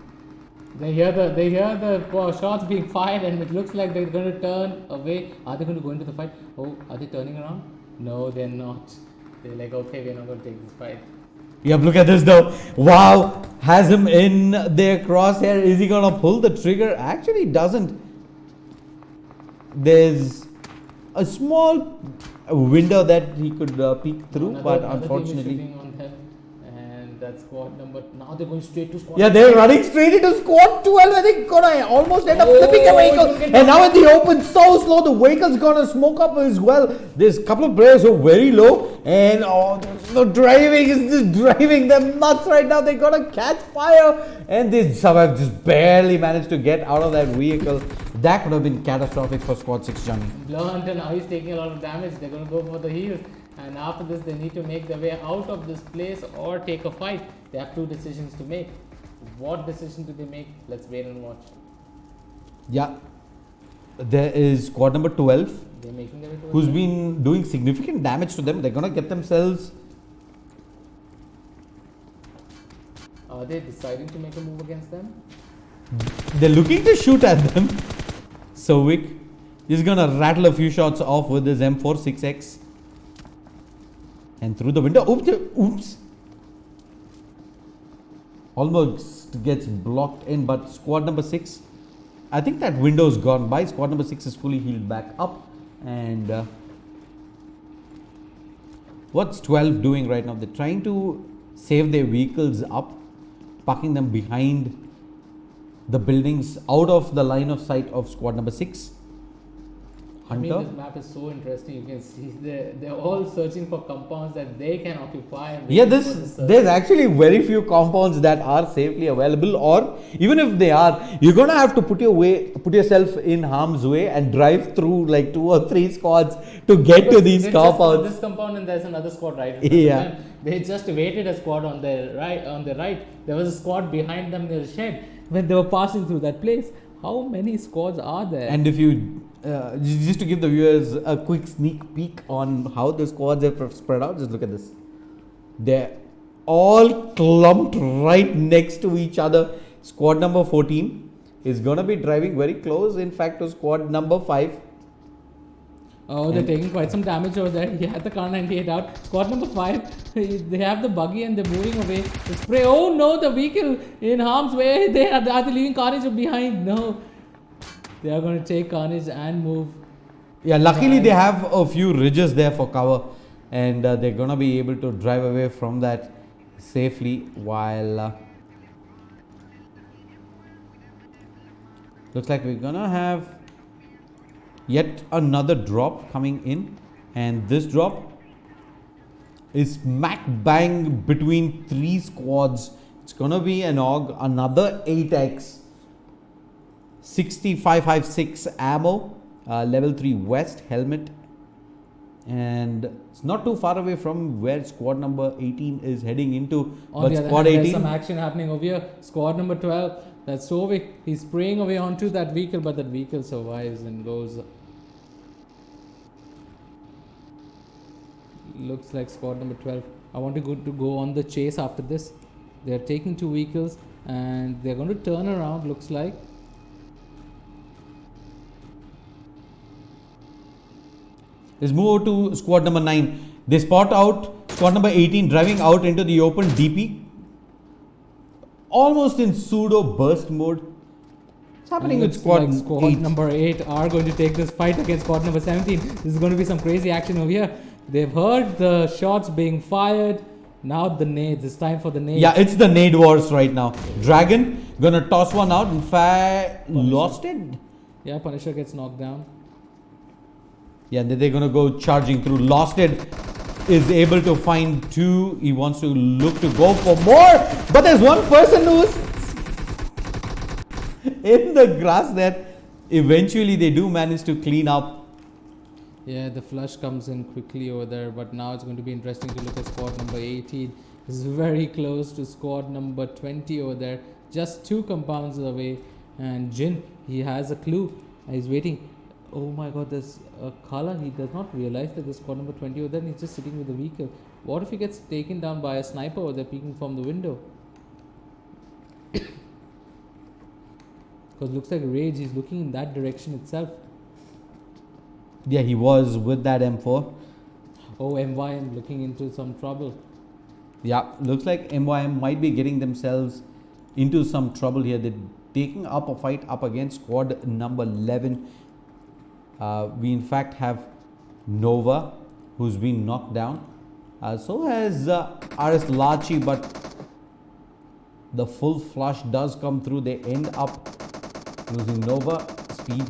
They hear the shots being fired, and it looks like they're going to turn away. Are they going to go into the fight? Oh, are they turning around? No, they're not. They're like, okay, we're not going to take this fight. Yep, look at this though. WoW has him in their crosshair. Is he going to pull the trigger? Actually doesn't. There's a small window that he could peek through, but Another team is unfortunately. shooting on them, and that's squad number. Now they're going straight to squad. Yeah, they're running straight into squad 12. I think gonna almost end up flipping the vehicle. And now in the open, so slow, the vehicle's gonna smoke up as well. There's a couple of players who are very low, and the driving is just driving them nuts right now. They're gonna catch fire, and they have just barely managed to get out of that vehicle. That could have been catastrophic for squad 6, Johnny. Blur until now he's taking a lot of damage. They're going to go for the heals, and after this they need to make their way out of this place or take a fight. They have 2 decisions to make. What decision do they make? Let's wait and watch. Yeah, there is squad number 12, They're making their way towards who's them. been doing significant damage to them. They're gonna get themselves. Are they deciding to make a move against them? They're looking to shoot at them. Sovik is gonna rattle a few shots off with his M46X. And through the window, oops. Almost gets blocked in, but squad number 6, I think that window's gone by. Squad number 6 is fully healed back up. And what's 12 doing right now? They're trying to save their vehicles up, parking them behind the buildings out of the line of sight of squad number 6. I mean, Hunter. this map is so interesting. You can see they're all searching for compounds that they can occupy. And Yeah, waiting for the search. there's actually very few compounds that are safely available, or even if they are, you're gonna have to put yourself in harm's way and drive through like 2 or 3 squads to get to these They just got compounds. this compound, and there's another squad right in front of Yeah. them. They just waited a squad on their right. On the right, there was a squad behind them in the shed when they were passing through that place. How many squads are there? And if you just to give the viewers a quick sneak peek on how the squads are spread out, just look at this. They're all clumped right next to each other. Squad number 14 is gonna be driving very close, in fact, to squad number 5. Oh, they're taking quite some damage over there. He had the car 98 out. Squad number 5, they have the buggy and they're moving away. The spray. Oh no, the vehicle in harm's way. Are they leaving Carnage behind? No. They are going to take Carnage and move. Yeah, luckily they have a few ridges there for cover, and they're gonna be able to drive away from that safely. While looks like we're gonna have yet another drop coming in, and this drop is smack bang between 3 squads. It's gonna be an AUG, another 8x. 6556 ammo, level 3 vest, helmet, and it's not too far away from where squad number 18 is heading into. On But the other squad hand, there's 18, some action happening over here. Squad number 12, that's Sovik. He's spraying away onto that vehicle, but that vehicle survives and goes. Looks like squad number 12. I want to go on the chase after this. They're taking 2 vehicles and they're going to turn around, looks like. let's move over to squad number 9. They spot out squad number 18 driving out into the open DP, almost in pseudo burst mode. It's happening with Looks squad, like squad 8. number 8 are going to take this fight against squad number 17. This is going to be some crazy action over here. They've heard the shots being fired. Now the nades. It's time for the nades. Yeah, it's the nade wars right now. Dragon gonna toss one out. In fact, lost it. Yeah, Punisher gets knocked down. Yeah, then they're gonna go charging through. Lost it is able to find 2. He wants to look to go for more, but there's one person who's in the grass that eventually they do manage to clean up. Yeah, the flush comes in quickly over there, but now it's going to be interesting to look at squad number 18. This is very close to squad number 20 over there, just 2 compounds away. And Jin, he has a clue. He's waiting. Oh my god, there's a color. He does not realize that there's squad number 20 over there, and he's just sitting with the vehicle. What if he gets taken down by a sniper over there peeking from the window? Because looks like Rage, he's looking in that direction itself. Yeah, he was with that M4. Oh, MYM looking into some trouble. Yeah, looks like MYM might be getting themselves into some trouble here. They're taking up a fight up against squad number 11. We in fact have Nova, who's been knocked down. So has RS Lachi, but the full flush does come through. They end up losing Nova. Speed.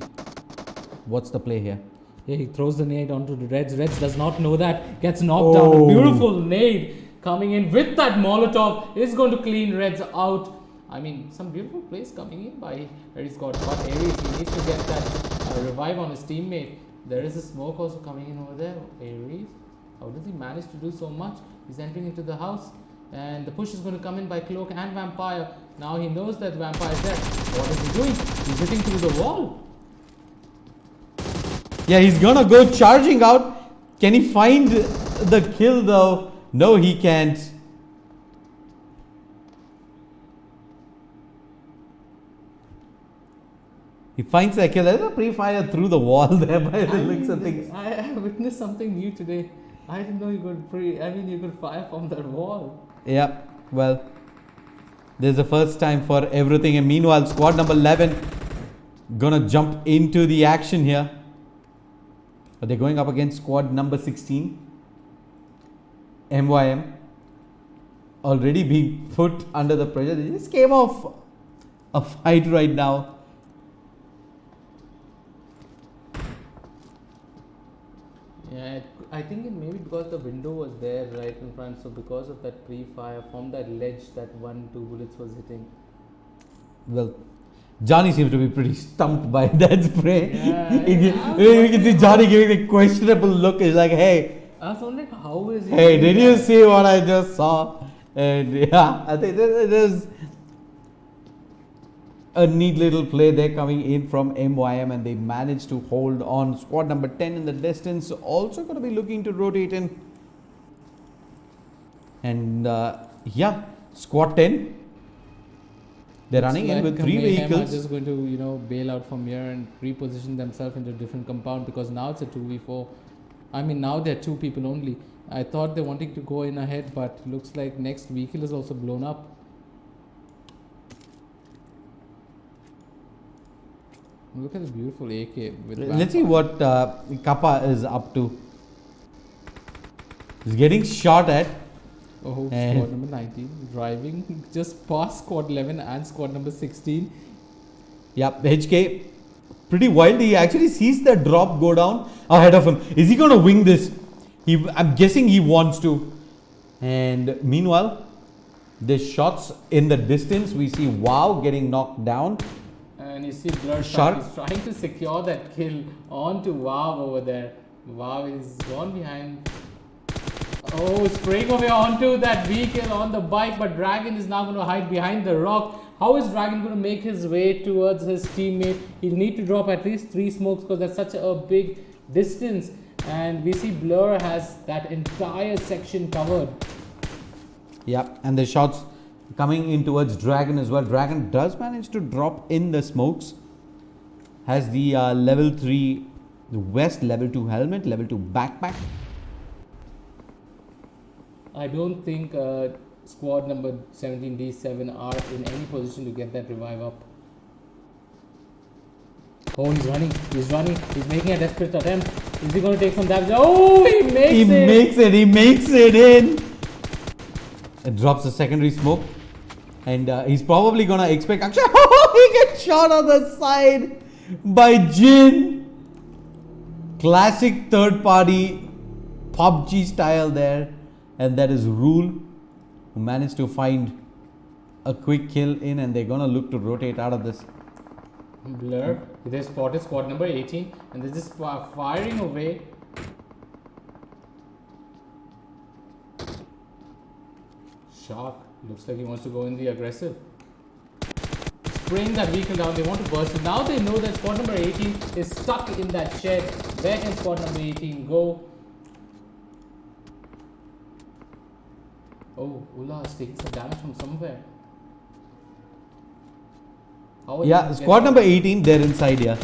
What's the play here? Yeah, he throws the nade onto the Reds. Reds does not know that. Gets knocked down. A beautiful nade coming in with that Molotov is going to clean Reds out. I mean, some beautiful plays coming in by Aries. Got Aries. He needs to get that revive on his teammate. There is a smoke also coming in over there. Aries. How does he manage to do so much? He's entering into the house. And the push is going to come in by Cloak and Vampire. Now he knows that Vampire is there. What is he doing? He's hitting through the wall. Yeah, he's gonna go charging out. Can he find the kill though? No, he can't. He finds the kill. There's a pre-fire through the wall there by the looks of things. I witnessed something new today. I didn't know you could you could fire from that wall. Yeah, well, there's the first time for everything. And meanwhile, squad number 11 gonna jump into the action here. But they're going up against squad number 16. MYM already being put under the pressure. They just came off a fight right now. Yeah, I think it maybe because the window was there right in front. So because of that pre-fire from that ledge, that 1-2 bullets was hitting. Well, Johnny seems to be pretty stumped by that spray. Yeah, You can see Johnny giving a questionable look. He's like, hey, I was wondering how is he. hey, doing did you that? see what I just saw? And yeah, I think there's a neat little play there coming in from MYM, and they managed to hold on. Squad number 10 in the distance also going to be looking to rotate in. And yeah, squad 10. They're running in with 3 Mayhem vehicles. are just going to, bail out from here and reposition themselves into a different compound, because now it's a 2v4. I mean, now there are 2 people only. I thought they wanted to go in ahead, but looks like next vehicle is also blown up. Look at the beautiful AK. With Let's see what Kappa is up to. He's getting shot at. Oh, And- squad number 19 driving just past squad 11 and squad number 16. Yep, HK pretty wild. He actually sees the drop go down ahead of him. Is he going to wing this? I'm guessing he wants to. And meanwhile, the shots in the distance, we see Wow getting knocked down. And you see Blur Shark. is trying to secure that kill onto Wow over there. Wow is gone behind. Oh, spraying away onto that vehicle on the bike, but Dragon is now going to hide behind the rock. How is Dragon going to make his way towards his teammate? He'll need to drop at least 3 smokes because that's such a big distance. And we see Blur has that entire section covered. Yeah, and the shots coming in towards Dragon as well. Dragon does manage to drop in the smokes. Has the level 3 vest, level 2 helmet, level 2 backpack. I don't think squad number 17D7 are in any position to get that revive up. Oh, he's running, he's making a desperate attempt. Is he going to take some damage? Oh, he makes it! He makes it in! It drops the secondary smoke. And he's probably going to expect action. He gets shot on the side by Jin. Classic third party PUBG style there. And that is Rule, who managed to find a quick kill in, and they're going to look to rotate out of this. Blur, they spotted squad number 18 and they're just firing away. Shark, looks like he wants to go in the aggressive. Spraying that vehicle down, they want to burst it. Now they know that squad number 18 is stuck in that shed. Where can squad number 18 go? Oh, Ula is taking some damage from somewhere. Yeah, squad number 18, they're inside here.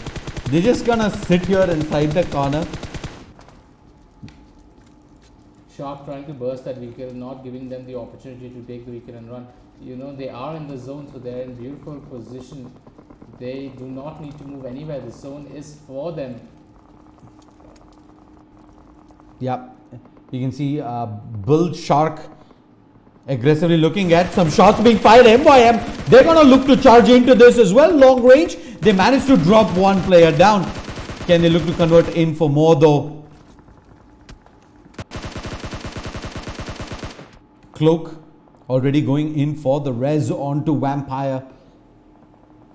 They're just gonna sit here inside the corner. Shark trying to burst that vehicle, not giving them the opportunity to take the vehicle and run. You know, they are in the zone, so they're in beautiful position. They do not need to move anywhere. The zone is for them. Yeah, you can see Bull Shark aggressively looking at some shots being fired. MYM, they're going to look to charge into this as well. Long range, they managed to drop one player down. Can they look to convert in for more though? Cloak already going in for the res onto Vampire.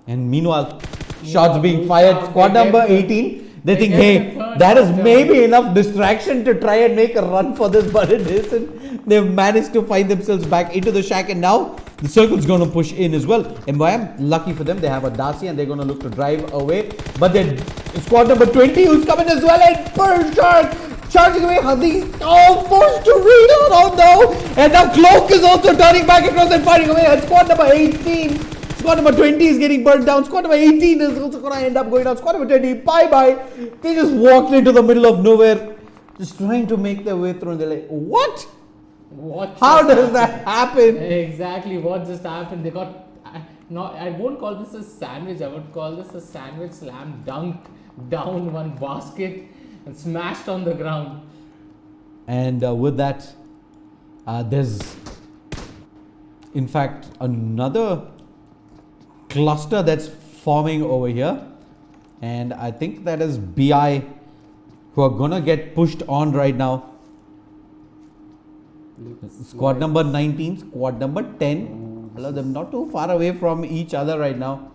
And meanwhile, shots being fired. Squad number 18, they think, hey, that is maybe enough distraction to try and make a run for this, but it isn't. They've managed to find themselves back into the shack, and now the circle's going to push in as well. MYM, lucky for them, they have a Darcy and they're going to look to drive away. But then squad number 20 who's coming as well, and Pearl Shark charging away. He's forced to reload. Oh no! And now Cloak is also turning back across and firing away. And squad number 18, squad number 20 is getting burnt down. Squad number 18 is also going to end up going down. Squad number 20, bye bye. They just walked into the middle of nowhere, just trying to make their way through, and they're like, what? How does that happen? Exactly, what just happened? They got, I won't call this a sandwich, I would call this a sandwich slam dunked down one basket and smashed on the ground. And with that, there's in fact another cluster that's forming over here. And I think that is BI who are gonna get pushed on right now. Squad number 19, squad number 10. All of them not too far away from each other right now.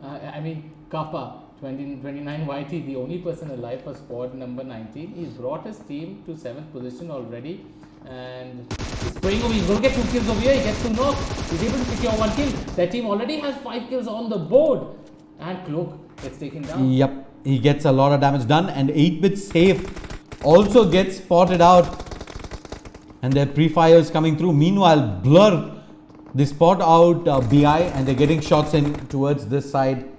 I mean, Kappa, 29 YT, the only person alive for squad number 19. He's brought his team to 7th position already. And he's spraying over. He's going to get 2 kills over here. He gets 2 knocks. He's able to secure 1 kill. Their team already has 5 kills on the board. And Cloak gets taken down. Yep, he gets a lot of damage done. And 8-bit safe also gets spotted out. And their pre-fires coming through. Meanwhile, Blur, they spot out BI and they're getting shots in towards this side.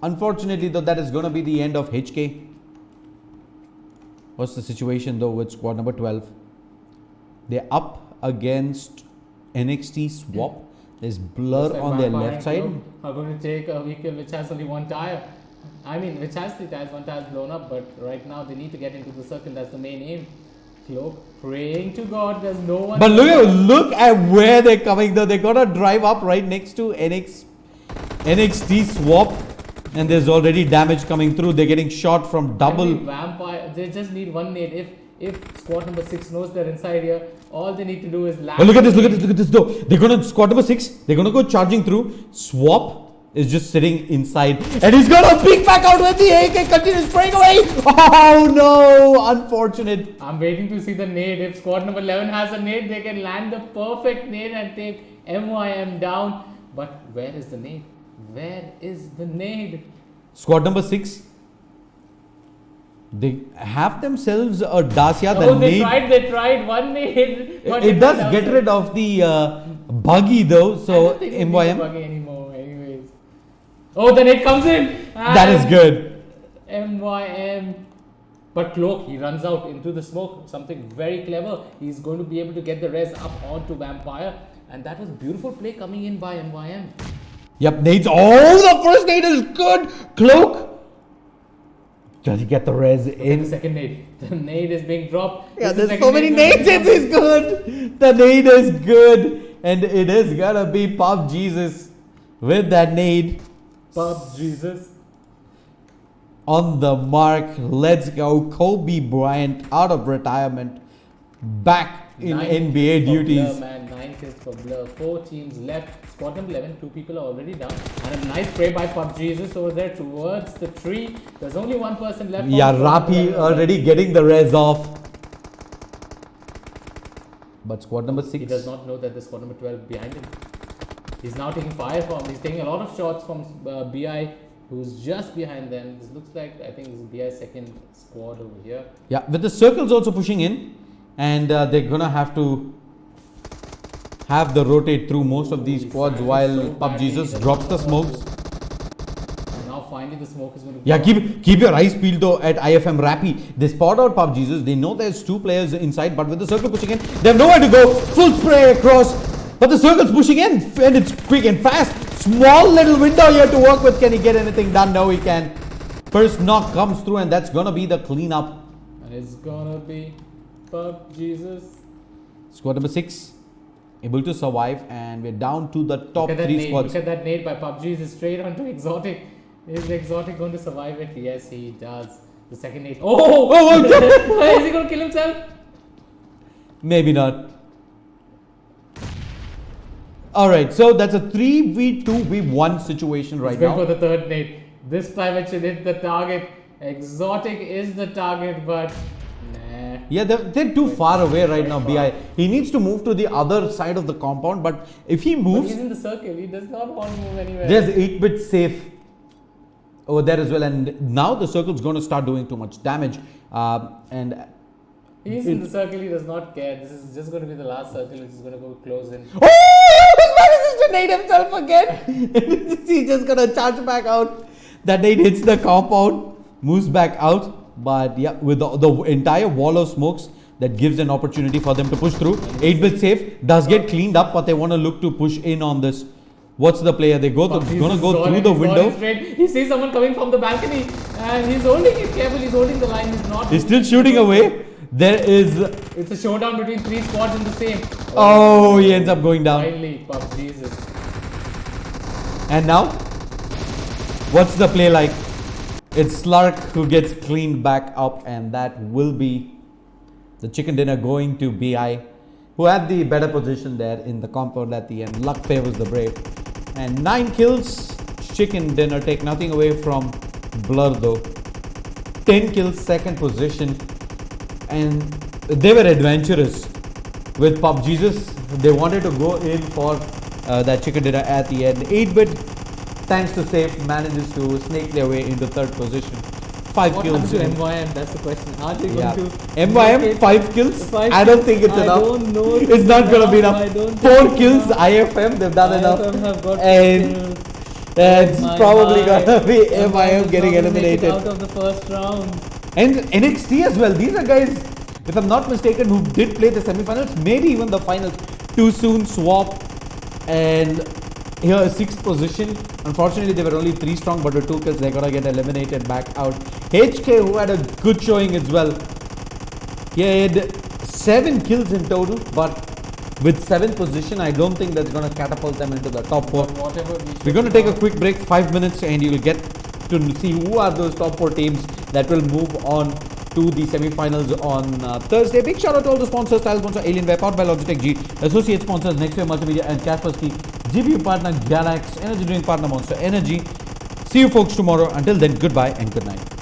Unfortunately though, that is going to be the end of HK. What's the situation though with squad number 12? They're up against NXT Swap. There's Blur on their left side. Are going to take a vehicle which has only 1 tire. I mean, which has 3 tires, 1 tire is blown up, but right now they need to get into the circle. That's the main aim. Cloak praying to God, there's no one. But look at where they're coming though. They're gonna drive up right next to NXT Swap, and there's already damage coming through. They're getting shot from double. Vampire, they just need 1 nade. If squad number 6 knows they're inside here, all they need to do is land. Oh, look at this though. They're gonna, squad number 6, they're gonna go charging through. Swap is just sitting inside. And he's gonna peek back out when the AK continues spraying away. Oh no, unfortunate. I'm waiting to see the nade. If squad number 11 has a nade, they can land the perfect nade and take MYM down. But where is the nade? Where is the nade? Squad number 6. They have themselves a Dacia. Oh, they tried one nade. But It does get rid of the buggy though. I So don't think we need the MYM. buggy anymore. Anyways. Oh, the nade comes in. That is And good. MYM. But Cloak, he runs out into the smoke. Something very clever. He's going to be able to get the res up onto Vampire. And that was beautiful play coming in by MYM. Yep, nades. Oh, the first nade is good. Cloak. Does he get the res In in? the second nade. The nade is being dropped. Yeah, This is there's the so second many nade nades. It is good. The nade is good. And it is gonna be Pop Jesus with that nade. Pub Jesus. On the mark. Let's go. Kobe Bryant out of retirement. Back in 9 NBA kills for duties. Blur, man. 9 kills for Blur. 4 teams left. Squad number 11. 2 people are already down. And a nice spray by Pub Jesus over there towards the tree. There's only one person left. Yeah, on squad number Rapi 11. already getting the res off. But squad number He 6. does not know that the squad number 12 behind him. He's now taking fire from. He's taking a lot of shots from BI, who's just behind them. This looks like, I think this is BI's second squad over here. Yeah, with the circles also pushing in. And they're gonna have to have the rotate through most of these He's squads trying while so Pub badly, Jesus he drops the does not smokes. Now finally the smoke is going to Yeah, keep your eyes peeled though at IFM Rapi. They spot out Pub Jesus. They know there's 2 players inside, but with the circle pushing in, they have nowhere to go. Full spray across, but the circle's pushing in, and it's quick and fast. Small little window here to work with. Can he get anything done? No, he can. First knock comes through, and that's gonna be the cleanup. And it's gonna be Pub Jesus. Squad number 6 able to survive, and we're down to the top Look at that 3 nade. squads. Look at that nade by PUBG. Is straight onto Exotic. Is Exotic going to survive it? Yes, he does. The second nade. Oh! Is he going to kill himself? Maybe not. Alright, so that's a 3v2v1 situation right He's going now. for the third nade. This time it should hit the target. Exotic is the target, but nah. Yeah, they're too far away right Very now, far. BI. He needs to move to the other side of the compound, but if he But moves, he's in the circle. He does not want to move anywhere. there's 8-bit safe over there as well, and now the circle's going to start doing too much damage. And He's in the circle. He does not care. This is just going to be the last circle, which is going to go close in. oh, he manages to nade himself again. He's just going to charge back out. That nade hits the compound, moves back out. But yeah, with the entire wall of smokes, that gives an opportunity for them to push through. 8-bit safe does get cleaned up, but they want to look to push in on this. What's the player? They going to go through the window. He sees someone coming from the balcony, and he's holding it careful. He's holding the line. He's not. He's still shooting away. There is. It's a showdown between 3 squads in the same. Oh, he ends up going down. Finally, Pub Jesus. And now, what's the play like? It's Slark who gets cleaned back up, and that will be the chicken dinner going to BI, who had the better position there in the compound at the end. Luck favors the brave. And 9 kills, chicken dinner. Take nothing away from Blur though. 10 kills, second position. And they were adventurous with Pub Jesus. They wanted to go in for that chicken dinner at the end. 8-bit, thanks to safe, manages to snake their way into third position. 5 What kills. happened to MYM? That's the question. Are they Yeah. going to MYM 5 kills. Five I don't kills? think it's I enough. don't know if It's not gonna be enough. I enough. don't 4 think it's kills. enough. IFM, they've done enough. IFM have got And kills. it's My probably God. gonna be MYM MYM is getting not gonna make it eliminated. out of the first round. And NXT as well. These are guys, if I'm not mistaken, who did play the semifinals, maybe even the finals. Too soon swap. And here, 6th position. Unfortunately, they were only 3 strong, but with 2 kills, they're gonna get eliminated back out. HK, who had a good showing as well. He had 7 kills in total, but with 7th position, I don't think that's gonna catapult them into the top 4. Whatever We're going to take a quick break, 5 minutes, and you'll get to see who are those top 4 teams that will move on to the semi-finals on Thursday. Big shout out to all the sponsors, title sponsor Alien Wear, powered by Logitech G, associate sponsors Nextwave Multimedia and Kaspersky. GPU partner Galax, energy drink partner Monster Energy. See you folks tomorrow. Until then, goodbye and good night.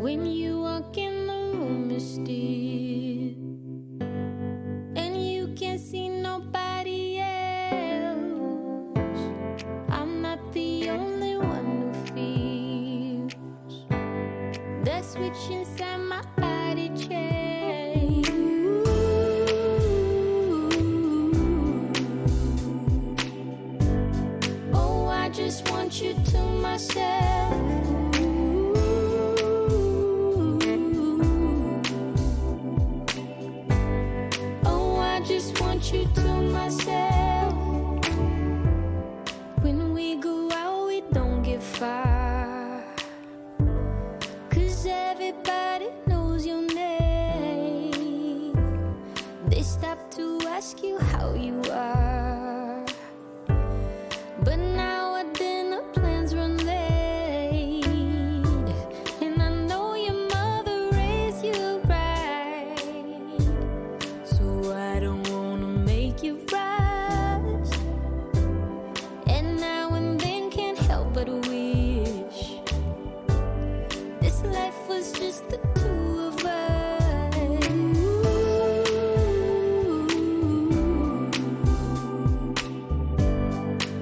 When you walk in the room, it's still, and you can't see nobody else. I'm not the only one who feels that switch inside my body change. Oh, I just want you to myself. Oh, I just want you to myself. When we go out, we don't get far, 'cause everybody knows your name. They stop to ask you how you are, but now our dinner plans run late. And I know your mother raised you right, so I don't wanna make you rush. And now and then can't help but wish this life was just the two of us.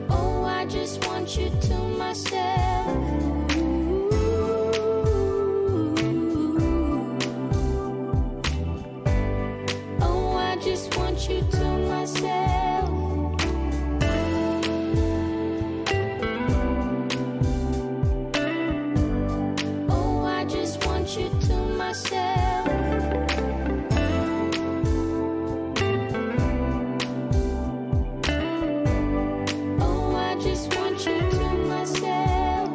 Oh, I just want you to myself. Oh, I just want you to myself. Oh, I just want you to myself. Oh, I just want you to myself.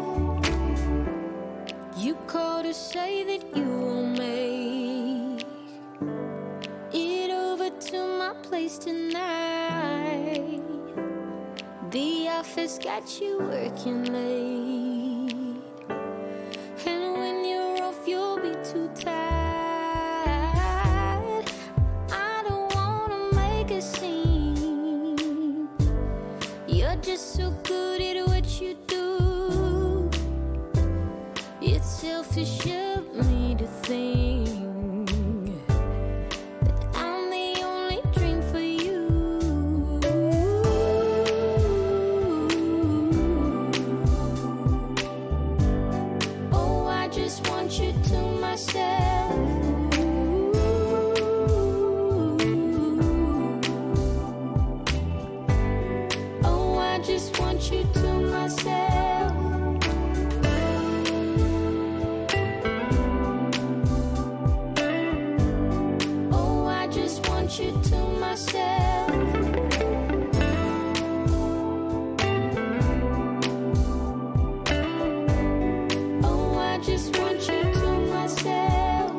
You call to say that you will make it over to my place tonight. The office got you working late, and when you're off, you'll be too tired. I don't wanna make a scene. You're just so good at what you do. It's selfish of me to think that I'm the only dream for you. Oh, I just want you to myself. Oh, I just want you to myself. Oh, I just want you to myself. Oh, I just want you to myself.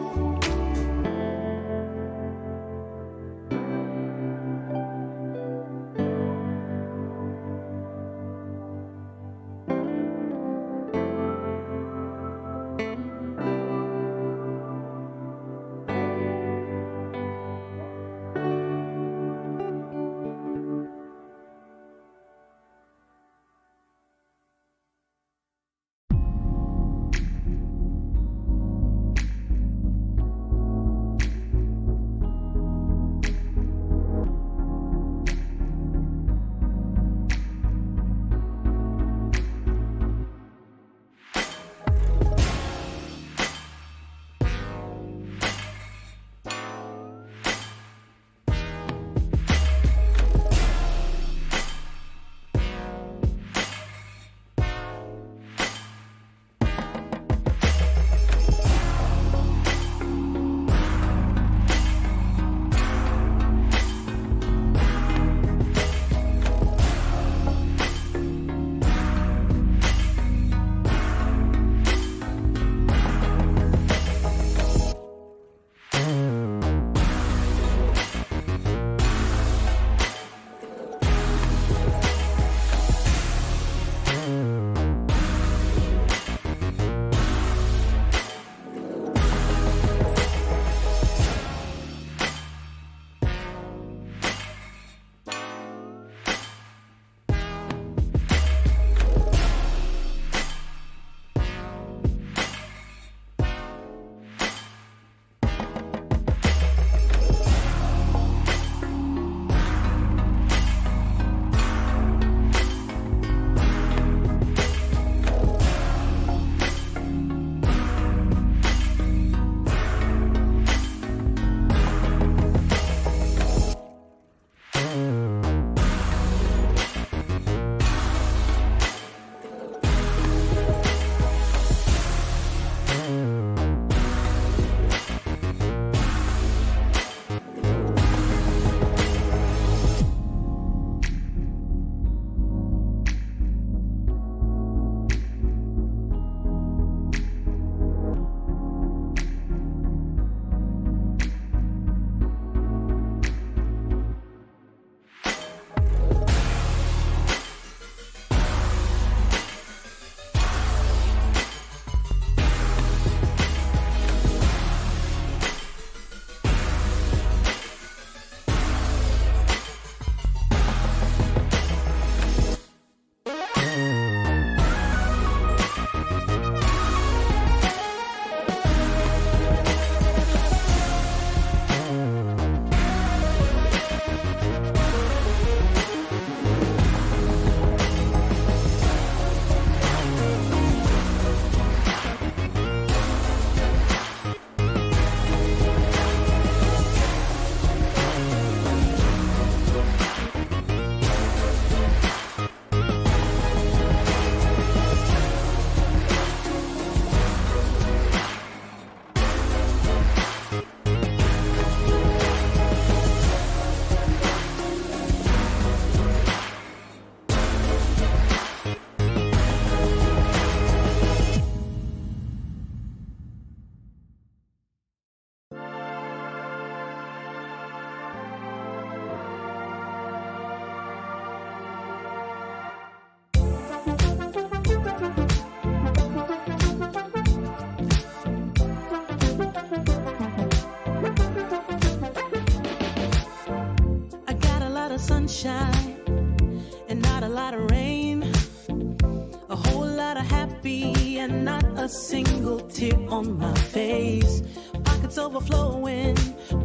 a single tear on my face. Pockets overflowing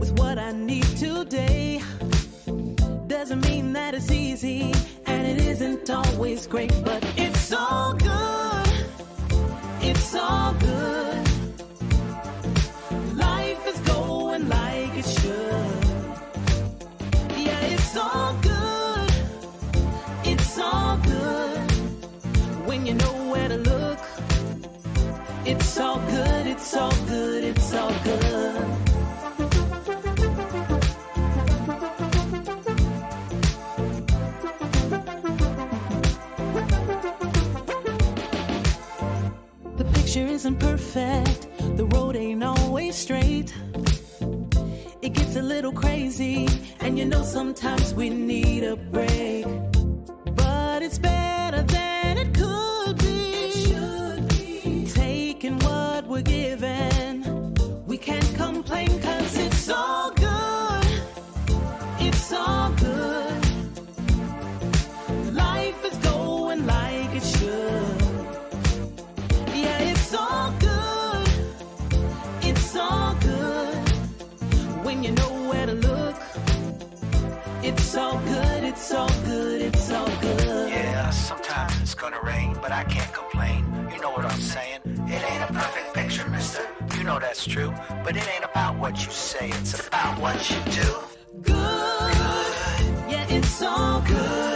with what I need today. Doesn't mean that it's easy, and it isn't always great, but it's all good. It's all good. Life is going like it should. Yeah, it's all good. It's all good. When you know where to look, it's all good. It's all good. It's all good. The picture isn't perfect, the road ain't always straight. It gets a little crazy, and you know sometimes we need a break. But it's better than it could be. It should be. Taking what we're given, we can't complain, 'cause it's all good. It's all good. Life is going like it should. Yeah, it's all good. It's all good. When you know where to look, it's all good. It's all good. It's all good. Yeah, sometimes it's gonna rain, but I can't complain. You know what I'm saying? It ain't a perfect picture, mister. You know that's true. But it ain't about what you say, it's about what you do. Good. Yeah, it's all good.